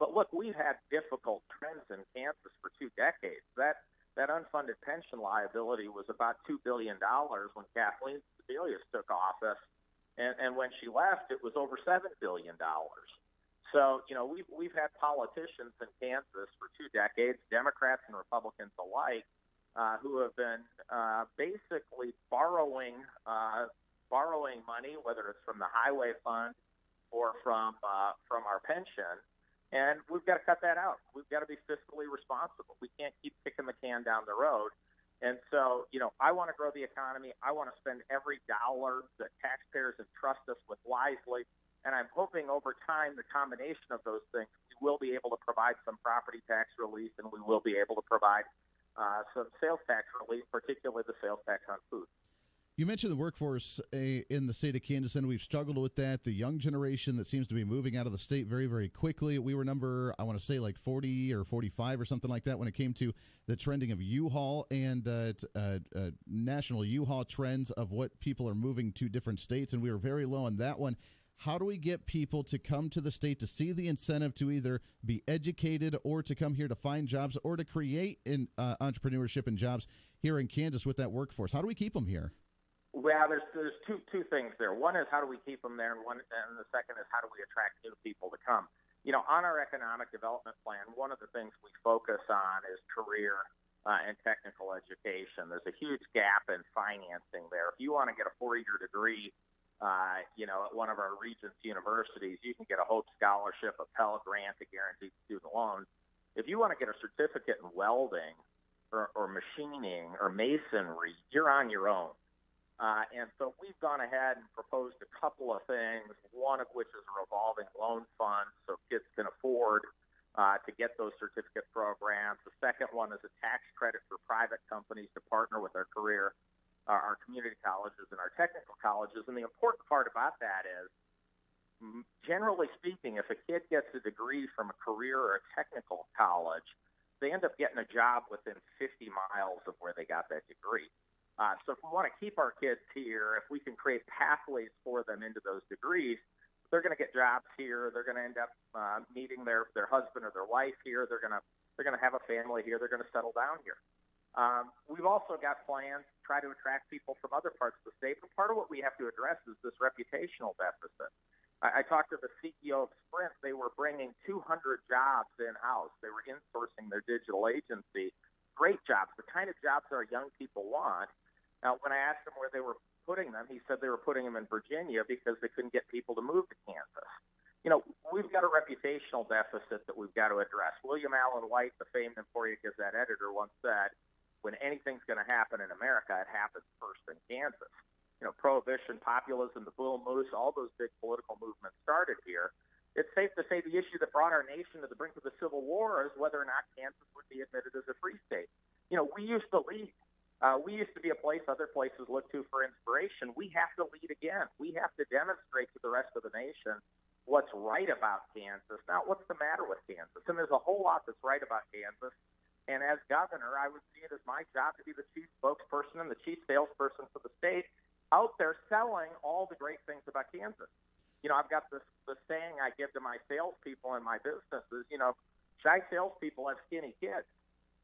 But look, we've had difficult trends in Kansas for 2 decades. That unfunded pension liability was about $2 billion when Kathleen Sebelius took office. And when she left, it was over $7 billion. So, we've had politicians in Kansas for 2 decades, Democrats and Republicans alike, who have been basically borrowing money, whether it's from the highway fund or from our pension, and we've got to cut that out. We've got to be fiscally responsible. We can't keep kicking the can down the road. And so, I want to grow the economy. I want to spend every dollar that taxpayers entrust us with wisely. And I'm hoping over time, the combination of those things, we will be able to provide some property tax relief, and we will be able to provide some sales tax relief, particularly the sales tax on food. You mentioned the workforce in the state of Kansas, and we've struggled with that. The young generation that seems to be moving out of the state very, very quickly. We were number, I want to say, like 40 or 45 or something like that when it came to the trending of U-Haul and national U-Haul trends of what people are moving to different states, and we were very low on that one. How do we get people to come to the state to see the incentive to either be educated or to come here to find jobs or to create entrepreneurship and jobs here in Kansas with that workforce? How do we keep them here? Well, there's two things there. One is how do we keep them there, and the second is how do we attract new people to come. On our economic development plan, one of the things we focus on is career and technical education. There's a huge gap in financing there. If you want to get a 4-year degree, at one of our Regents universities, you can get a Hope Scholarship, a Pell Grant, a guaranteed student loan. If you want to get a certificate in welding or machining or masonry, you're on your own. And so we've gone ahead and proposed a couple of things, one of which is a revolving loan fund so kids can afford to get those certificate programs. The second one is a tax credit for private companies to partner with our community colleges and our technical colleges. And the important part about that is, generally speaking, if a kid gets a degree from a career or a technical college, they end up getting a job within 50 miles of where they got that degree. So if we want to keep our kids here, if we can create pathways for them into those degrees, they're going to get jobs here. They're going to end up meeting their husband or their wife here. They're going to have a family here. They're going to settle down here. We've also got plans to try to attract people from other parts of the state. But part of what we have to address is this reputational deficit. I talked to the CEO of Sprint. They were bringing 200 jobs in-house. They were insourcing their digital agency. Great jobs, the kind of jobs our young people want. Now, when I asked him where they were putting them, he said they were putting them in Virginia because they couldn't get people to move to Kansas. We've got a reputational deficit that we've got to address. William Allen White, the famed Emporia Gazette editor, once said, when anything's going to happen in America, it happens first in Kansas. Prohibition, populism, the bull moose, all those big political movements started here. It's safe to say the issue that brought our nation to the brink of the Civil War is whether or not Kansas would be admitted as a free state. We used to lead. We used to be a place other places look to for inspiration. We have to lead again. We have to demonstrate to the rest of the nation what's right about Kansas, not what's the matter with Kansas. And there's a whole lot that's right about Kansas. And as governor, I would see it as my job to be the chief spokesperson and the chief salesperson for the state out there selling all the great things about Kansas. I've got the saying I give to my salespeople in my businesses, shy salespeople have skinny kids.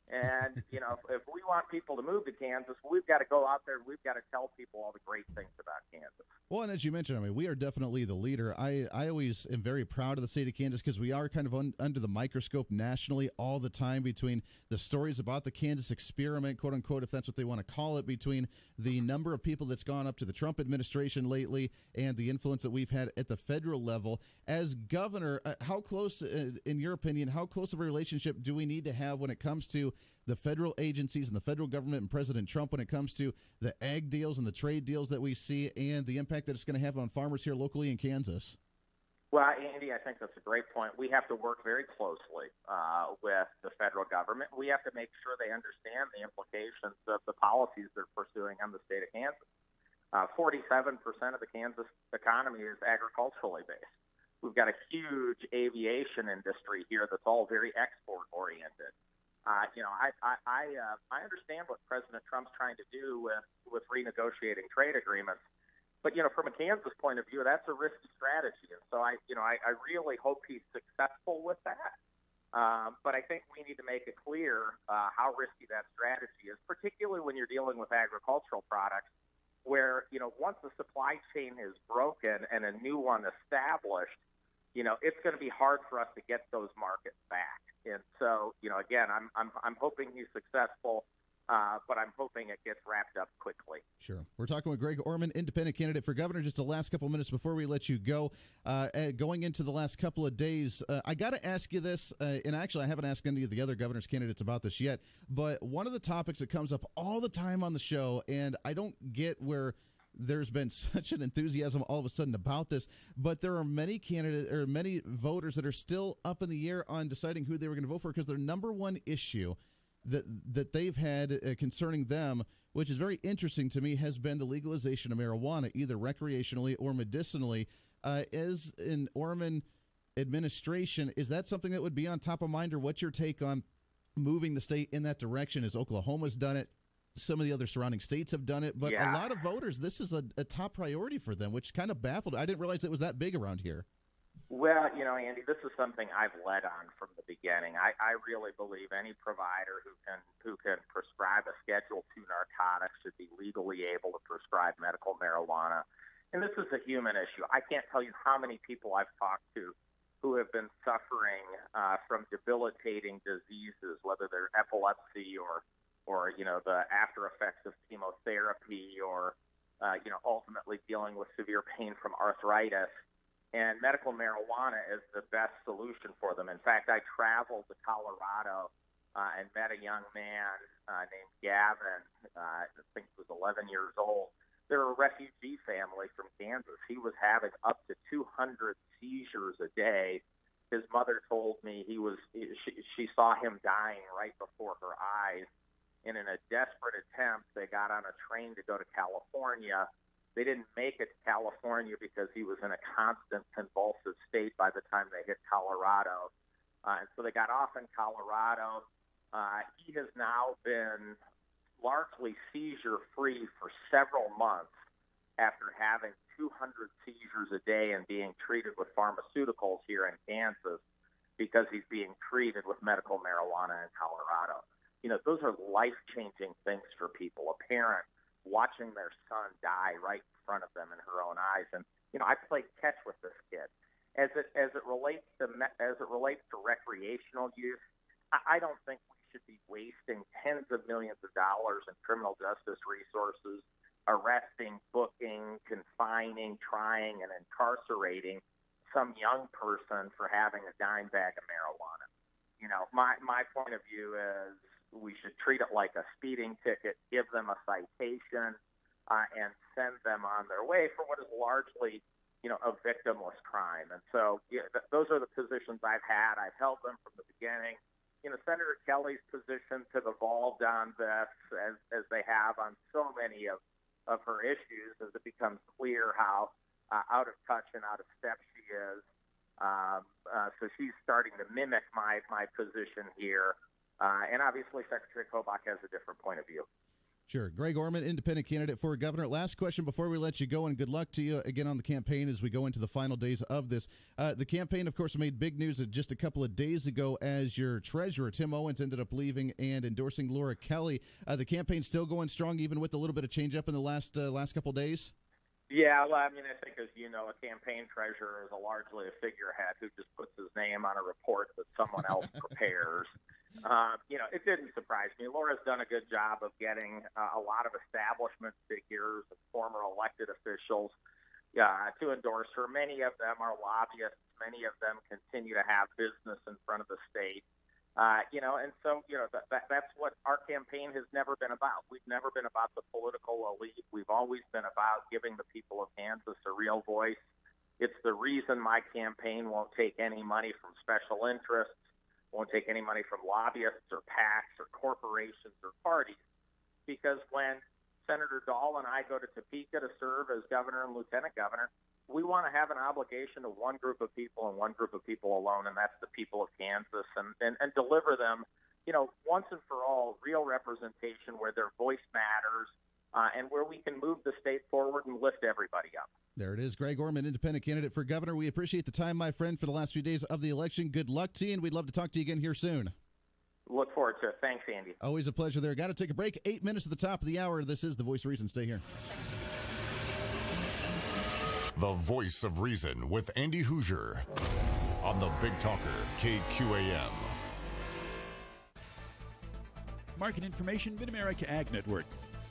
And, if we want people to move to Kansas, we've got to go out there and we've got to tell people all the great things about Kansas. Well, and as you mentioned, we are definitely the leader. I always am very proud of the state of Kansas because we are kind of under the microscope nationally all the time between the stories about the Kansas experiment, quote unquote, if that's what they want to call it, between the number of people that's gone up to the Trump administration lately and the influence that we've had at the federal level. As governor, how close, in your opinion, how close of a relationship do we need to have when it comes to the federal agencies and the federal government and President Trump when it comes to the ag deals and the trade deals that we see and the impact that it's going to have on farmers here locally in Kansas? Well, Andy, I think that's a great point. We have to work very closely with the federal government. We have to make sure they understand the implications of the policies they're pursuing on the state of Kansas. 47% of the Kansas economy is agriculturally based. We've got a huge aviation industry here that's all very export oriented. I understand what President Trump's trying to do with renegotiating trade agreements, but from a Kansas point of view, that's a risky strategy, and so I really hope he's successful with that. But I think we need to make it clear how risky that strategy is, particularly when you're dealing with agricultural products, where once the supply chain is broken and a new one established, it's going to be hard for us to get those markets back. And so, again, I'm hoping he's successful, but I'm hoping it gets wrapped up quickly. Sure. We're talking with Greg Orman, independent candidate for governor. Just the last couple of minutes before we let you go. Going into the last couple of days, I got to ask you this, and actually I haven't asked any of the other governor's candidates about this yet, but one of the topics that comes up all the time on the show, and I don't get where there's been such an enthusiasm all of a sudden about this, but there are many many voters that are still up in the air on deciding who they were going to vote for, because their number one issue that they've had concerning them, which is very interesting to me, has been the legalization of marijuana, either recreationally or medicinally. As an Orman administration, is that something that would be on top of mind, or what's your take on moving the state in that direction? As Oklahoma's done it, some of the other surrounding states have done it, but a lot of voters, this is a top priority for them, which kind of baffled. I didn't realize it was that big around here. Well, Andy, this is something I've led on from the beginning. I really believe any provider who can prescribe a Schedule II narcotic should be legally able to prescribe medical marijuana. And this is a human issue. I can't tell you how many people I've talked to who have been suffering from debilitating diseases, whether they're epilepsy or the after effects of chemotherapy, or ultimately dealing with severe pain from arthritis. And medical marijuana is the best solution for them. In fact, I traveled to Colorado and met a young man named Gavin. I think he was 11 years old. They're a refugee family from Kansas. He was having up to 200 seizures a day. His mother told me she saw him dying right before her eyes. And in a desperate attempt, they got on a train to go to California. They didn't make it to California because he was in a constant convulsive state by the time they hit Colorado. And so they got off in Colorado. He has now been largely seizure-free for several months after having 200 seizures a day and being treated with pharmaceuticals here in Kansas, because he's being treated with medical marijuana in Colorado. Those are life-changing things for people. A parent watching their son die right in front of them in her own eyes. And I played catch with this kid. As it relates to recreational use, I don't think we should be wasting tens of millions of dollars in criminal justice resources arresting, booking, confining, trying, and incarcerating some young person for having a dime bag of marijuana. My point of view is we should treat it like a speeding ticket, give them a citation, and send them on their way for what is largely, a victimless crime. And so those are the positions I've had. I've held them from the beginning. Senator Kelly's positions have evolved on this as they have on so many of her issues, as it becomes clear how out of touch and out of step she is. So she's starting to mimic my position here. And obviously, Secretary Kobach has a different point of view. Sure. Greg Orman, independent candidate for governor. Last question before we let you go, and good luck to you again on the campaign as we go into the final days of this. The campaign, of course, made big news just a couple of days ago as your treasurer, Tim Owens, ended up leaving and endorsing Laura Kelly. The campaign's still going strong, even with a little bit of change up in the last couple of days? Yeah, well, I think, as you know, a campaign treasurer is largely a figurehead who just puts his name on a report that someone else prepares. It didn't surprise me. Laura's done a good job of getting a lot of establishment figures and former elected officials to endorse her. Many of them are lobbyists. Many of them continue to have business in front of the state. That's what our campaign has never been about. We've never been about the political elite. We've always been about giving the people of Kansas a real voice. It's the reason my campaign won't take any money from special interests, won't take any money from lobbyists or PACs or corporations or parties, because when Senator Dahl and I go to Topeka to serve as governor and lieutenant governor, we want to have an obligation to one group of people and one group of people alone, and that's the people of Kansas, and deliver them, once and for all, real representation where their voice matters, and where we can move the state forward and lift everybody up. There it is. Greg Orman, independent candidate for governor. We appreciate the time, my friend, for the last few days of the election. Good luck to you, and we'd love to talk to you again here soon. Look forward to it. Thanks, Andy. Always a pleasure there. Got to take a break. 8 minutes at the top of the hour. This is The Voice of Reason. Stay here. The Voice of Reason with Andy Hoosier on the Big Talker, KQAM. Market information, Mid-America Ag Network.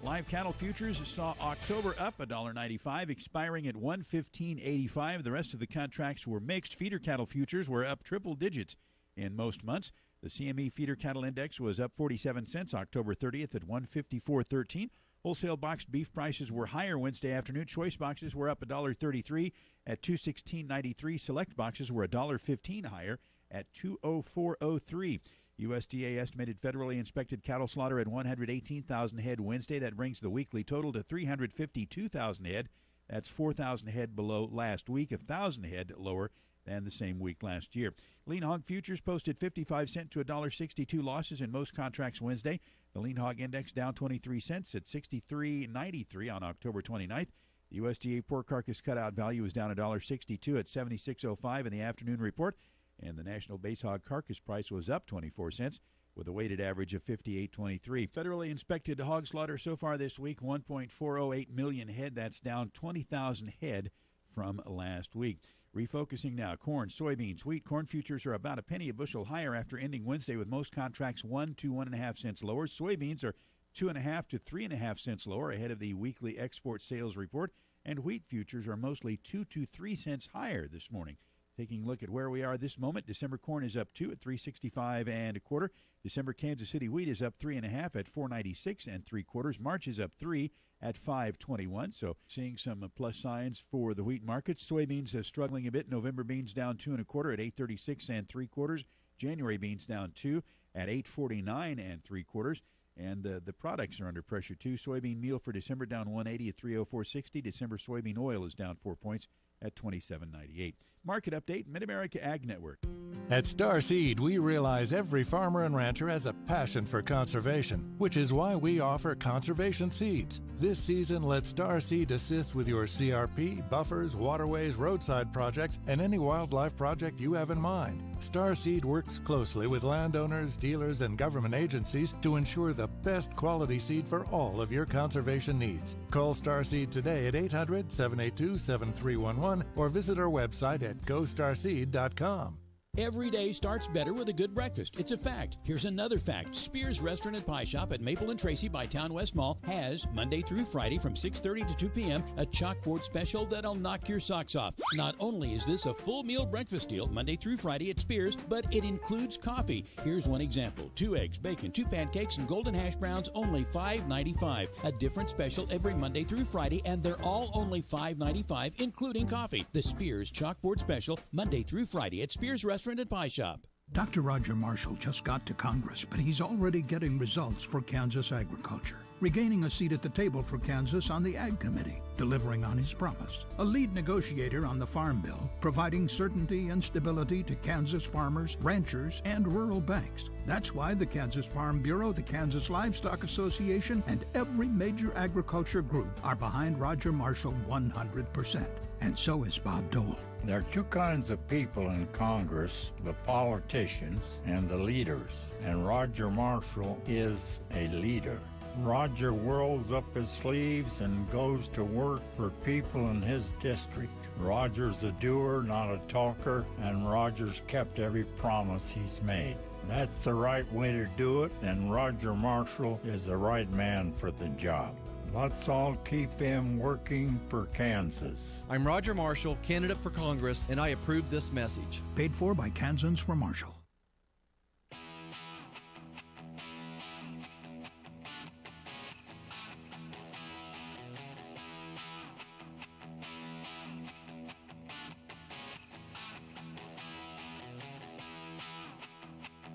Live cattle futures saw October up $1.95, expiring at $115.85. The rest of the contracts were mixed. Feeder cattle futures were up triple digits in most months. The CME Feeder Cattle Index was up 47 cents October 30th at 154.13. Wholesale boxed beef prices were higher Wednesday afternoon. Choice boxes were up $1.33 at $216.93. Select boxes were $1.15 higher at $204.03. USDA estimated federally inspected cattle slaughter at 118,000 head Wednesday. That brings the weekly total to 352,000 head. That's 4,000 head below last week, 1,000 head lower than the same week last year. Lean hog futures posted 55 cent to $1.62 losses in most contracts Wednesday. The lean hog index down 23 cents at 63.93 on October 29th. The USDA pork carcass cutout value is down $1.62 at 76.05 in the afternoon report. And the national base hog carcass price was up 24 cents with a weighted average of 58.23. Federally inspected hog slaughter so far this week, 1.408 million head. That's down 20,000 head from last week. Refocusing now, corn, soybeans, wheat. Corn futures are about a penny a bushel higher after ending Wednesday with most contracts 1 to 1.5 cents lower. Soybeans are 2.5 to 3.5 cents lower ahead of the weekly export sales report. And wheat futures are mostly 2 to 3 cents higher this morning. Taking a look at where we are this moment, December corn is up 2 at $3.65 1/4. December Kansas City wheat is up 3.5 at $4.96 3/4. March is up 3 at $5.21. So seeing some plus signs for the wheat markets. Soybeans struggling a bit. November beans down 2 1/4 at $8.36 3/4. January beans down 2 at $8.49 3/4. And the products are under pressure too. Soybean meal for December down 180 at 304.60. December soybean oil is down 4 points at 27.98. Market update, Mid-America Ag Network. At Starseed, we realize every farmer and rancher has a passion for conservation, which is why we offer conservation seeds. This season, let Starseed assist with your CRP, buffers, waterways, roadside projects, and any wildlife project you have in mind. Starseed works closely with landowners, dealers, and government agencies to ensure the best quality seed for all of your conservation needs. Call Starseed today at 800-782-7311 or visit our website at GoStarseed.com. Every day starts better with a good breakfast. It's a fact. Here's another fact. Spears Restaurant and Pie Shop at Maple and Tracy by Town West Mall has, Monday through Friday from 6:30 to 2 p.m., a chalkboard special that'll knock your socks off. Not only is this a full meal breakfast deal Monday through Friday at Spears, but it includes coffee. Here's one example. 2 eggs, bacon, 2 pancakes, and golden hash browns, only $5.95. A different special every Monday through Friday, and they're all only $5.95, including coffee. The Spears Chalkboard Special, Monday through Friday at Spears Restaurant and Pie Shop. Dr. Roger Marshall just got to Congress, but he's already getting results for Kansas agriculture. Regaining a seat at the table for Kansas on the Ag Committee, delivering on his promise. A lead negotiator on the Farm Bill, providing certainty and stability to Kansas farmers, ranchers, and rural banks. That's why the Kansas Farm Bureau, the Kansas Livestock Association, and every major agriculture group are behind Roger Marshall 100%. And so is Bob Dole. There are two kinds of people in Congress, the politicians and the leaders. And Roger Marshall is a leader. Roger rolls up his sleeves and goes to work for people in his district. Roger's a doer, not a talker, and Roger's kept every promise he's made. That's the right way to do it, and Roger Marshall is the right man for the job. Let's all keep him working for Kansas. I'm Roger Marshall, candidate for Congress, and I approve this message. Paid for by Kansans for Marshall.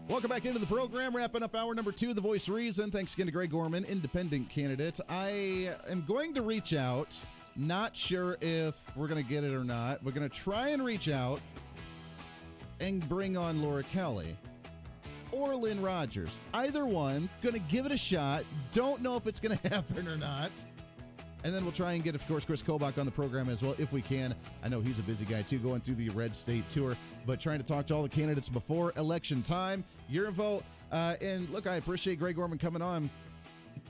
Welcome back into the program, wrapping up hour number 2 of The Voice of Reason. Thanks again to Greg Orman, independent candidate. I am going to reach out, not sure if we're going to get it or not. We're going to try and reach out and bring on Laura Kelly or Lynn Rogers. Either one, going to give it a shot. Don't know if it's going to happen or not. And then we'll try and get, of course, Chris Kobach on the program as well, if we can. I know he's a busy guy, too, going through the Red State Tour, but trying to talk to all the candidates before election time. Your vote. And, look, I appreciate Greg Orman coming on.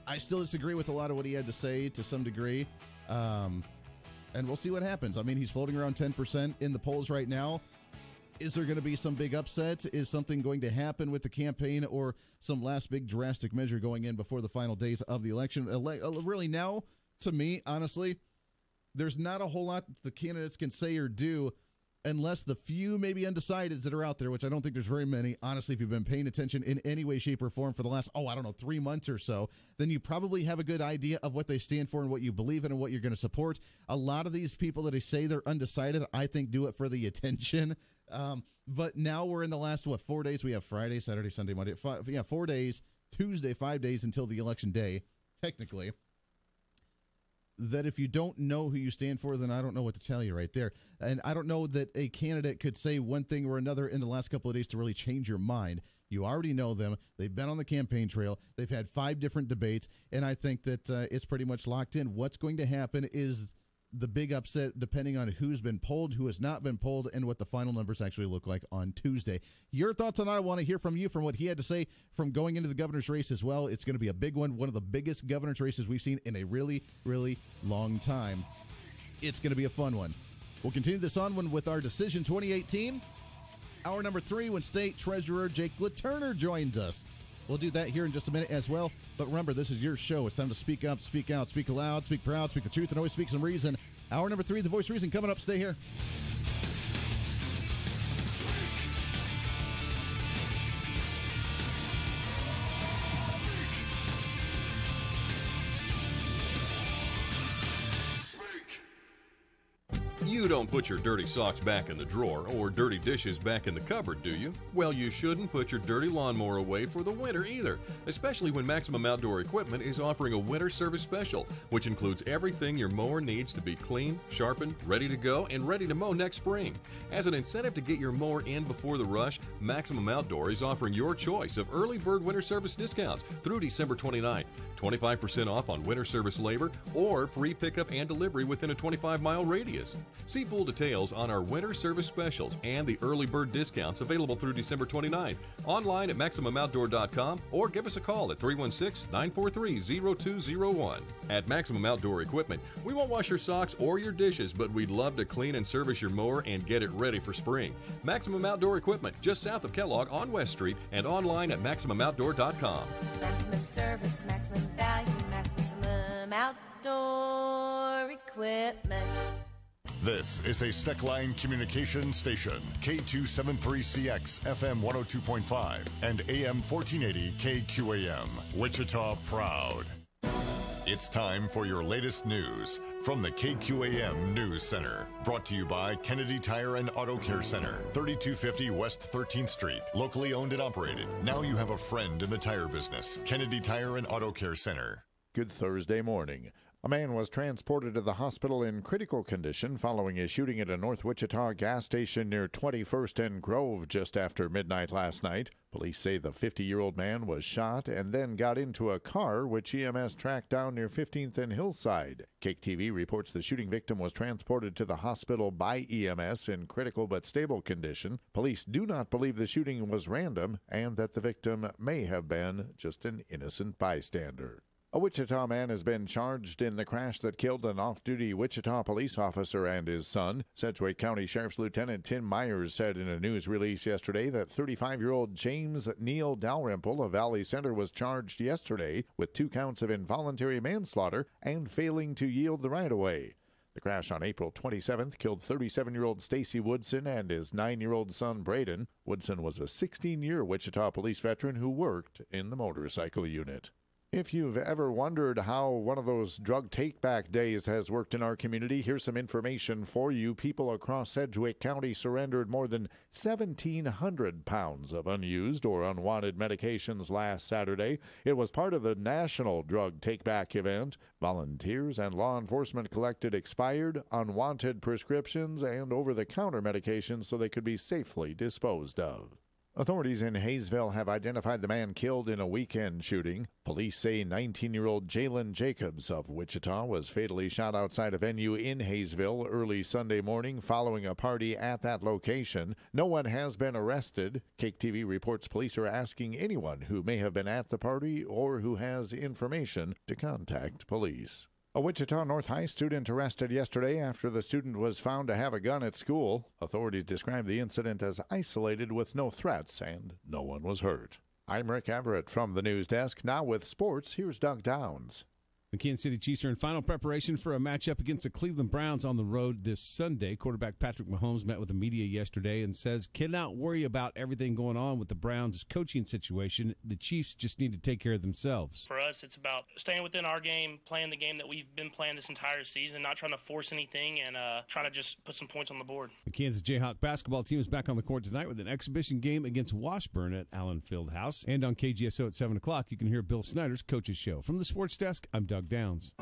I still disagree with a lot of what he had to say to some degree. And we'll see what happens. I mean, he's floating around 10% in the polls right now. Is there going to be some big upset? Is something going to happen with the campaign or some last big drastic measure going in before the final days of the election? Really now, to me, honestly, there's not a whole lot the candidates can say or do unless the few maybe undecideds that are out there, which I don't think there's very many, honestly, if you've been paying attention in any way, shape, or form for the last, 3 months or so, then you probably have a good idea of what they stand for and what you believe in and what you're going to support. A lot of these people that say they're undecided, I think do it for the attention. But now we're in the last, 4 days? We have Friday, Saturday, Sunday, Monday. 4 days, Tuesday, 5 days until the election day, technically. That if you don't know who you stand for, then I don't know what to tell you right there. And I don't know that a candidate could say one thing or another in the last couple of days to really change your mind. You already know them. They've been on the campaign trail. They've had 5 different debates, and I think that it's pretty much locked in. What's going to happen is the big upset depending on who's been polled, who has not been polled, and what the final numbers actually look like on Tuesday. Your thoughts on that? I want to hear from you, from what he had to say from going into the governor's race as well. It's going to be a big one of the biggest governor's races we've seen in a really, really long time. It's going to be a fun one. We'll continue this on with our Decision 2018. Hour number 3 when State Treasurer Jake LaTurner joins us. We'll do that here in just a minute as well. But remember, this is your show. It's time to speak up, speak out, speak aloud, speak proud, speak the truth, and always speak some reason. Hour number 3, The Voice of Reason, coming up. Stay here. You don't put your dirty socks back in the drawer or dirty dishes back in the cupboard, do you? Well, you shouldn't put your dirty lawnmower away for the winter either, especially when Maximum Outdoor Equipment is offering a winter service special, which includes everything your mower needs to be clean, sharpened, ready to go, and ready to mow next spring. As an incentive to get your mower in before the rush, Maximum Outdoor is offering your choice of early bird winter service discounts through December 29th. 25% off on winter service labor or free pickup and delivery within a 25-mile radius. See full details on our winter service specials and the early bird discounts available through December 29th online at MaximumOutdoor.com or give us a call at 316-943-0201. At Maximum Outdoor Equipment, we won't wash your socks or your dishes, but we'd love to clean and service your mower and get it ready for spring. Maximum Outdoor Equipment, just south of Kellogg on West Street and online at MaximumOutdoor.com. Maximum service, maximum value, Maximum Outdoor Equipment. This is a Steckline Communications Station, K273CX, FM 102.5, and AM 1480 KQAM, Wichita Proud. It's time for your latest news from the KQAM News Center. Brought to you by Kennedy Tire and Auto Care Center, 3250 West 13th Street. Locally owned and operated. Now you have a friend in the tire business. Kennedy Tire and Auto Care Center. Good Thursday morning. A man was transported to the hospital in critical condition following a shooting at a North Wichita gas station near 21st and Grove just after midnight last night. Police say the 50-year-old man was shot and then got into a car, which EMS tracked down near 15th and Hillside. Cake TV reports the shooting victim was transported to the hospital by EMS in critical but stable condition. Police do not believe the shooting was random and that the victim may have been just an innocent bystander. A Wichita man has been charged in the crash that killed an off-duty Wichita police officer and his son. Sedgwick County Sheriff's Lieutenant Tim Myers said in a news release yesterday that 35-year-old James Neal Dalrymple of Valley Center was charged yesterday with 2 counts of involuntary manslaughter and failing to yield the right-of-way. The crash on April 27th killed 37-year-old Stacy Woodson and his 9-year-old son Braden. Woodson was a 16-year Wichita police veteran who worked in the motorcycle unit. If you've ever wondered how one of those drug take-back days has worked in our community, here's some information for you. People across Sedgwick County surrendered more than 1,700 pounds of unused or unwanted medications last Saturday. It was part of the national drug take-back event. Volunteers and law enforcement collected expired, unwanted prescriptions, and over-the-counter medications so they could be safely disposed of. Authorities in Hayesville have identified the man killed in a weekend shooting. Police say 19-year-old Jalen Jacobs of Wichita was fatally shot outside a venue in Hayesville early Sunday morning following a party at that location. No one has been arrested. Cake TV reports police are asking anyone who may have been at the party or who has information to contact police. A Wichita North High student arrested yesterday after the student was found to have a gun at school. Authorities described the incident as isolated with no threats and no one was hurt. I'm Rick Everett from the news desk. Now with sports, here's Doug Downs. The Kansas City Chiefs are in final preparation for a matchup against the Cleveland Browns on the road this Sunday. Quarterback Patrick Mahomes met with the media yesterday and says, cannot worry about everything going on with the Browns' coaching situation. The Chiefs just need to take care of themselves. For us, it's about staying within our game, playing the game that we've been playing this entire season, not trying to force anything, and trying to just put some points on the board. The Kansas Jayhawk basketball team is back on the court tonight with an exhibition game against Washburn at Allen Fieldhouse. And on KGSO at 7 o'clock, you can hear Bill Snyder's Coach's Show. From the Sports Desk, I'm Doug Downs.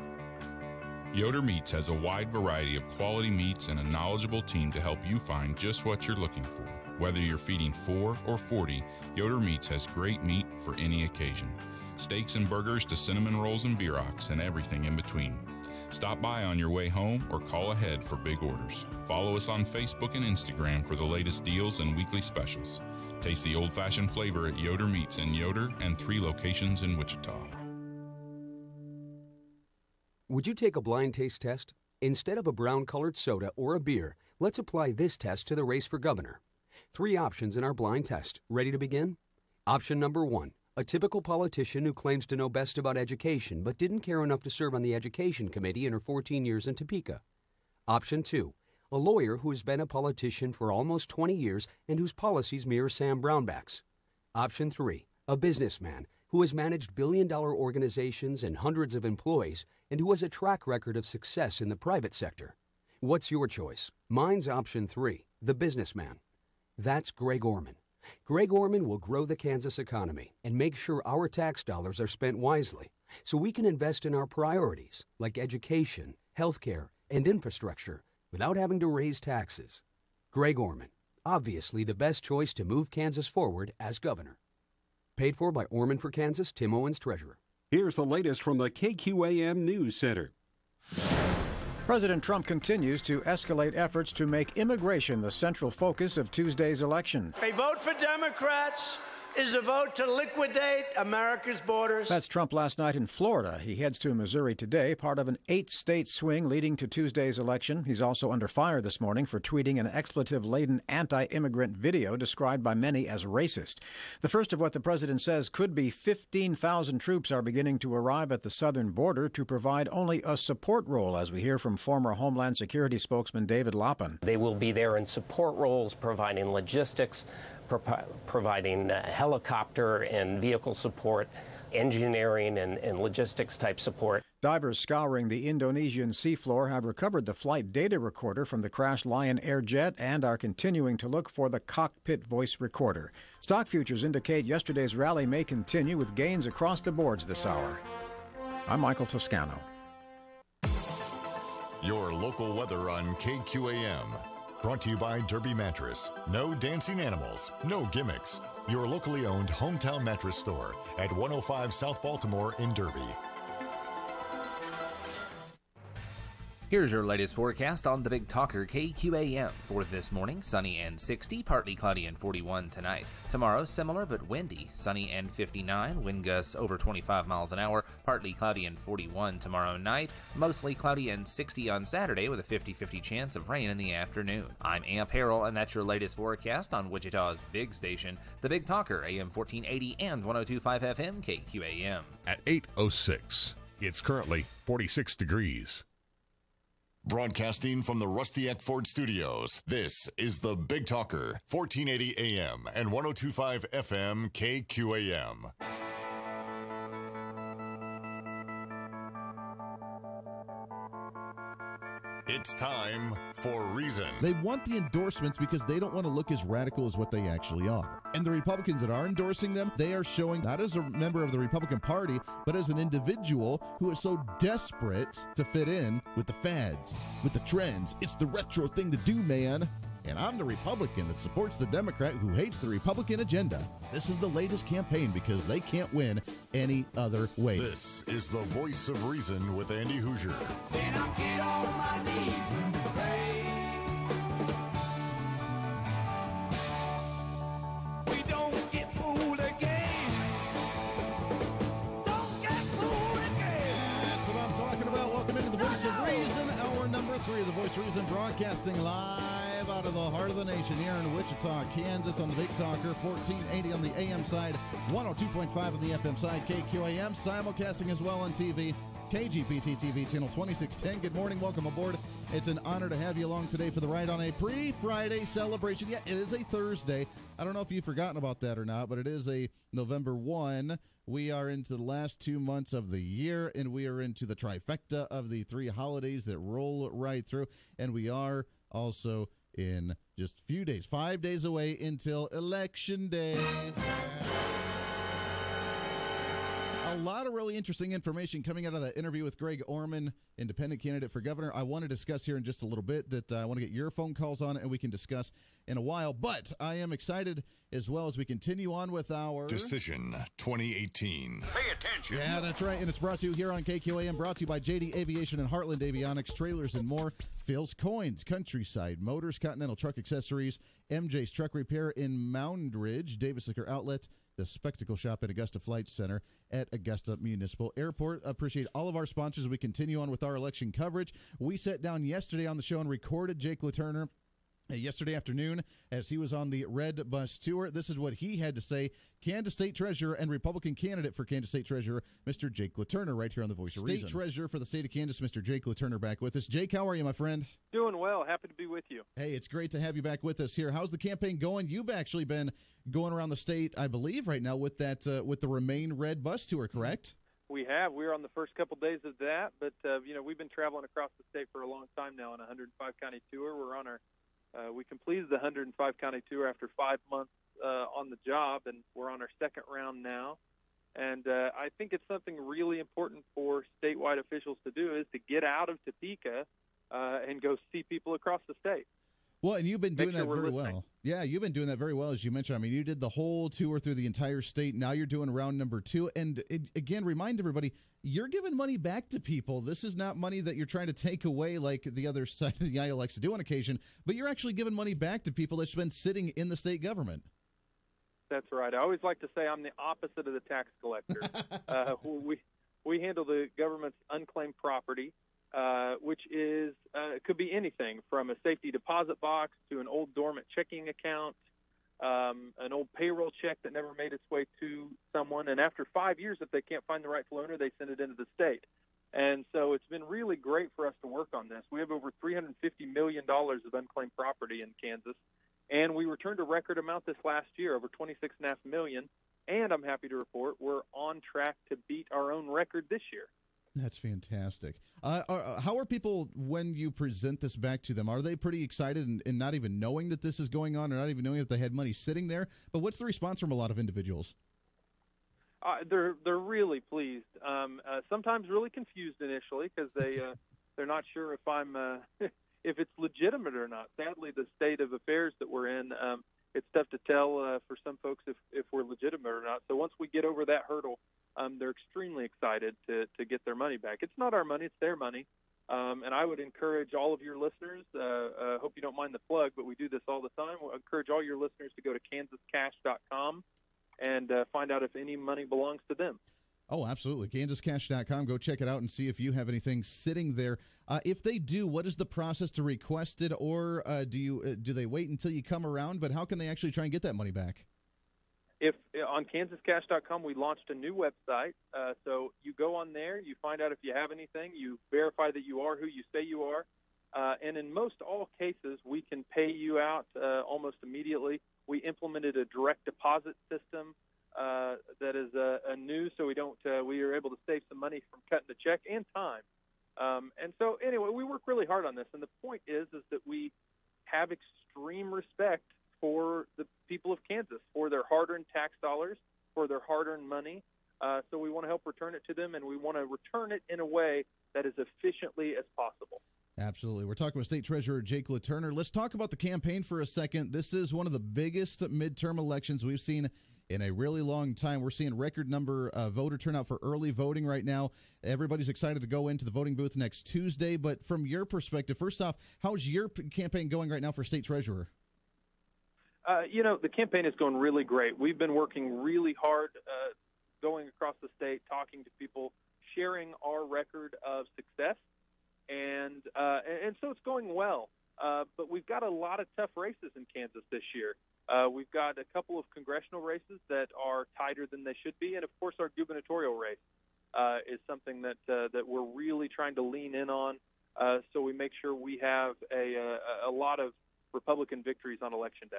Yoder Meats has a wide variety of quality meats and a knowledgeable team to help you find just what you're looking for. Whether you're feeding 4 or 40, Yoder Meats has great meat for any occasion. Steaks and burgers to cinnamon rolls and bierox and everything in between. Stop by on your way home or call ahead for big orders. Follow us on Facebook and Instagram for the latest deals and weekly specials. Taste the old-fashioned flavor at Yoder Meats in Yoder and 3 locations in Wichita. Would you take a blind taste test? Instead of a brown-colored soda or a beer, let's apply this test to the race for governor. 3 options in our blind test. Ready to begin? Option number 1, a typical politician who claims to know best about education but didn't care enough to serve on the education committee in her 14 years in Topeka. Option 2, a lawyer who has been a politician for almost 20 years and whose policies mirror Sam Brownback's. Option 3, a businessman who has managed billion-dollar organizations and hundreds of employees and who has a track record of success in the private sector. What's your choice? Mine's option 3, the businessman. That's Greg Orman. Greg Orman will grow the Kansas economy and make sure our tax dollars are spent wisely so we can invest in our priorities like education, healthcare, and infrastructure without having to raise taxes. Greg Orman, obviously the best choice to move Kansas forward as governor. Paid for by Orman for Kansas, Tim Owens, Treasurer. Here's the latest from the KQAM News Center. President Trump continues to escalate efforts to make immigration the central focus of Tuesday's election. A vote for Democrats is a vote to liquidate America's borders. That's Trump last night in Florida. He heads to Missouri today, part of an 8-state swing leading to Tuesday's election. He's also under fire this morning for tweeting an expletive-laden anti-immigrant video described by many as racist. The first of what the president says could be 15,000 troops are beginning to arrive at the southern border to provide only a support role, as we hear from former Homeland Security spokesman David Loppin. They will be there in support roles, providing logistics, providing helicopter and vehicle support, engineering and logistics type support. Divers scouring the Indonesian seafloor have recovered the flight data recorder from the crashed Lion Air jet and are continuing to look for the cockpit voice recorder. Stock futures indicate yesterday's rally may continue with gains across the boards this hour. I'm Michael Toscano. Your local weather on KQAM. Brought to you by Derby Mattress. No dancing animals, no gimmicks. Your locally owned hometown mattress store at 105 South Baltimore in Derby. Here's your latest forecast on the Big Talker KQAM. For this morning, sunny and 60, partly cloudy and 41 tonight. Tomorrow, similar but windy, sunny and 59, wind gusts over 25 miles an hour, partly cloudy and 41 tomorrow night, mostly cloudy and 60 on Saturday with a 50-50 chance of rain in the afternoon. I'm Amp Harrell, and that's your latest forecast on Wichita's big station, the Big Talker, AM 1480 and 102.5 FM KQAM. At 8:06, it's currently 46 degrees. Broadcasting from the Rusty Eck Ford Studios, this is the Big Talker, 1480 AM and 102.5 FM KQAM. It's time for Reason. They want the endorsements because they don't want to look as radical as what they actually are. And the Republicans that are endorsing them, they are showing not as a member of the Republican Party, but as an individual who is so desperate to fit in with the fads, with the trends. It's the retro thing to do, man. And I'm the Republican that supports the Democrat who hates the Republican agenda. This is the latest campaign because they can't win any other way. This is the Voice of Reason with Andy Hoosier. Then I'll get on my knees and pray. We don't get fooled again. Don't get fooled again. That's what I'm talking about. Welcome into the Voice of Reason, hour number 3 of the Voice of Reason, broadcasting live out of the heart of the nation here in Wichita, Kansas, on the Big Talker, 1480 on the AM side, 102.5 on the FM side, KQAM, simulcasting as well on TV KGPT-TV, channel 2610. Good morning. Welcome aboard. It's an honor to have you along today for the ride on a pre-Friday celebration. Yeah, it is a Thursday. I don't know if you've forgotten about that or not, but it is a November 1. We are into the last 2 months of the year, and we are into the trifecta of the 3 holidays that roll right through. And we are also in just a few days, 5 days away until Election Day. A lot of really interesting information coming out of that interview with Greg Orman, independent candidate for governor. I want to discuss here in just a little bit that I want to get your phone calls on it, and we can discuss in a while. But I am excited as well as we continue on with our Decision 2018. Pay attention. Yeah, that's right. And it's brought to you here on KQAM, brought to you by JD Aviation and Heartland Avionics, trailers and more. Phil's Coins, Countryside Motors, Continental Truck Accessories, MJ's Truck Repair in Moundridge, Davis Liquor Outlet, the Spectacle Shop at Augusta Flight Center at Augusta Municipal Airport. Appreciate all of our sponsors as we continue on with our election coverage. We sat down yesterday on the show and recorded Jake LaTurner yesterday afternoon as he was on the Red Bus Tour. This is what he had to say. Kansas State Treasurer and Republican candidate for Kansas State Treasurer, Mr. Jake LaTurner, right here on the Voice of Reason. State Treasurer for the state of Kansas, Mr. Jake LaTurner, back with us. Jake, how are you, my friend? Doing well. Happy to be with you. Hey, it's great to have you back with us here. How's the campaign going? You've actually been going around the state, I believe, right now with that with the Remain Red Bus Tour, correct? We have. We're on the first couple days of that, but we've been traveling across the state for a long time now on a 105 county tour. We're on our we completed the 105 county tour after 5 months on the job, and we're on our second round now. And I think it's something really important for statewide officials to do is to get out of Topeka and go see people across the state. Well, and you've been doing that very well. Yeah, you've been doing that very well, as you mentioned. I mean, you did the whole tour through the entire state. Now you're doing round number 2. And again, remind everybody, you're giving money back to people. This is not money that you're trying to take away like the other side of the aisle likes to do on occasion, but you're actually giving money back to people that's been sitting in the state government. That's right. I always like to say I'm the opposite of the tax collector. We handle the government's unclaimed property, which is could be anything from a safety deposit box to an old dormant checking account, an old payroll check that never made its way to someone. And after 5 years, if they can't find the rightful owner, they send it into the state. And so it's been really great for us to work on this. We have over $350 million of unclaimed property in Kansas, and we returned a record amount this last year, over $26.5 million. And I'm happy to report we're on track to beat our own record this year. That's fantastic. How are people when you present this back to them? Are they pretty excited and not even knowing that this is going on or not even knowing that they had money sitting there? But what's the response from a lot of individuals? They're really pleased. Sometimes really confused initially because they're not sure if I'm if it's legitimate or not. Sadly, the state of affairs that we're in, it's tough to tell for some folks if we're legitimate or not. So once we get over that hurdle, they're extremely excited to get their money back. It's not our money, it's their money. And I would encourage all of your listeners, hope you don't mind the plug, but we do this all the time. I encourage all your listeners to go to kansascash.com and find out if any money belongs to them. Oh, absolutely. kansascash.com. Go check it out and see if you have anything sitting there. If they do, what is the process to request it, or do they wait until you come around? But how can they actually try and get that money back? If on kansascash.com, we launched a new website. So you go on there, you find out if you have anything, you verify that you are who you say you are. And in most all cases, we can pay you out almost immediately. We implemented a direct deposit system that is new, so we are able to save some money from cutting the check and time. And so anyway, we work really hard on this. And the point is that we have extreme respect for the people of Kansas, for their hard-earned tax dollars, for their hard-earned money. So we want to help return it to them, and we want to return it in a way that is efficiently as possible. Absolutely. We're talking with State Treasurer Jake LaTurner. Let's talk about the campaign for a second. This is one of the biggest midterm elections we've seen in a really long time. We're seeing record number voter turnout for early voting right now. Everybody's excited to go into the voting booth next Tuesday. But from your perspective, first off, how's your campaign going right now for State Treasurer? The campaign is going really great. We've been working really hard going across the state, talking to people, sharing our record of success. And so it's going well. But we've got a lot of tough races in Kansas this year. We've got a couple of congressional races that are tighter than they should be, and, of course, our gubernatorial race. is something that we're really trying to lean in on, so we make sure we have a lot of Republican victories on Election Day.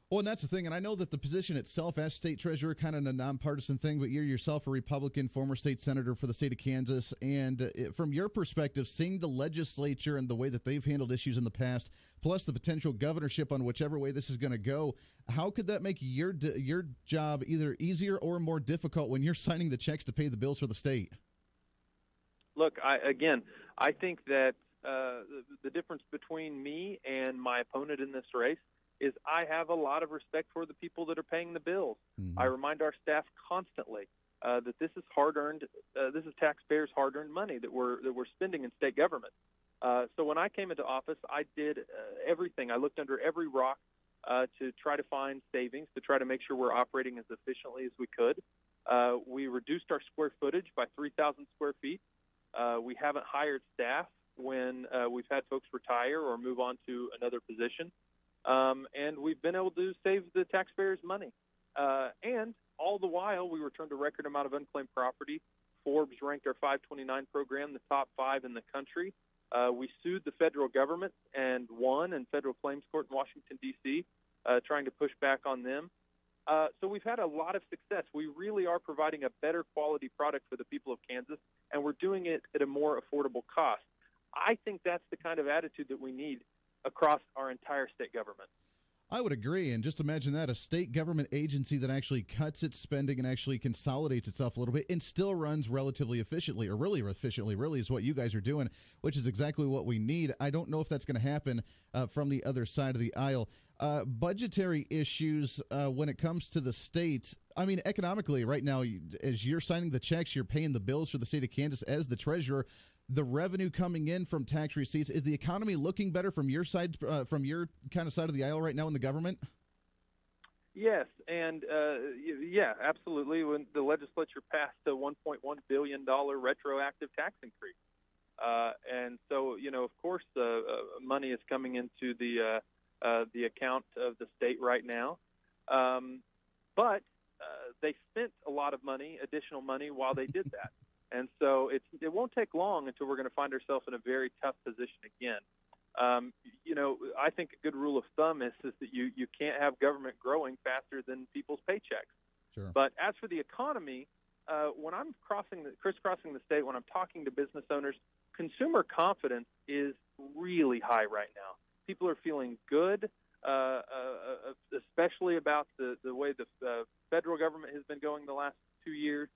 Well, and that's the thing, and I know that the position itself as state treasurer, kind of a nonpartisan thing, but you're yourself a Republican, former state senator for the state of Kansas, and from your perspective, seeing the legislature and the way that they've handled issues in the past, plus the potential governorship on whichever way this is going to go, how could that make your job either easier or more difficult when you're signing the checks to pay the bills for the state? Look, I think that the difference between me and my opponent in this race is I have a lot of respect for the people that are paying the bills. Mm-hmm. I remind our staff constantly that this is hard-earned, this is taxpayers' hard-earned money that we're spending in state government. So when I came into office, I did everything. I looked under every rock to try to find savings, to try to make sure we're operating as efficiently as we could. We reduced our square footage by 3,000 square feet. We haven't hired staff when we've had folks retire or move on to another position. And we've been able to save the taxpayers money. And all the while, we returned a record amount of unclaimed property. Forbes ranked our 529 program the top 5 in the country. We sued the federal government and won in federal claims court in Washington, D.C., trying to push back on them. So we've had a lot of success. We really are providing a better quality product for the people of Kansas, and we're doing it at a more affordable cost. I think that's the kind of attitude that we need across our entire state government. I would agree, and just imagine that, a state government agency that actually cuts its spending and actually consolidates itself a little bit and still runs relatively efficiently, or really efficiently, really is what you guys are doing, which is exactly what we need. I don't know if that's going to happen from the other side of the aisle. Budgetary issues when it comes to the state, I mean, economically right now, as you're signing the checks, you're paying the bills for the state of Kansas as the treasurer. The revenue coming in from tax receipts, is the economy looking better from your side, from your kind of side of the aisle right now in the government? Yes, and yeah, absolutely. When the legislature passed a $1.1 billion retroactive tax increase, and so of course, money is coming into the account of the state right now, but they spent a lot of money, additional money, while they did that. And so it won't take long until we're going to find ourselves in a very tough position again. I think a good rule of thumb is that you can't have government growing faster than people's paychecks. Sure. But as for the economy, when I'm crisscrossing the state, when I'm talking to business owners, consumer confidence is really high right now. People are feeling good, especially about the way the federal government has been going the last 2 years.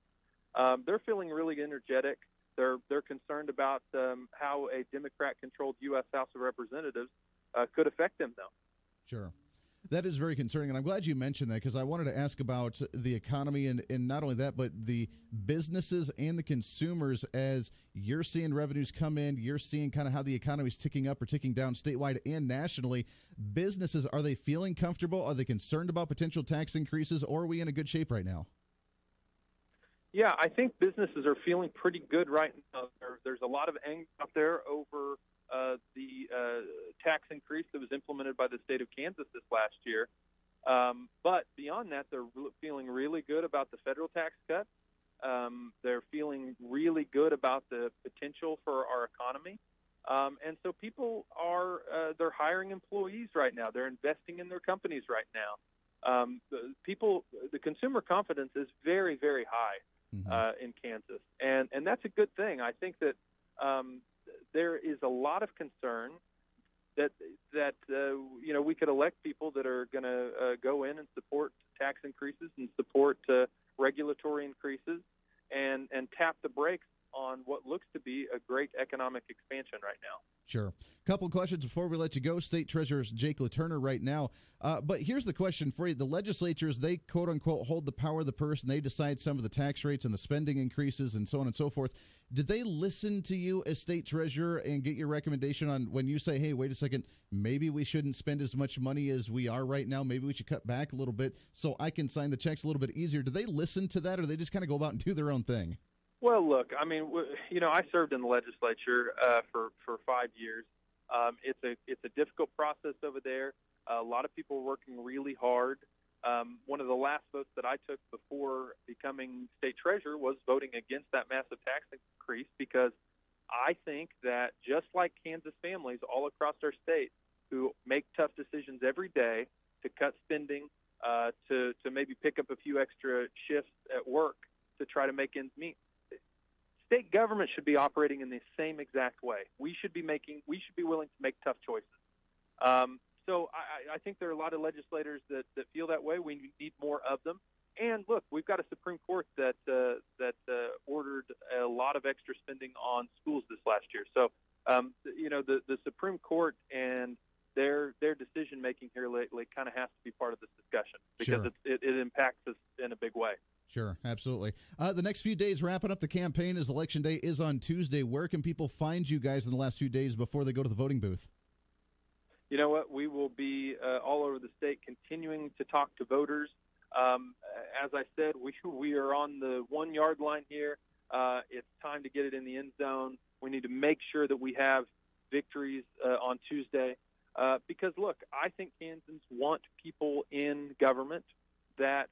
They're feeling really energetic. They're concerned about how a Democrat-controlled U.S. House of Representatives could affect them, though. Sure. That is very concerning, and I'm glad you mentioned that because I wanted to ask about the economy and not only that, but the businesses and the consumers as you're seeing revenues come in, you're seeing kind of how the economy is ticking up or ticking down statewide and nationally. Businesses, are they feeling comfortable? Are they concerned about potential tax increases, or are we in a good shape right now? Yeah, I think businesses are feeling pretty good right now. There's a lot of anger out there over the tax increase that was implemented by the state of Kansas this last year. But beyond that, they're feeling really good about the federal tax cut. They're feeling really good about the potential for our economy. And so people they're hiring employees right now. They're investing in their companies right now. The consumer confidence is very, very high. In Kansas, and that's a good thing. I think that there is a lot of concern that we could elect people that are going to go in and support tax increases and support regulatory increases and tap the brakes on what looks to be a great economic expansion right now. Sure. Couple of questions before we let you go. State Treasurer Jake LaTurner right now. But here's the question for you. The legislatures, they quote-unquote hold the power of the purse, and they decide some of the tax rates and the spending increases and so on and so forth. Did they listen to you as state treasurer and get your recommendation on when you say, hey, wait a second, maybe we shouldn't spend as much money as we are right now. Maybe we should cut back a little bit so I can sign the checks a little bit easier. Do they listen to that, or they just kind of go about and do their own thing? Well, look, I mean, I served in the legislature for 5 years. It's a difficult process over there. A lot of people are working really hard. One of the last votes that I took before becoming state treasurer was voting against that massive tax increase, because I think that just like Kansas families all across our state who make tough decisions every day to cut spending, to maybe pick up a few extra shifts at work to try to make ends meet, state government should be operating in the same exact way. We should be willing to make tough choices. So I think there are a lot of legislators that feel that way. We need more of them. And look, we've got a Supreme Court that ordered a lot of extra spending on schools this last year. So, the Supreme Court and their decision making here lately kind of has to be part of this discussion, because it impacts us in a big way. Sure, absolutely. The next few days wrapping up the campaign, as Election Day is on Tuesday. Where can people find you guys in the last few days before they go to the voting booth? You know what? We will be all over the state continuing to talk to voters. As I said, we are on the 1 yard line here. It's time to get it in the end zone. We need to make sure that we have victories on Tuesday. Because, look, I think Kansans want people in government that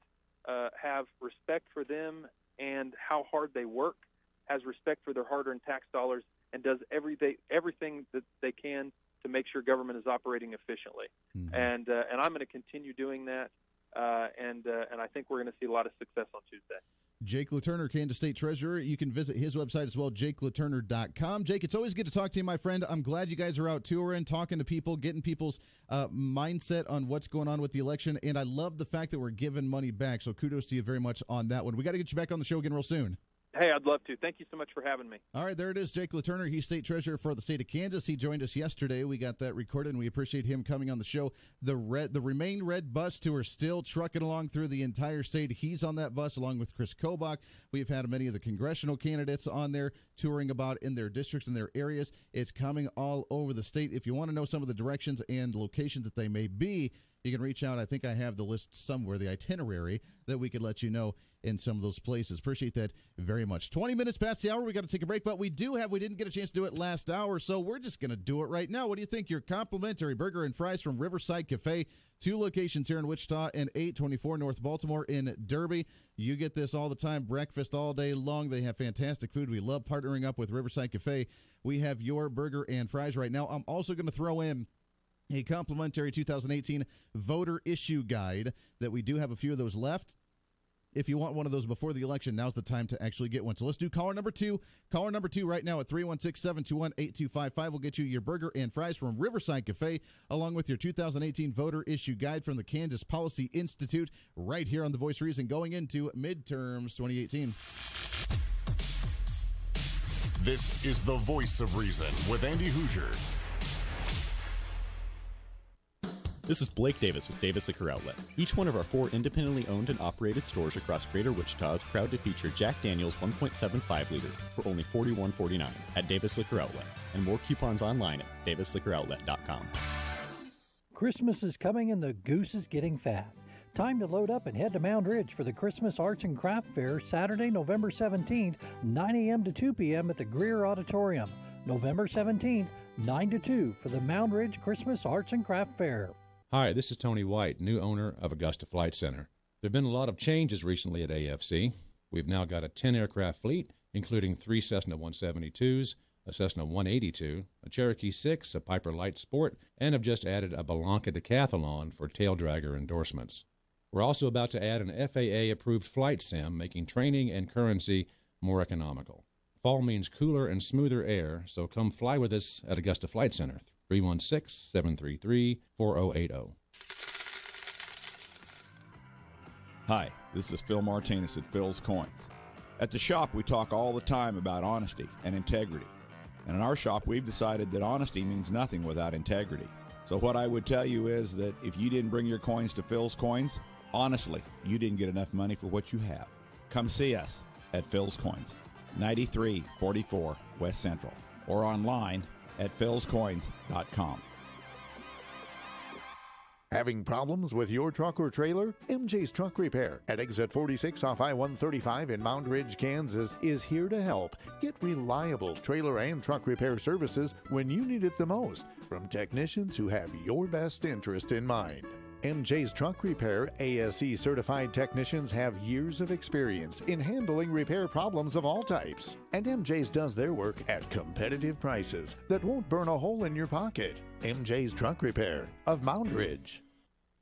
have respect for them and how hard they work, has respect for their hard-earned tax dollars, and does everything that they can to make sure government is operating efficiently. Mm-hmm. And I'm going to continue doing that, and I think we're going to see a lot of success on Tuesday. Jake LaTurner, Kansas State Treasurer. You can visit his website as well, JakeLaTurner.com. Jake, it's always good to talk to you, my friend. I'm glad you guys are out touring, talking to people, getting people's mindset on what's going on with the election, and I love the fact that we're giving money back, so kudos to you very much on that one. We got to get you back on the show again real soon. Hey, I'd love to. Thank you so much for having me. All right, there it is, Jake LaTurner. He's state treasurer for the state of Kansas. He joined us yesterday. We got that recorded, and we appreciate him coming on the show. The Remain Red bus tour still trucking along through the entire state. He's on that bus along with Chris Kobach. We've had many of the congressional candidates on there touring about in their districts and their areas. It's coming all over the state. If you want to know some of the directions and locations that they may be, you can reach out. I think I have the list somewhere, the itinerary, that we could let you know in some of those places. Appreciate that very much. 20 minutes past the hour. We got to take a break, but we didn't get a chance to do it last hour, so we're just going to do it right now. What do you think? Your complimentary burger and fries from Riverside Cafe. 2 locations here in Wichita and 824 North Baltimore in Derby. You get this all the time, breakfast all day long. They have fantastic food. We love partnering up with Riverside Cafe. We have your burger and fries right now. I'm also going to throw in a complimentary 2018 voter issue guide that we do have a few of those left. If you want one of those before the election, now's the time to actually get one. So let's do caller number 2. Caller number 2 right now at 316-721-8255 will get you your burger and fries from Riverside Cafe, along with your 2018 voter issue guide from the Kansas Policy Institute, right here on The Voice of Reason, going into midterms 2018. This is The Voice of Reason with Andy Hoosier. This is Blake Davis with Davis Liquor Outlet. Each one of our 4 independently owned and operated stores across Greater Wichita is proud to feature Jack Daniel's 1.75 liter for only $41.49 at Davis Liquor Outlet, and more coupons online at davisliquoroutlet.com. Christmas is coming and the goose is getting fat. Time to load up and head to Mound Ridge for the Christmas Arts and Craft Fair, Saturday, November 17th, 9 a.m. to 2 p.m. at the Greer Auditorium. November 17th, 9 to 2 for the Mound Ridge Christmas Arts and Craft Fair. Hi, this is Tony White, new owner of Augusta Flight Center. There have been a lot of changes recently at AFC. We've now got a 10-aircraft fleet, including 3 Cessna 172s, a Cessna 182, a Cherokee 6, a Piper Light Sport, and have just added a Belanca Decathlon for tail dragger endorsements. We're also about to add an FAA-approved flight sim, making training and currency more economical. Fall means cooler and smoother air, so come fly with us at Augusta Flight Center, 316-733-4080. Hi, this is Phil Martinez at Phil's Coins. At the shop, we talk all the time about honesty and integrity. And in our shop, we've decided that honesty means nothing without integrity. So what I would tell you is that if you didn't bring your coins to Phil's Coins, honestly, you didn't get enough money for what you have. Come see us at Phil's Coins, 9344 West Central, or online at philscoins.com. Having problems with your truck or trailer? MJ's Truck Repair at exit 46 off I-135 in Mound Ridge, Kansas is here to help. Get reliable trailer and truck repair services when you need it the most from technicians who have your best interest in mind. MJ's Truck Repair ASE certified technicians have years of experience in handling repair problems of all types. And MJ's does their work at competitive prices that won't burn a hole in your pocket. MJ's Truck Repair of Mound Ridge.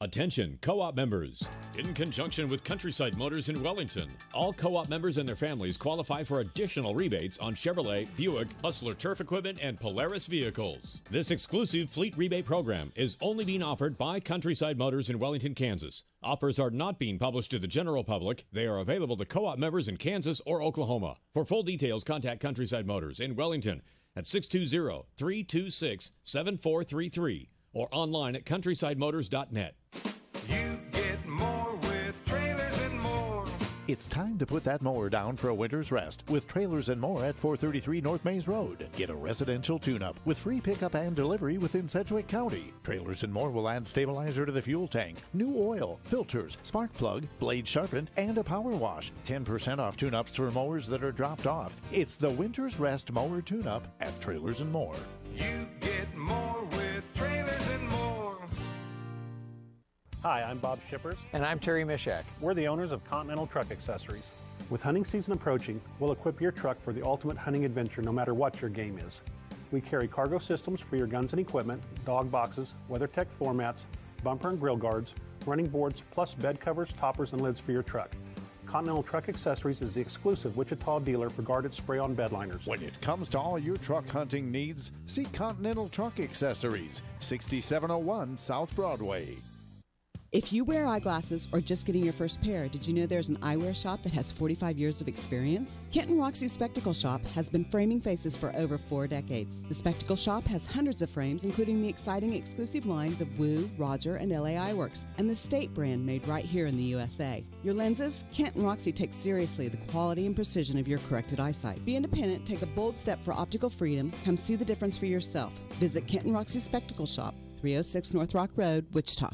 Attention, co-op members. In conjunction with Countryside Motors in Wellington, all co-op members and their families qualify for additional rebates on Chevrolet, Buick, Hustler turf equipment, and Polaris vehicles. This exclusive fleet rebate program is only being offered by Countryside Motors in Wellington, Kansas. Offers are not being published to the general public. They are available to co-op members in Kansas or Oklahoma. For full details, contact Countryside Motors in Wellington at 620-326-7433 or online at countrysidemotors.net. You get more with Trailers and More. It's time to put that mower down for a winter's rest with Trailers and More at 433 North Mays Road. Get a residential tune-up with free pickup and delivery within Sedgwick County. Trailers and More will add stabilizer to the fuel tank, new oil, filters, spark plug, blade sharpened, and a power wash. 10% off tune-ups for mowers that are dropped off. It's the winter's rest mower tune-up at Trailers and More. You get more with Trailers and More. Hi, I'm Bob Shippers. And I'm Terry Mishak. We're the owners of Continental Truck Accessories. With hunting season approaching, we'll equip your truck for the ultimate hunting adventure no matter what your game is. We carry cargo systems for your guns and equipment, dog boxes, WeatherTech floor mats, bumper and grill guards, running boards, plus bed covers, toppers, and lids for your truck. Continental Truck Accessories is the exclusive Wichita dealer for guarded spray-on bed liners. When it comes to all your truck hunting needs, see Continental Truck Accessories, 6701 South Broadway. If you wear eyeglasses or just getting your first pair, did you know there's an eyewear shop that has 45 years of experience? Kent and Roxy Spectacle Shop has been framing faces for over 4 decades. The Spectacle Shop has hundreds of frames, including the exciting exclusive lines of Woo, Roger, and LA Eyeworks, and the State brand made right here in the USA. Your lenses? Kent and Roxy take seriously the quality and precision of your corrected eyesight. Be independent, take a bold step for optical freedom, come see the difference for yourself. Visit Kent and Roxy Spectacle Shop, 306 North Rock Road, Wichita.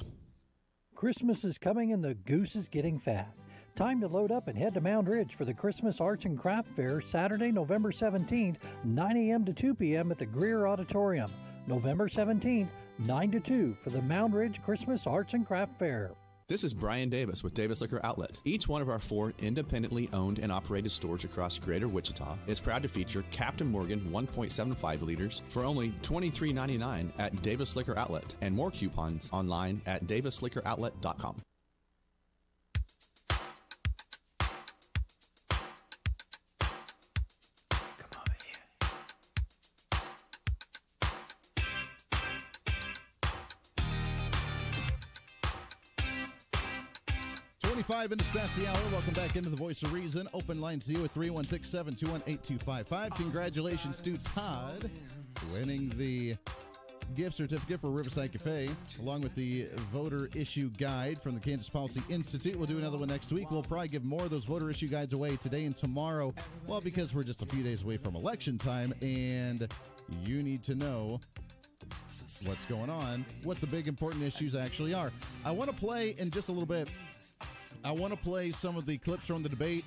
Christmas is coming and the goose is getting fat. Time to load up and head to Mound Ridge for the Christmas Arts and Craft Fair, Saturday, November 17th, 9 a.m. to 2 p.m. at the Greer Auditorium. November 17th, 9 to 2 for the Mound Ridge Christmas Arts and Craft Fair. This is Brian Davis with Davis Liquor Outlet. Each one of our 4 independently owned and operated stores across Greater Wichita is proud to feature Captain Morgan 1.75 liters for only $23.99 at Davis Liquor Outlet, and more coupons online at davisliquoroutlet.com. Minutes past the hour. Welcome back into the Voice of Reason. Open line to you at 316-721-8255. Congratulations to Todd winning the gift certificate for Riverside Cafe, along with the voter issue guide from the Kansas Policy Institute. We'll do another one next week. We'll probably give more of those voter issue guides away today and tomorrow. Well, because we're just a few days away from election time, and you need to know what's going on, what the big important issues actually are. I want to play in just a little bit. I want to play some of the clips from the debate.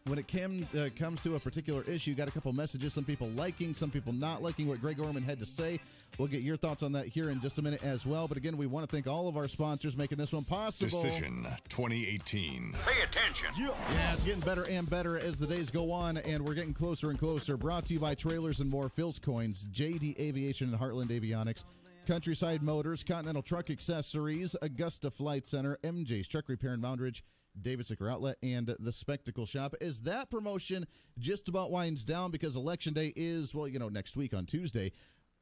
When it comes to a particular issue, got a couple messages, some people liking, some people not liking what Greg Orman had to say. We'll get your thoughts on that here in just a minute as well. But again, we want to thank all of our sponsors making this one possible. Decision 2018. Pay attention. Yeah, it's getting better and better as the days go on, and we're getting closer and closer. Brought to you by Trailers and More, Phil's Coins, JD Aviation and Heartland Avionics, Countryside Motors, Continental Truck Accessories, Augusta Flight Center, MJ's Truck Repair in Mound Ridge, Davis Liquor Outlet, and the Spectacle Shop. As that promotion just about winds down because Election Day is, well, next week on Tuesday,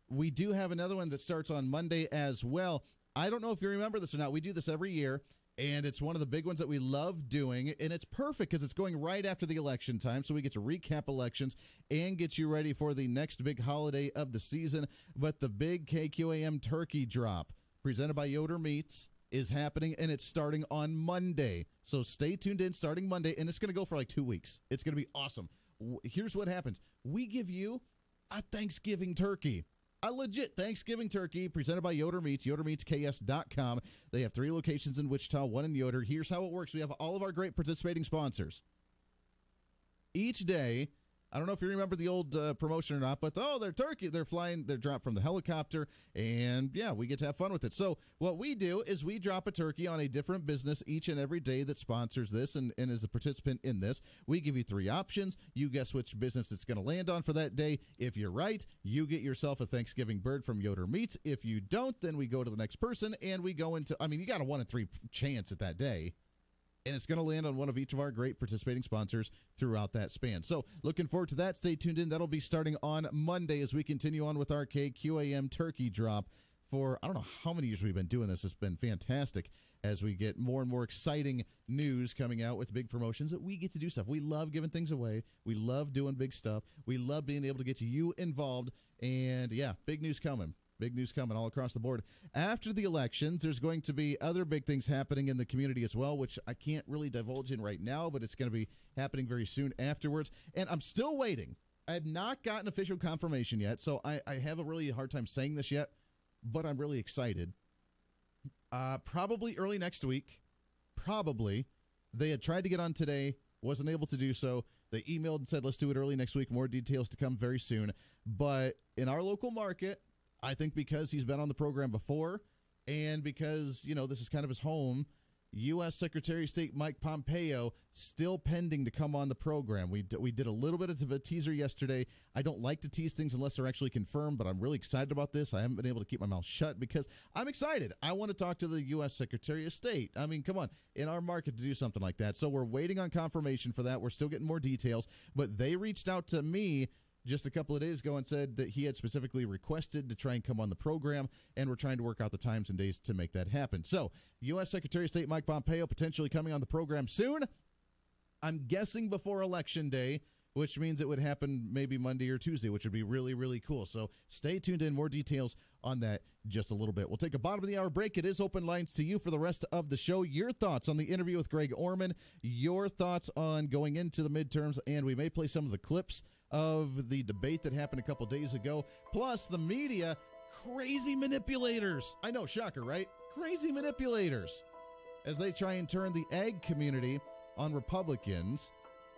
we do have another one that starts on Monday as well. I don't know if you remember this or not. We do this every year, and it's one of the big ones that we love doing, and it's perfect because it's going right after the election time, so we get to recap elections and get you ready for the next big holiday of the season. But the big KQAM turkey drop presented by Yoder Meats is happening, and it's starting on Monday. So stay tuned in starting Monday, and it's going to go for like 2 weeks. It's going to be awesome. Here's what happens. We give you a Thanksgiving turkey. A legit Thanksgiving turkey presented by Yoder Meats, yodermeatsks.com. They have 3 locations in Wichita, 1 in Yoder. Here's how it works. We have all of our great participating sponsors. Each day, I don't know if you remember the old promotion or not, but they're turkey. They're flying. They're dropped from the helicopter, and yeah, we get to have fun with it. So what we do is we drop a turkey on a different business each and every day that sponsors this and is a participant in this. We give you 3 options. You guess which business it's going to land on for that day. If you're right, you get yourself a Thanksgiving bird from Yoder Meats. If you don't, then we go to the next person, and we go into, you got a 1 in 3 chance at that day. And it's going to land on one of each of our great participating sponsors throughout that span. So looking forward to that. Stay tuned in. That'll be starting on Monday as we continue on with our KQAM turkey drop for, I don't know how many years we've been doing this. It's been fantastic as we get more and more exciting news coming out with big promotions that we get to do stuff. We love giving things away. We love doing big stuff. We love being able to get you involved. And, yeah, big news coming. Big news coming all across the board. After the elections, there's going to be other big things happening in the community as well, which I can't really divulge in right now, but it's going to be happening very soon afterwards. And I'm still waiting. I have not gotten official confirmation yet, so I have a really hard time saying this yet, but I'm really excited. Probably early next week. Probably. They had tried to get on today, wasn't able to do so. They emailed and said, let's do it early next week. More details to come very soon. But in our local market, I think because he's been on the program before and because, this is kind of his home, U.S. Secretary of State Mike Pompeo still pending to come on the program. We did a little bit of a teaser yesterday. I don't like to tease things unless they're actually confirmed, but I'm really excited about this. I haven't been able to keep my mouth shut because I'm excited. I want to talk to the U.S. Secretary of State. Come on, in our market to do something like that. So we're waiting on confirmation for that. We're still getting more details, but they reached out to me just a couple of days ago and said that he had specifically requested to try and come on the program, and we're trying to work out the times and days to make that happen. So, U.S. Secretary of State Mike Pompeo potentially coming on the program soon. I'm guessing before Election Day, which means it would happen maybe Monday or Tuesday, which would be really, really cool. So stay tuned in. More details on that just a little bit. We'll take a bottom of the hour break. It is open lines to you for the rest of the show. Your thoughts on the interview with Greg Orman, your thoughts on going into the midterms, and we may play some of the clips of the debate that happened a couple days ago, plus the media, crazy manipulators. I know, shocker, right? Crazy manipulators as they try and turn the ag community on Republicans,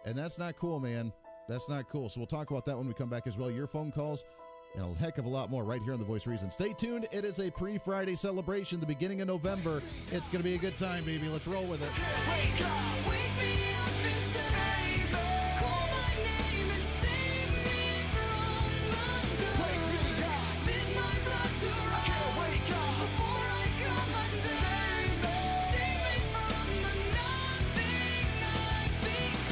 and that's not cool, man. That's not cool. So we'll talk about that when we come back as well. Your phone calls and a heck of a lot more right here on The Voice of Reason. Stay tuned. It is a pre-Friday celebration, the beginning of November. It's going to be a good time, baby. Let's roll with it. Wake up, wake me up and save me. Call my name and save me from the dark. Wake me up, bid my blood to run. I can't wake up before I come undone. Save me from the nothing I've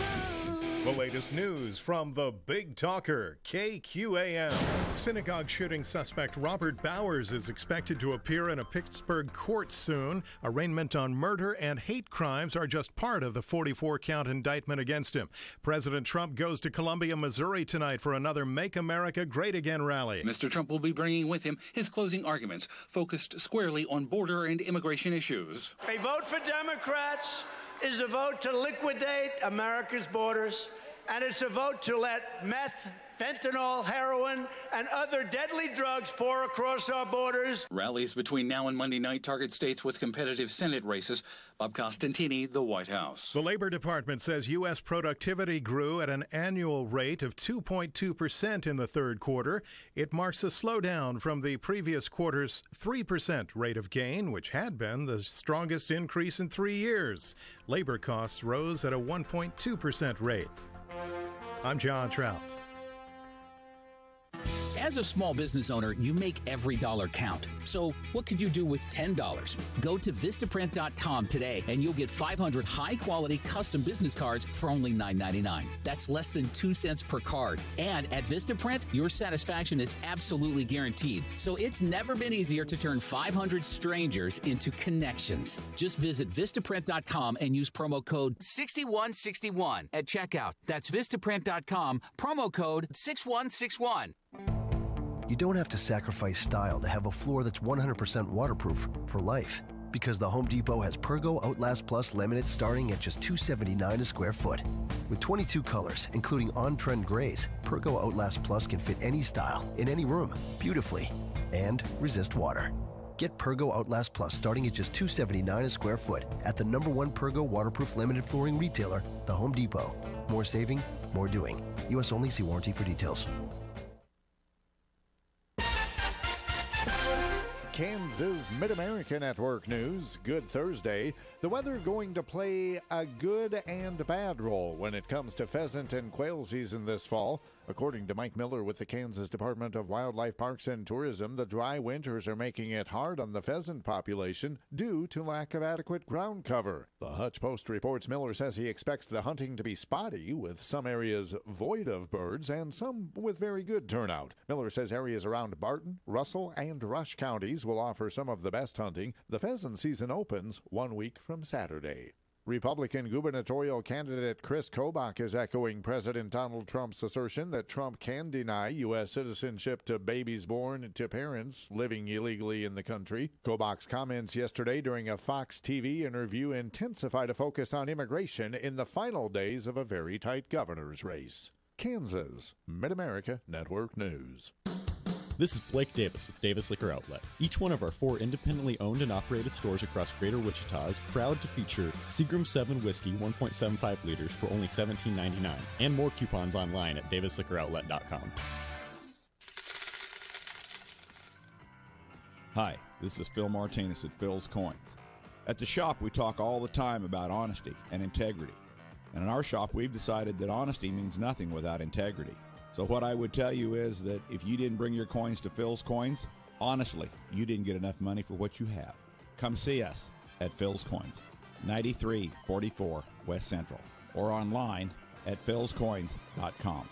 become. The latest news from the Big Talker, KQAM. Synagogue shooting suspect Robert Bowers is expected to appear in a Pittsburgh court soon. Arraignment on murder and hate crimes are just part of the 44-count indictment against him. President Trump goes to Columbia, Missouri tonight for another Make America Great Again rally. Mr. Trump will be bringing with him his closing arguments, focused squarely on border and immigration issues. A vote for Democrats is a vote to liquidate America's borders, and it's a vote to let meth, fentanyl, heroin, and other deadly drugs pour across our borders. Rallies between now and Monday night target states with competitive Senate races. Bob Costantini, the White House. The Labor Department says U.S. productivity grew at an annual rate of 2.2% in the third quarter. It marks a slowdown from the previous quarter's 3% rate of gain, which had been the strongest increase in 3 years. Labor costs rose at a 1.2% rate. I'm John Trout. As a small business owner, you make every dollar count. So what could you do with $10? Go to Vistaprint.com today and you'll get 500 high-quality custom business cards for only $9.99. That's less than 2 cents per card. And at Vistaprint, your satisfaction is absolutely guaranteed. So it's never been easier to turn 500 strangers into connections. Just visit Vistaprint.com and use promo code 6161 at checkout. That's Vistaprint.com, promo code 6161. You don't have to sacrifice style to have a floor that's 100% waterproof for life. Because the Home Depot has Pergo Outlast Plus laminate starting at just $279 a square foot. With 22 colors, including on-trend grays, Pergo Outlast Plus can fit any style, in any room, beautifully, and resist water. Get Pergo Outlast Plus starting at just $279 a square foot at the #1 Pergo waterproof laminate flooring retailer, the Home Depot. More saving, More doing. U.S. only. See warranty for details. Kansas Mid-America Network News. Good Thursday. The weather going to play a good and bad role when it comes to pheasant and quail season this fall. According to Mike Miller with the Kansas Department of Wildlife Parks and Tourism, the dry winters are making it hard on the pheasant population due to lack of adequate ground cover. The Hutch Post reports Miller says he expects the hunting to be spotty, with some areas void of birds and some with very good turnout. Miller says areas around Barton, Russell, and Rush counties will offer some of the best hunting. The pheasant season opens 1 week from Saturday. Republican gubernatorial candidate Chris Kobach is echoing President Donald Trump's assertion that Trump can deny U.S. citizenship to babies born to parents living illegally in the country. Kobach's comments yesterday during a Fox TV interview intensified a focus on immigration in the final days of a very tight governor's race. Kansas Mid-America Network News. This is Blake Davis with Davis Liquor Outlet. Each one of our 4 independently owned and operated stores across Greater Wichita is proud to feature Seagram 7 Whiskey 1.75 liters for only $17.99, and more coupons online at davisliquoroutlet.com. Hi, this is Phil Martinez at Phil's Coins. At the shop, we talk all the time about honesty and integrity. And in our shop, we've decided that honesty means nothing without integrity. So what I would tell you is that if you didn't bring your coins to Phil's Coins, honestly, you didn't get enough money for what you have. Come see us at Phil's Coins, 9344 West Central, or online at philscoins.com.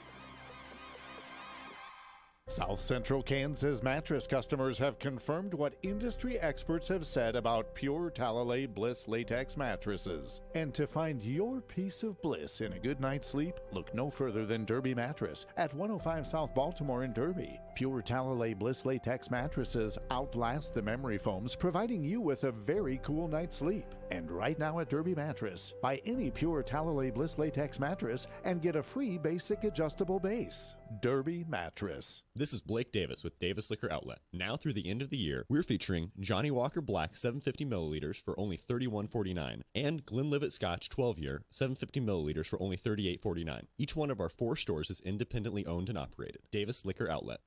South Central Kansas mattress customers have confirmed what industry experts have said about Pure Talalay Bliss latex mattresses. And to find your piece of bliss in a good night's sleep, look no further than Derby Mattress at 105 South Baltimore in Derby. Pure Talalay Bliss latex mattresses outlast the memory foams, providing you with a very cool night's sleep. And right now at Derby Mattress, buy any Pure Talalay Bliss latex mattress and get a free basic adjustable base. Derby Mattress. This is Blake Davis with Davis Liquor Outlet. Now through the end of the year, we're featuring Johnny Walker Black 750 milliliters for only $31.49 and Glenlivet Scotch 12-year 750 milliliters for only $38.49. Each one of our 4 stores is independently owned and operated. Davis Liquor Outlet.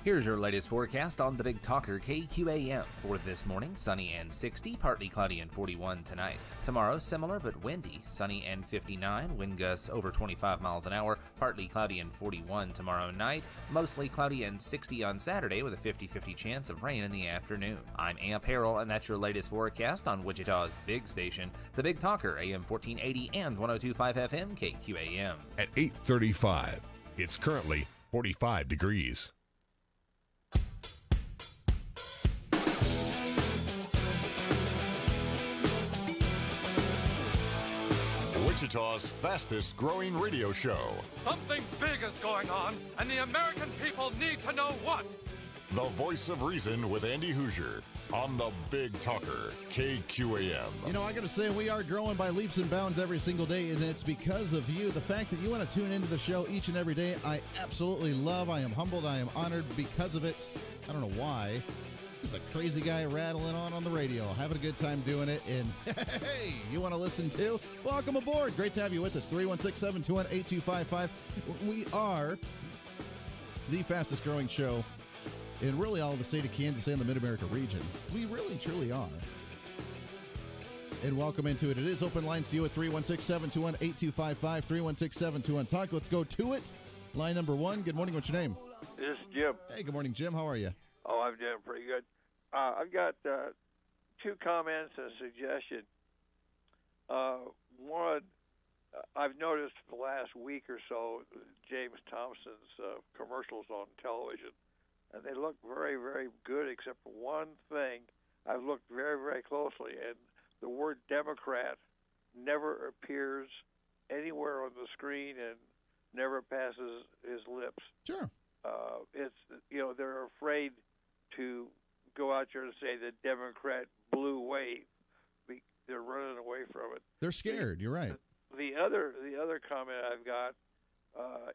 Here's your latest forecast on the Big Talker KQAM. For this morning, sunny and 60, partly cloudy and 41 tonight. Tomorrow, similar but windy, sunny and 59, wind gusts over 25 miles an hour, partly cloudy and 41 tomorrow night, mostly cloudy and 60 on Saturday with a 50-50 chance of rain in the afternoon. I'm Amp Harrell, and that's your latest forecast on Wichita's big station, the Big Talker, AM 1480 and 102.5 FM KQAM. At 8:35, it's currently 45 degrees. Wichita's fastest growing radio show. Something big is going on, and the American people need to know what. The Voice of Reason with Andy Hoosier on the Big Talker, KQAM. You know, I got to say, we are growing by leaps and bounds every single day, and it's because of you. The fact that you want to tune into the show each and every day, I absolutely love. I am humbled. I am honored because of it. I don't know why. He's a crazy guy rattling on the radio, having a good time doing it. And hey, you want to listen too? Welcome aboard. Great to have you with us. 316-721-8255. We are the fastest growing show in really all of the state of Kansas and the Mid-America region. We really, truly are. And welcome into it. It is open lines to you at 316-721-8255, 316-721-TALK. Let's go to it. Line number 1. Good morning. What's your name? This is Jim. Hey, good morning, Jim. How are you? Oh, I'm doing pretty good. I've got 2 comments and a suggestion. One, I've noticed for the last week or so James Thompson's commercials on television, and they look very, very good, except for one thing. I've looked very, very closely, and the word Democrat never appears anywhere on the screen and never passes his lips. Sure. It's, you know, they're afraid to go out there and say the Democrat blue wave. They're running away from it. They're scared. You're right. The other comment I've got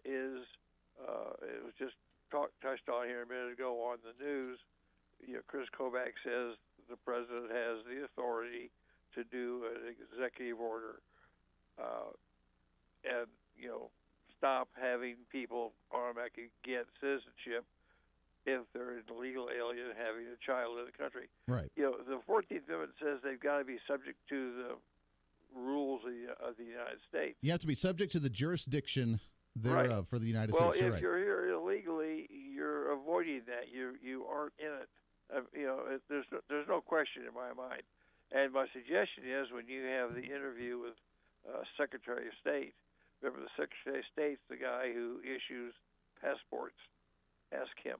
is it was just touched on here a minute ago on the news. You know, Chris Kobach says the president has the authority to do an executive order, and you know, stop having people automatically get citizenship if they're an illegal alien having a child in the country. Right. The 14th Amendment says they've got to be subject to the rules of the United States. You have to be subject to the jurisdiction thereof for the United States. States. Well, if you're here illegally, you're avoiding that. You aren't in it. There's no question in my mind. And my suggestion is when you have the interview with Secretary of State, remember the Secretary of State's the guy who issues passports. Ask him.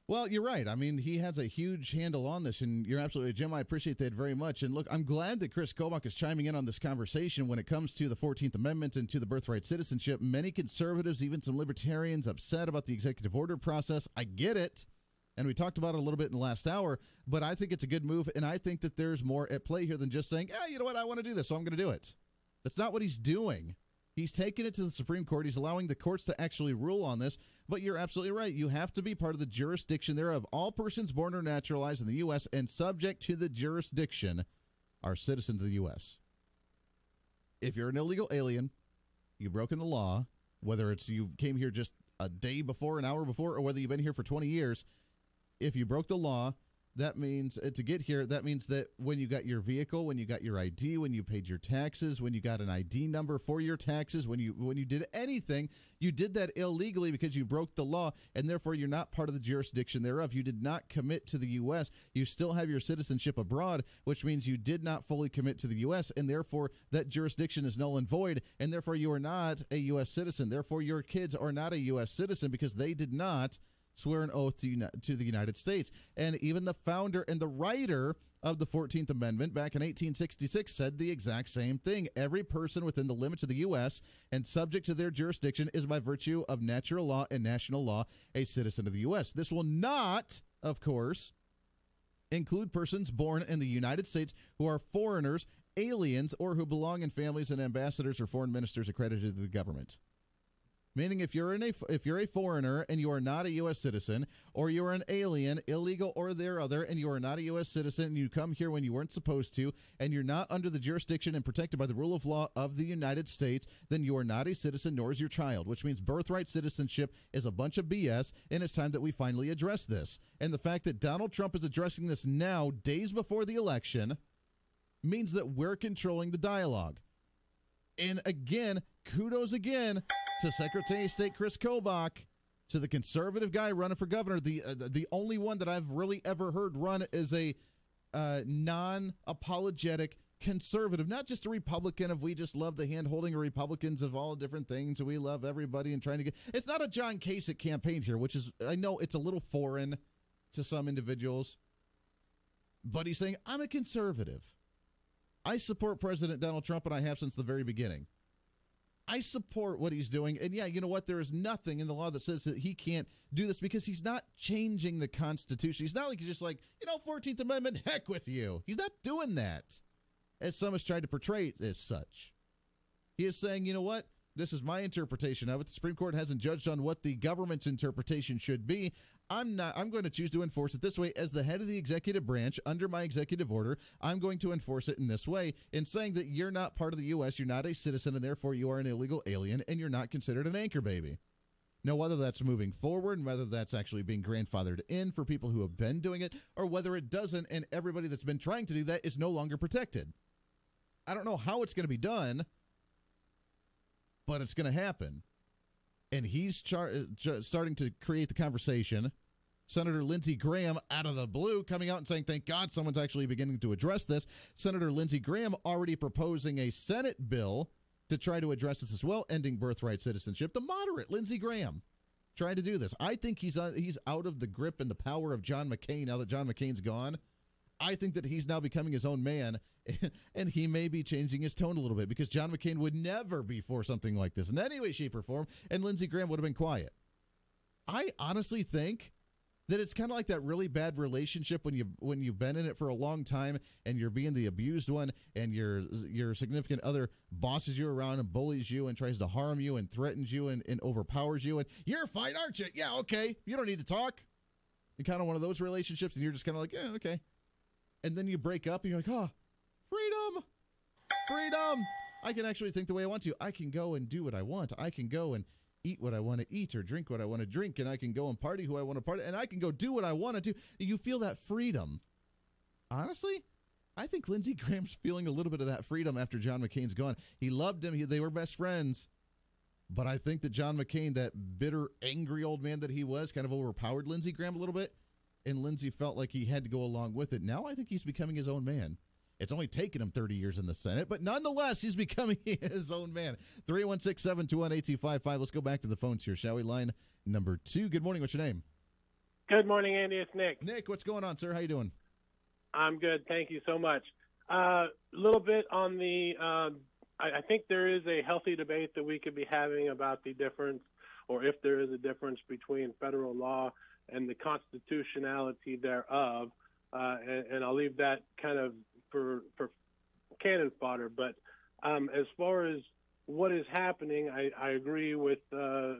Well, you're right. I mean, he has a huge handle on this, and you're absolutely, Jim, I appreciate that very much. And look, I'm glad that Chris Kobach is chiming in on this conversation when it comes to the 14th Amendment and to the birthright citizenship. Many conservatives, even some libertarians, upset about the executive order process. I get it, and we talked about it a little bit in the last hour, but I think it's a good move, and I think that there's more at play here than just saying, you know what, I want to do this, so I'm going to do it. That's not what he's doing. He's taking it to the Supreme Court. He's allowing the courts to actually rule on this. But you're absolutely right. You have to be part of the jurisdiction thereof. All persons born or naturalized in the U.S. and subject to the jurisdiction are citizens of the U.S. If you're an illegal alien, you've broken the law, whether it's you came here just a day before, an hour before, or whether you've been here for 20 years, if you broke the law, that means to get here, that means that when you got your vehicle, when you got your ID, when you paid your taxes, when you got an ID number for your taxes, when you did anything, you did that illegally because you broke the law, and therefore you're not part of the jurisdiction thereof. You did not commit to the U.S. You still have your citizenship abroad, which means you did not fully commit to the U.S., and therefore that jurisdiction is null and void, and therefore you are not a U.S. citizen. Therefore your kids are not a U.S. citizen because they did not swear an oath to the United States. And even the founder and the writer of the 14th Amendment back in 1866 said the exact same thing. Every person within the limits of the U.S. and subject to their jurisdiction is by virtue of natural law and national law a citizen of the U.S. This will not, of course, include persons born in the United States who are foreigners, aliens, or who belong in families and ambassadors or foreign ministers accredited to the government. Meaning if you're a foreigner and you are not a U.S. citizen, or you're an alien, illegal or other, and you are not a U.S. citizen, and you come here when you weren't supposed to, and you're not under the jurisdiction and protected by the rule of law of the United States, then you are not a citizen, nor is your child, which means birthright citizenship is a bunch of BS, and it's time that we finally address this. And the fact that Donald Trump is addressing this now, days before the election, means that we're controlling the dialogue. And again, kudos again to Secretary of State Chris Kobach, to the conservative guy running for governor, the only one that I've really ever heard run as a non-apologetic conservative, not just a Republican of we just love the hand-holding of Republicans of all different things, we love everybody and trying to get... It's not a John Kasich campaign here, which is, I know it's a little foreign to some individuals, but he's saying, I'm a conservative. I support President Donald Trump, and I have since the very beginning. I support what he's doing, and yeah, you know what? There is nothing in the law that says that he can't do this because he's not changing the Constitution. He's not like he's just like, 14th Amendment, heck with you. He's not doing that, as some has tried to portray it as such. He is saying, you know what? This is my interpretation of it. The Supreme Court hasn't judged on what the government's interpretation should be. I'm going to choose to enforce it this way. As the head of the executive branch, under my executive order, I'm going to enforce it in this way, in saying that you're not part of the U.S., you're not a citizen, and therefore you are an illegal alien, and you're not considered an anchor baby. Now, whether that's moving forward, and whether that's actually being grandfathered in for people who have been doing it, or whether it doesn't, and everybody that's been trying to do that is no longer protected. I don't know how it's going to be done, but it's going to happen. And he's starting to create the conversation. Senator Lindsey Graham, out of the blue, coming out and saying, thank God someone's actually beginning to address this. Senator Lindsey Graham already proposing a Senate bill to try to address this as well, ending birthright citizenship. The moderate Lindsey Graham trying to do this. I think he's out of the grip and the power of John McCain now that John McCain's gone. I think that he's now becoming his own man, and he may be changing his tone a little bit because John McCain would never be for something like this in any way, shape, or form, and Lindsey Graham would have been quiet. I honestly think that it's kind of like that really bad relationship when you've been in it for a long time and you're being the abused one, and your significant other bosses you around and bullies you and tries to harm you and threatens you and overpowers you, and you're fine, aren't you? Yeah, okay. You don't need to talk. You're kind of one of those relationships, and you're just kind of like, yeah, okay. And then you break up, and you're like, oh, freedom, freedom. I can actually think the way I want to. I can go and do what I want. I can go and eat what I want to eat or drink what I want to drink, and I can go and party who I want to party, and I can go do what I want to do. You feel that freedom. Honestly, I think Lindsey Graham's feeling a little bit of that freedom after John McCain's gone. He loved him. They were best friends. But I think that John McCain, that bitter, angry old man that he was, kind of overpowered Lindsey Graham a little bit, and Lindsey felt like he had to go along with it. Now I think he's becoming his own man. It's only taken him 30 years in the Senate, but nonetheless, he's becoming his own man. 316-721-8255. Let's go back to the phones here, shall we? Line number 2. Good morning. What's your name? Good morning, Andy. It's Nick. Nick, what's going on, sir? How you doing? I'm good. Thank you so much. A little bit on the I think there is a healthy debate that we could be having about the difference, or if there is a difference between federal law and the constitutionality thereof. And I'll leave that kind of for cannon fodder. But as far as what is happening, I agree with the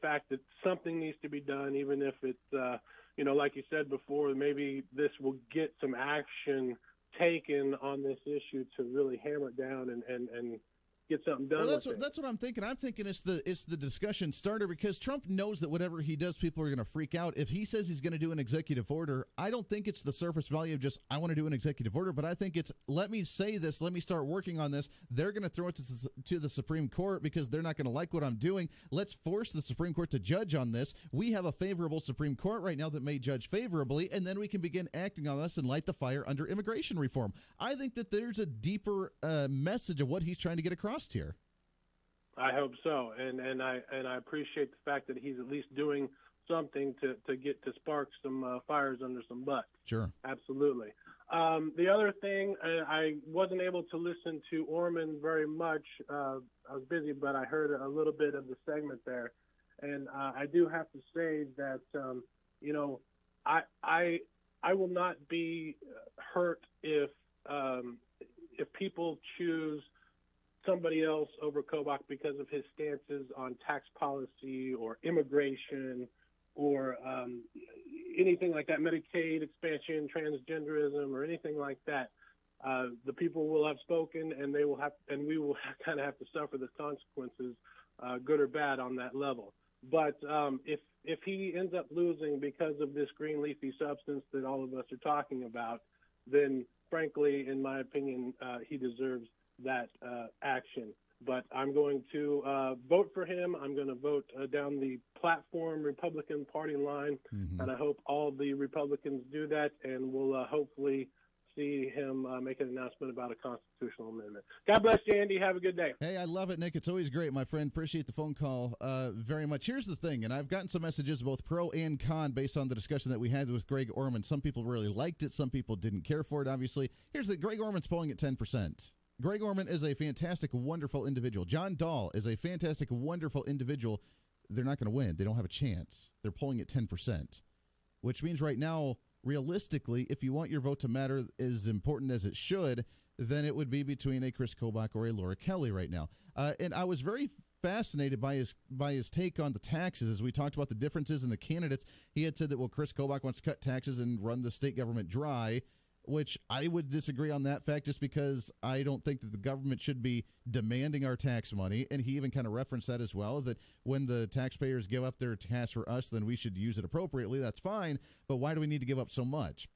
fact that something needs to be done, even if it's, like you said before, maybe this will get some action taken on this issue to really hammer it down and get something done. Well, with that's what I'm thinking. I'm thinking it's the discussion starter, because Trump knows that whatever he does, people are going to freak out. If he says he's going to do an executive order, I don't think it's the surface value of just, I want to do an executive order, but I think it's, let me say this, let me start working on this. They're going to throw it to the Supreme Court because they're not going to like what I'm doing. Let's force the Supreme Court to judge on this. We have a favorable Supreme Court right now that may judge favorably, and then we can begin acting on this and light the fire under immigration reform. I think that there's a deeper message of what he's trying to get across here. I hope so, and I appreciate the fact that he's at least doing something to spark some fires under some butts. Sure, absolutely. The other thing, I wasn't able to listen to Orman very much. I was busy, but I heard a little bit of the segment there, and I do have to say that I will not be hurt if people choose somebody else over Kobach because of his stances on tax policy or immigration or anything like that, Medicaid expansion, transgenderism, or anything like that. The people will have spoken, and we will kind of have to suffer the consequences, good or bad, on that level. But if he ends up losing because of this green leafy substance that all of us are talking about, then frankly, in my opinion, he deserves that action. But I'm going to vote for him. I'm going to vote down the platform Republican Party line, and I hope all the Republicans do that, and we'll hopefully see him make an announcement about a constitutional amendment. God bless you, Andy. Have a good day. Hey, I love it, Nick. It's always great, my friend. Appreciate the phone call very much. Here's the thing, and I've gotten some messages, both pro and con, based on the discussion that we had with Greg Orman. Some people really liked it. Some people didn't care for it, obviously. Here's the Greg Orman's polling at 10%. Greg Orman is a fantastic, wonderful individual. John Dahl is a fantastic, wonderful individual. They're not going to win. They don't have a chance. They're polling at 10%, which means right now, realistically, if you want your vote to matter as important as it should, then it would be between a Chris Kobach or a Laura Kelly right now. And I was very fascinated by his take on the taxes. As we talked about the differences in the candidates, he had said that, well, Chris Kobach wants to cut taxes and run the state government dry, which I would disagree on that fact, just because I don't think that the government should be demanding our tax money. And he even kind of referenced that as well, that when the taxpayers give up their cash for us, then we should use it appropriately. That's fine. But why do we need to give up so much?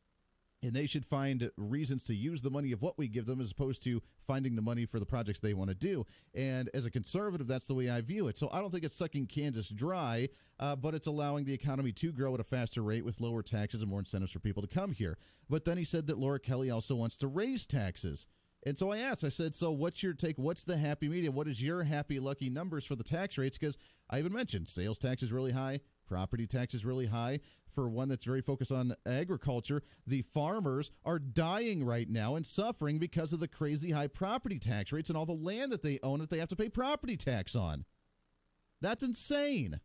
And they should find reasons to use the money of what we give them as opposed to finding the money for the projects they want to do. And as a conservative, that's the way I view it. So I don't think it's sucking Kansas dry, but it's allowing the economy to grow at a faster rate with lower taxes and more incentives for people to come here. But then he said that Laura Kelly also wants to raise taxes. And so I asked, I said, so what's your take? What's the happy medium? What is your happy, lucky numbers for the tax rates? Because I even mentioned sales tax is really high. Property tax is really high. For one that's very focused on agriculture, the farmers are dying right now and suffering because of the crazy high property tax rates and all the land that they own that they have to pay property tax on. That's insane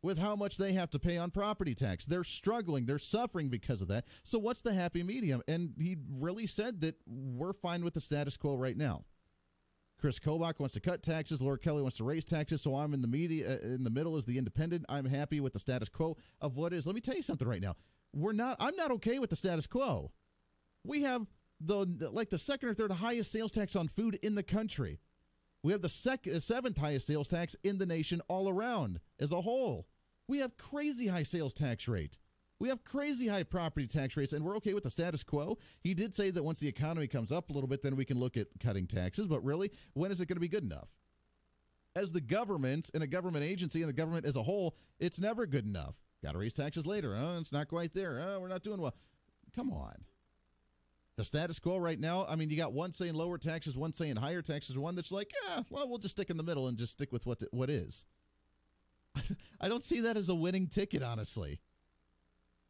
with how much they have to pay on property tax. They're struggling. They're suffering because of that. So what's the happy medium? And he really said that we're fine with the status quo right now. Chris Kobach wants to cut taxes. Laura Kelly wants to raise taxes. So I'm in the middle as the independent. I'm happy with the status quo of what is. Let me tell you something right now. I'm not okay with the status quo. We have the second or third highest sales tax on food in the country. We have the seventh highest sales tax in the nation all around as a whole. We have crazy high sales tax rate. We have crazy high property tax rates, and we're okay with the status quo. He did say that once the economy comes up a little bit, then we can look at cutting taxes. But really, when is it going to be good enough? As the government and a government agency and the government as a whole, it's never good enough. Got to raise taxes later. Oh, it's not quite there. Oh, we're not doing well. Come on. The status quo right now, I mean, you got one saying lower taxes, one saying higher taxes, one that's like, well, we'll just stick in the middle and just stick with what is. I don't see that as a winning ticket, honestly.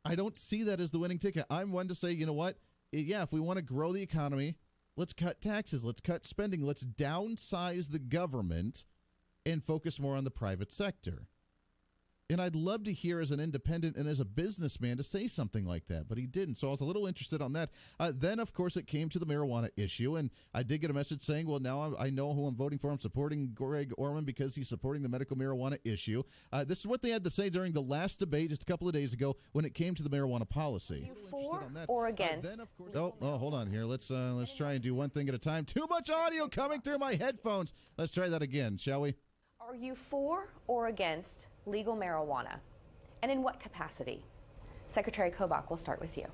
I don't see that as the winning ticket. I'm one to say, you know what? Yeah, if we want to grow the economy, let's cut taxes, let's cut spending, let's downsize the government and focus more on the private sector. And I'd love to hear as an independent and as a businessman to say something like that, but he didn't. So I was a little interested on that. Then, of course, it came to the marijuana issue, and I did get a message saying, well, now I know who I'm voting for. I'm supporting Greg Orman because he's supporting the medical marijuana issue. This is what they had to say during the last debate just a couple of days ago when it came to the marijuana policy. Are you for or against? Then, of course, hold on here. Let's try and do one thing at a time. Too much audio coming through my headphones. Let's try that again, shall we? Are you for or against legal marijuana, and in what capacity? Secretary Kobach, we'll start with you.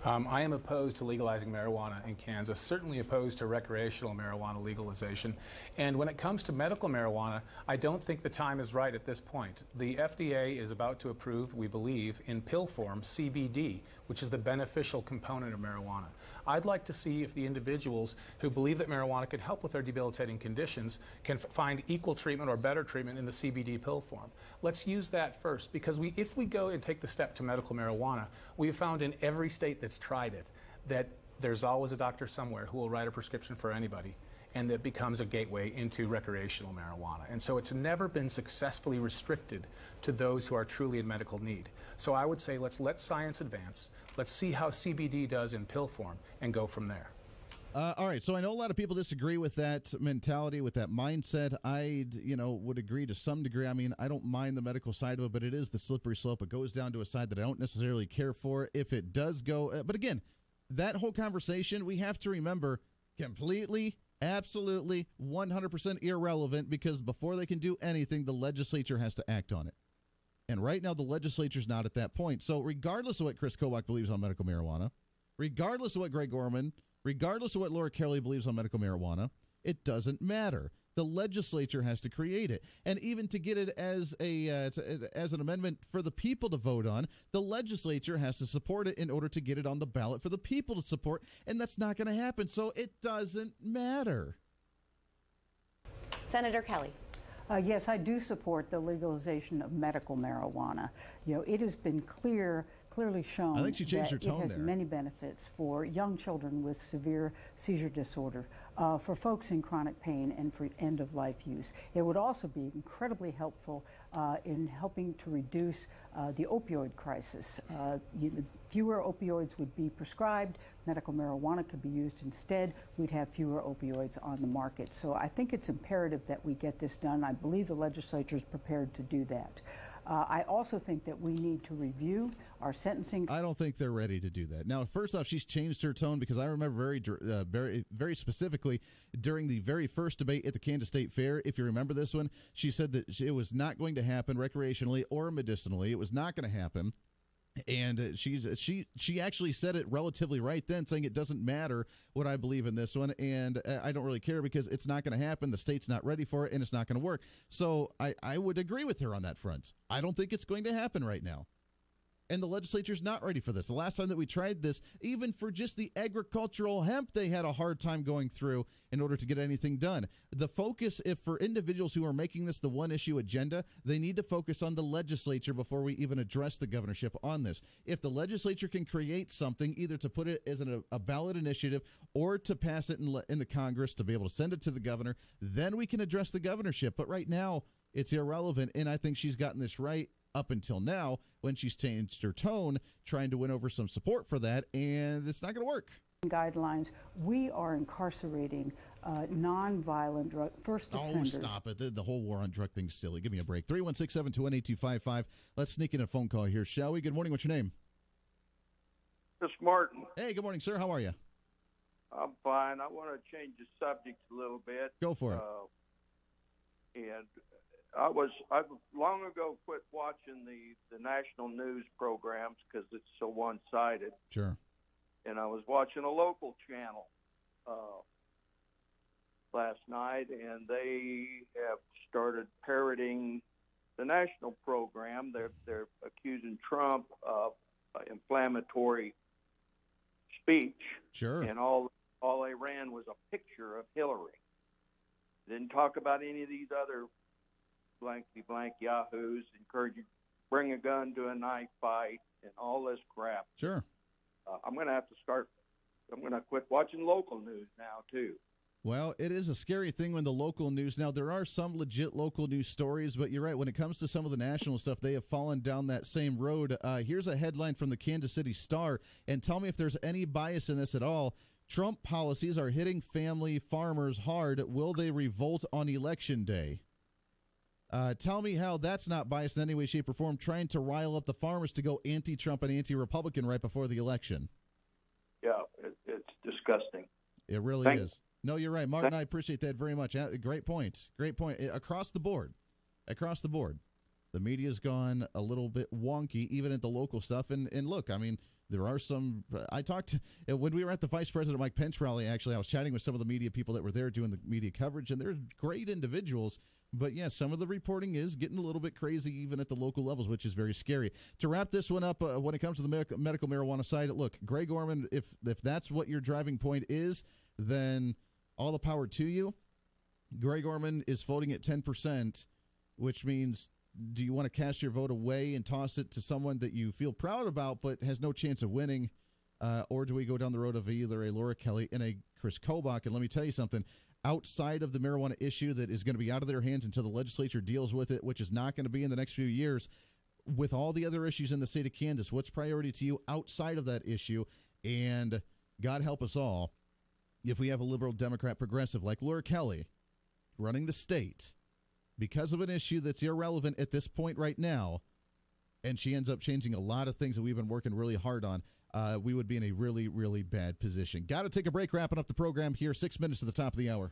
I am opposed to legalizing marijuana in Kansas, certainly opposed to recreational marijuana legalization. And when it comes to medical marijuana, I don't think the time is right at this point. The FDA is about to approve, we believe, in pill form, CBD, which is the beneficial component of marijuana. I'd like to see if the individuals who believe that marijuana could help with their debilitating conditions can find equal treatment or better treatment in the CBD pill form. Let's use that first, because if we go and take the step to medical marijuana, we have found in every state that's tried it that there's always a doctor somewhere who will write a prescription for anybody, and that becomes a gateway into recreational marijuana. And so it's never been successfully restricted to those who are truly in medical need. So I would say let's let science advance. Let's see how CBD does in pill form and go from there. All right, so I know a lot of people disagree with that mentality, with that mindset. I, would agree to some degree. I mean, I don't mind the medical side of it, but it is the slippery slope. It goes down to a side that I don't necessarily care for if it does go. But again, that whole conversation, we have to remember, completely, absolutely, 100% irrelevant, because before they can do anything, the legislature has to act on it. And right now, the legislature's not at that point. So regardless of what Chris Kobach believes on medical marijuana, regardless of what Greg Orman, regardless of what Laura Kelly believes on medical marijuana, it doesn't matter. The legislature has to create it. And even to get it as an amendment for the people to vote on, the legislature has to support it in order to get it on the ballot for the people to support, and that's not going to happen. So it doesn't matter. Senator Kelly. Yes, I do support the legalization of medical marijuana. It has been clearly shown I think she changed her that tone it has there. many benefits for young children with severe seizure disorder, for folks in chronic pain, and for end-of-life use. It would also be incredibly helpful in helping to reduce the opioid crisis. Fewer opioids would be prescribed. Medical marijuana could be used instead. We'd have fewer opioids on the market. So I think it's imperative that we get this done. I believe the legislature is prepared to do that. I also think that we need to review our sentencing. I don't think they're ready to do that. Now, first off, she's changed her tone, because I remember very specifically during the very first debate at the Kansas State Fair, if you remember this one, she said that it was not going to happen recreationally or medicinally. It was not going to happen. And she actually said it relatively right then, saying it doesn't matter what I believe in this one, and I don't really care because it's not going to happen. The state's not ready for it, and it's not going to work. So I would agree with her on that front. I don't think it's going to happen right now. And the legislature's not ready for this. The last time that we tried this, even for just the agricultural hemp, they had a hard time going through in order to get anything done. The focus, if for individuals who are making this the one-issue agenda, they need to focus on the legislature before we even address the governorship on this. If the legislature can create something, either to put it as a ballot initiative or to pass it in the Congress to be able to send it to the governor, then we can address the governorship. But right now, it's irrelevant, and I think she's gotten this right up until now, when she's changed her tone, trying to win over some support for that, and it's not going to work. Guidelines, we are incarcerating non-violent first offenders. Oh, stop it. The whole war on drug thing's silly. Give me a break. 316-721-8255. Let's sneak in a phone call here, shall we? Good morning. What's your name? This is Martin. Hey, good morning, sir. How are you? I'm fine. I want to change the subject a little bit. Go for it. And I've long ago quit watching the national news programs because it's so one-sided. Sure. And I was watching a local channel last night, and they have started parroting the national program. They're accusing Trump of inflammatory speech. Sure. And all they ran was a picture of Hillary. Didn't talk about any of these other blankety blank yahoos encourage you to bring a gun to a knife fight and all this crap. Sure. I'm going to quit watching local news now too. Well, it is a scary thing when the local news, now there are some legit local news stories, but you're right, when it comes to some of the national stuff, they have fallen down that same road. Here's a headline from the Kansas City Star, and tell me if there's any bias in this at all. Trump policies are hitting family farmers hard. Will they revolt on Election Day? Tell me how that's not biased in any way, shape, or form, trying to rile up the farmers to go anti-Trump and anti-Republican right before the election. Yeah, it's disgusting. It really is. No, you're right. Martin, I appreciate that very much. Great point. Great point. Across the board. The media's gone a little bit wonky, even at the local stuff. And look, I mean, there are some – I talked – when we were at the Vice President Mike Pence rally, actually, I was chatting with some of the media people that were there doing the media coverage, and they're great individuals. But, yeah, some of the reporting is getting a little bit crazy even at the local levels, which is very scary. To wrap this one up, when it comes to the medical marijuana side, look, Greg Orman, if that's what your driving point is, then all the power to you. Greg Orman is voting at 10%, which means do you want to cast your vote away and toss it to someone that you feel proud about but has no chance of winning, or do we go down the road of either a Laura Kelly and a Chris Kobach? And let me tell you something. Outside of the marijuana issue that is going to be out of their hands until the legislature deals with it, which is not going to be in the next few years, with all the other issues in the state of Kansas, what's priority to you outside of that issue? And God help us all if we have a liberal, Democrat, progressive like Laura Kelly running the state because of an issue that's irrelevant at this point right now, and she ends up changing a lot of things that we've been working really hard on. We would be in a really, really bad position. Got to take a break, wrapping up the program here. 6 minutes to the top of the hour.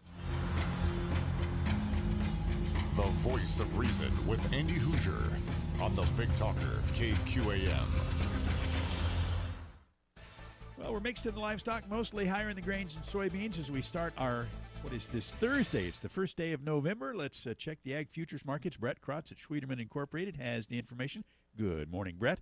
The Voice of Reason with Andy Hoosier on the Big Talker, KQAM. Well, we're mixed in the livestock, mostly higher in the grains and soybeans as we start our, what is this, Thursday? It's the first day of November. Let's check the ag futures markets. Brett Krotz at Schwieterman Incorporated has the information. Good morning, Brett.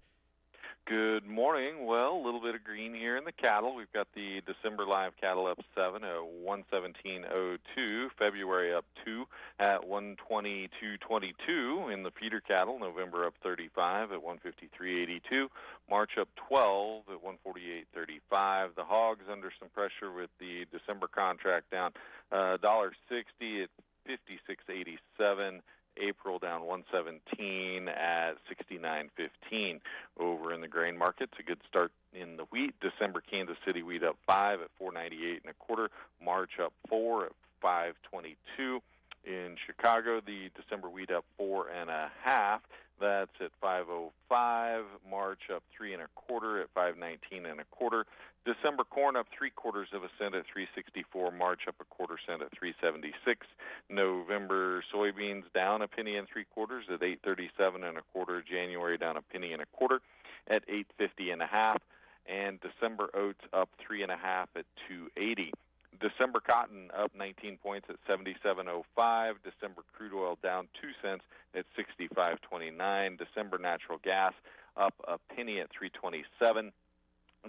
Good morning. Well, a little bit of green here in the cattle. We've got the December live cattle up 7 at 117.02. February up 2 at 122.22. In the feeder cattle, November up 35 at 153.82. March up 12 at 148.35. The hogs under some pressure with the December contract down $1.60 at 56.87. April down 117 at 69.15. Over in the grain markets, a good start in the wheat. December Kansas City wheat up 5 at 498.25. March up 4 at 522. In Chicago, the December wheat up 4.5. That's at 505. March up 3.25 at 519.25. December corn up 3/4 of a cent at 364. March up 1/4 cent at 376. November soybeans down 1 3/4 at 837.25. January down 1 1/4 at 850.5. And December oats up 3.5 at 280. December cotton up 19 points at 77.05. December crude oil down 2 cents at 65.29. December natural gas up 1 penny at 3.27.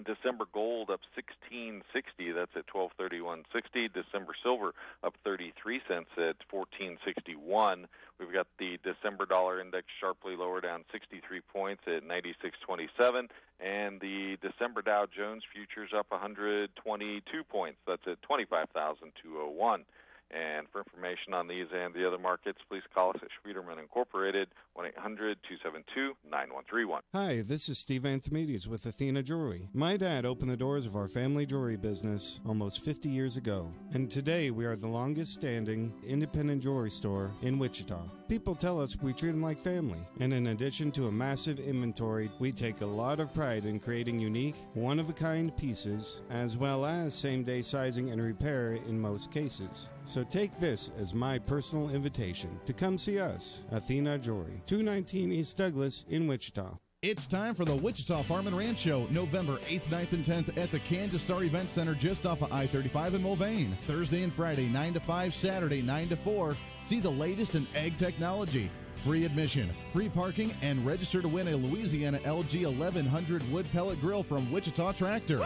December gold up 16.60. That's at 1231.60. December silver up 33 cents at 14.61. We've got the December dollar index sharply lower, down 63 points at 96.27, and the December Dow Jones futures up 122 points. That's at 25,201. And for information on these and the other markets, please call us at Schwieterman Incorporated, 1-800-272-9131. Hi, this is Steve Anthemides with Athena Jewelry. My dad opened the doors of our family jewelry business almost 50 years ago, and today we are the longest standing independent jewelry store in Wichita. People tell us we treat them like family, and in addition to a massive inventory, we take a lot of pride in creating unique, one-of-a-kind pieces, as well as same-day sizing and repair in most cases. So take this as my personal invitation to come see us, Athena Jewelry, 219 East Douglas in Wichita. It's time for the Wichita Farm and Ranch Show, November 8th, 9th, and 10th at the Kansas Star Event Center just off of I-35 in Mulvane. Thursday and Friday, 9 to 5, Saturday, 9 to 4. See the latest in egg technology. Free admission, free parking, and register to win a Louisiana LG 1100 wood pellet grill from Wichita Tractor.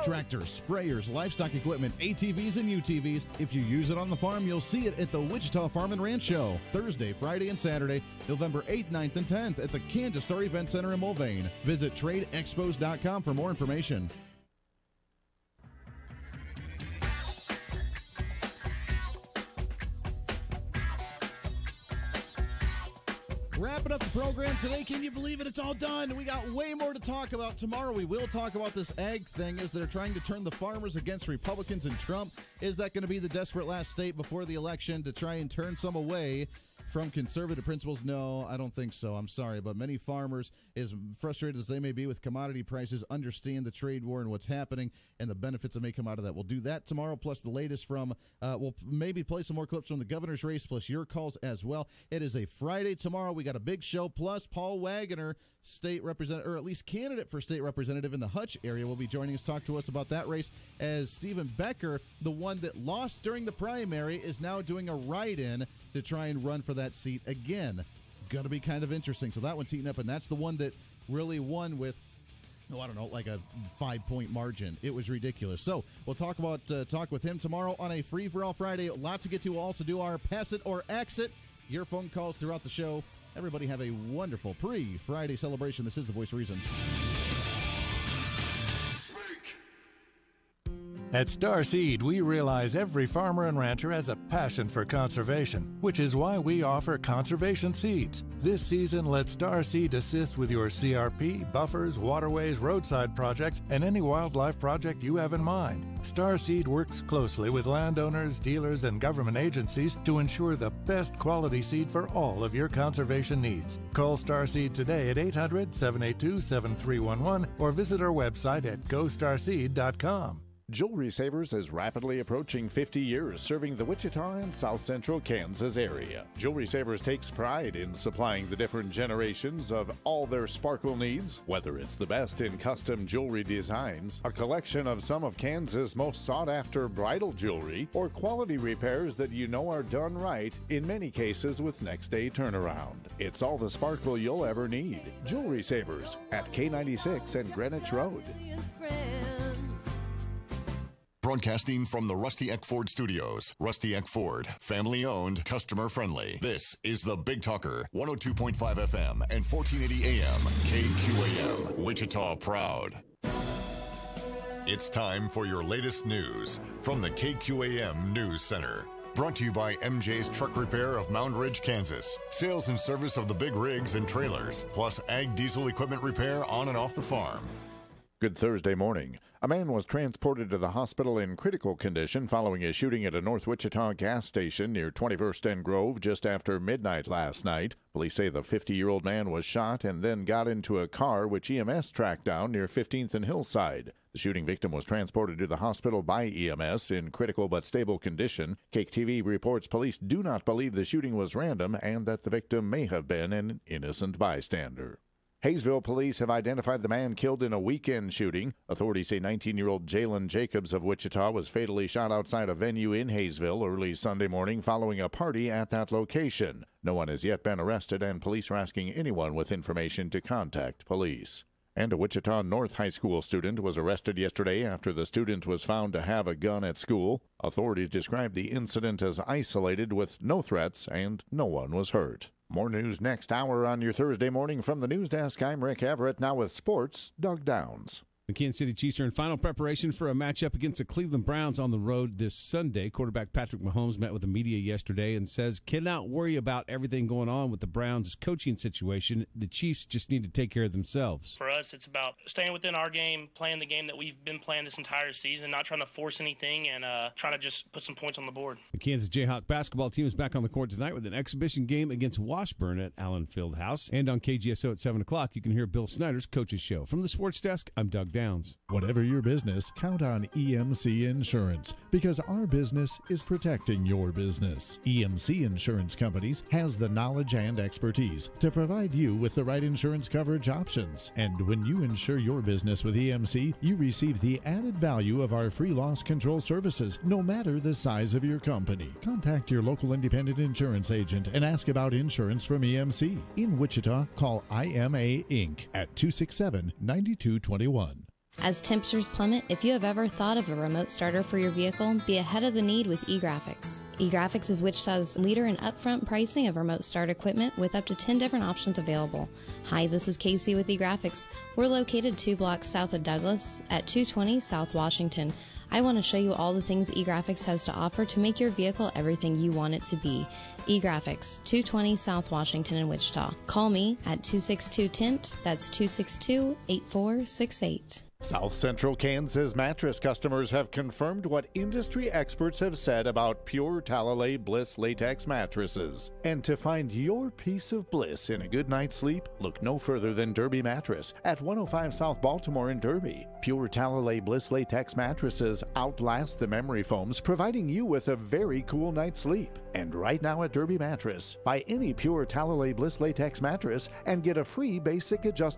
Tractors, sprayers, livestock equipment, ATVs, and UTVs. If you use it on the farm, you'll see it at the Wichita Farm and Ranch Show. Thursday, Friday, and Saturday, November 8th, 9th, and 10th at the Kansas Star Event Center in Mulvane. Visit TradeExpos.com for more information. Wrapping up the program today. Can you believe it? It's all done. We got way more to talk about tomorrow. We will talk about this ag thing as they're trying to turn the farmers against Republicans and Trump. Is that going to be the desperate last state before the election to try and turn some away from conservative principles? No, I don't think so. I'm sorry, but many farmers, as frustrated as they may be with commodity prices, understand the trade war and what's happening and the benefits that may come out of that. We'll do that tomorrow, plus the latest from, we'll maybe play some more clips from the governor's race, plus your calls as well. It is a Friday tomorrow. We got a big show, plus Paul Wagoner, state representative, or at least candidate for state representative in the Hutch area, will be joining us, talk to us about that race, as Stephen Becker, the one that lost during the primary, is now doing a write-in to try and run for that seat again. Going to be kind of interesting. So that one's heating up, and that's the one that really won with, I don't know, like a 5-point margin. It was ridiculous. So we'll talk with him tomorrow on a Free-for-All Friday. Lots to get to. We'll also do our Pass It or Exit. Your phone calls throughout the show. Everybody have a wonderful pre-Friday celebration. This is The Voice of Reason. At Starseed, we realize every farmer and rancher has a passion for conservation, which is why we offer conservation seeds. This season, let Starseed assist with your CRP, buffers, waterways, roadside projects, and any wildlife project you have in mind. Starseed works closely with landowners, dealers, and government agencies to ensure the best quality seed for all of your conservation needs. Call Starseed today at 800-782-7311 or visit our website at GoStarseed.com. Jewelry Savers is rapidly approaching 50 years, serving the Wichita and South Central Kansas area. Jewelry Savers takes pride in supplying the different generations of all their sparkle needs, whether it's the best in custom jewelry designs, a collection of some of Kansas' most sought-after bridal jewelry, or quality repairs that you know are done right, in many cases with next-day turnaround. It's all the sparkle you'll ever need. Jewelry Savers at K96 and Greenwich Road. Broadcasting from the Rusty Eck Ford Studios. Rusty Eck Ford, family owned, customer friendly. This is the Big Talker, 102.5 FM and 1480 AM, KQAM, Wichita proud. It's time for your latest news from the KQAM News Center. Brought to you by MJ's Truck Repair of Mound Ridge, Kansas. Sales and service of the big rigs and trailers, plus ag diesel equipment repair on and off the farm. Good Thursday morning. A man was transported to the hospital in critical condition following a shooting at a North Wichita gas station near 21st and Grove just after midnight last night. Police say the 50-year-old man was shot and then got into a car which EMS tracked down near 15th and Hillside. The shooting victim was transported to the hospital by EMS in critical but stable condition. Cake TV reports police do not believe the shooting was random and that the victim may have been an innocent bystander. Hayesville police have identified the man killed in a weekend shooting. Authorities say 19-year-old Jalen Jacobs of Wichita was fatally shot outside a venue in Hayesville early Sunday morning following a party at that location. No one has yet been arrested, and police are asking anyone with information to contact police. And a Wichita North High School student was arrested yesterday after the student was found to have a gun at school. Authorities described the incident as isolated with no threats and no one was hurt. More news next hour on your Thursday morning from the news desk. I'm Rick Everett. Now with sports, Doug Downs. The Kansas City Chiefs are in final preparation for a matchup against the Cleveland Browns on the road this Sunday. Quarterback Patrick Mahomes met with the media yesterday and says, cannot worry about everything going on with the Browns' coaching situation. The Chiefs just need to take care of themselves. For us, it's about staying within our game, playing the game that we've been playing this entire season, not trying to force anything, and trying to just put some points on the board. The Kansas Jayhawk basketball team is back on the court tonight with an exhibition game against Washburn at Allen Fieldhouse. And on KGSO at 7 o'clock, you can hear Bill Snyder's Coach's Show. From the Sports Desk, I'm Doug Downs. Whatever your business, count on EMC Insurance, because our business is protecting your business. EMC Insurance Companies has the knowledge and expertise to provide you with the right insurance coverage options. And when you insure your business with EMC, you receive the added value of our free loss control services, no matter the size of your company. Contact your local independent insurance agent and ask about insurance from EMC. In Wichita, call IMA Inc. at 267-9221. As temperatures plummet, if you have ever thought of a remote starter for your vehicle, be ahead of the need with eGraphics. eGraphics is Wichita's leader in upfront pricing of remote start equipment with up to 10 different options available. Hi, this is Casey with eGraphics. We're located 2 blocks south of Douglas at 220 South Washington. I want to show you all the things eGraphics has to offer to make your vehicle everything you want it to be. eGraphics, 220 South Washington in Wichita. Call me at 262-TINT, that's 262-8468. South Central Kansas mattress customers have confirmed what industry experts have said about Pure Talalay Bliss latex mattresses. And to find your piece of bliss in a good night's sleep, look no further than Derby Mattress at 105 South Baltimore in Derby. Pure Talalay Bliss latex mattresses outlast the memory foams, providing you with a very cool night's sleep. And right now at Derby Mattress, buy any Pure Talalay Bliss latex mattress and get a free basic adjustable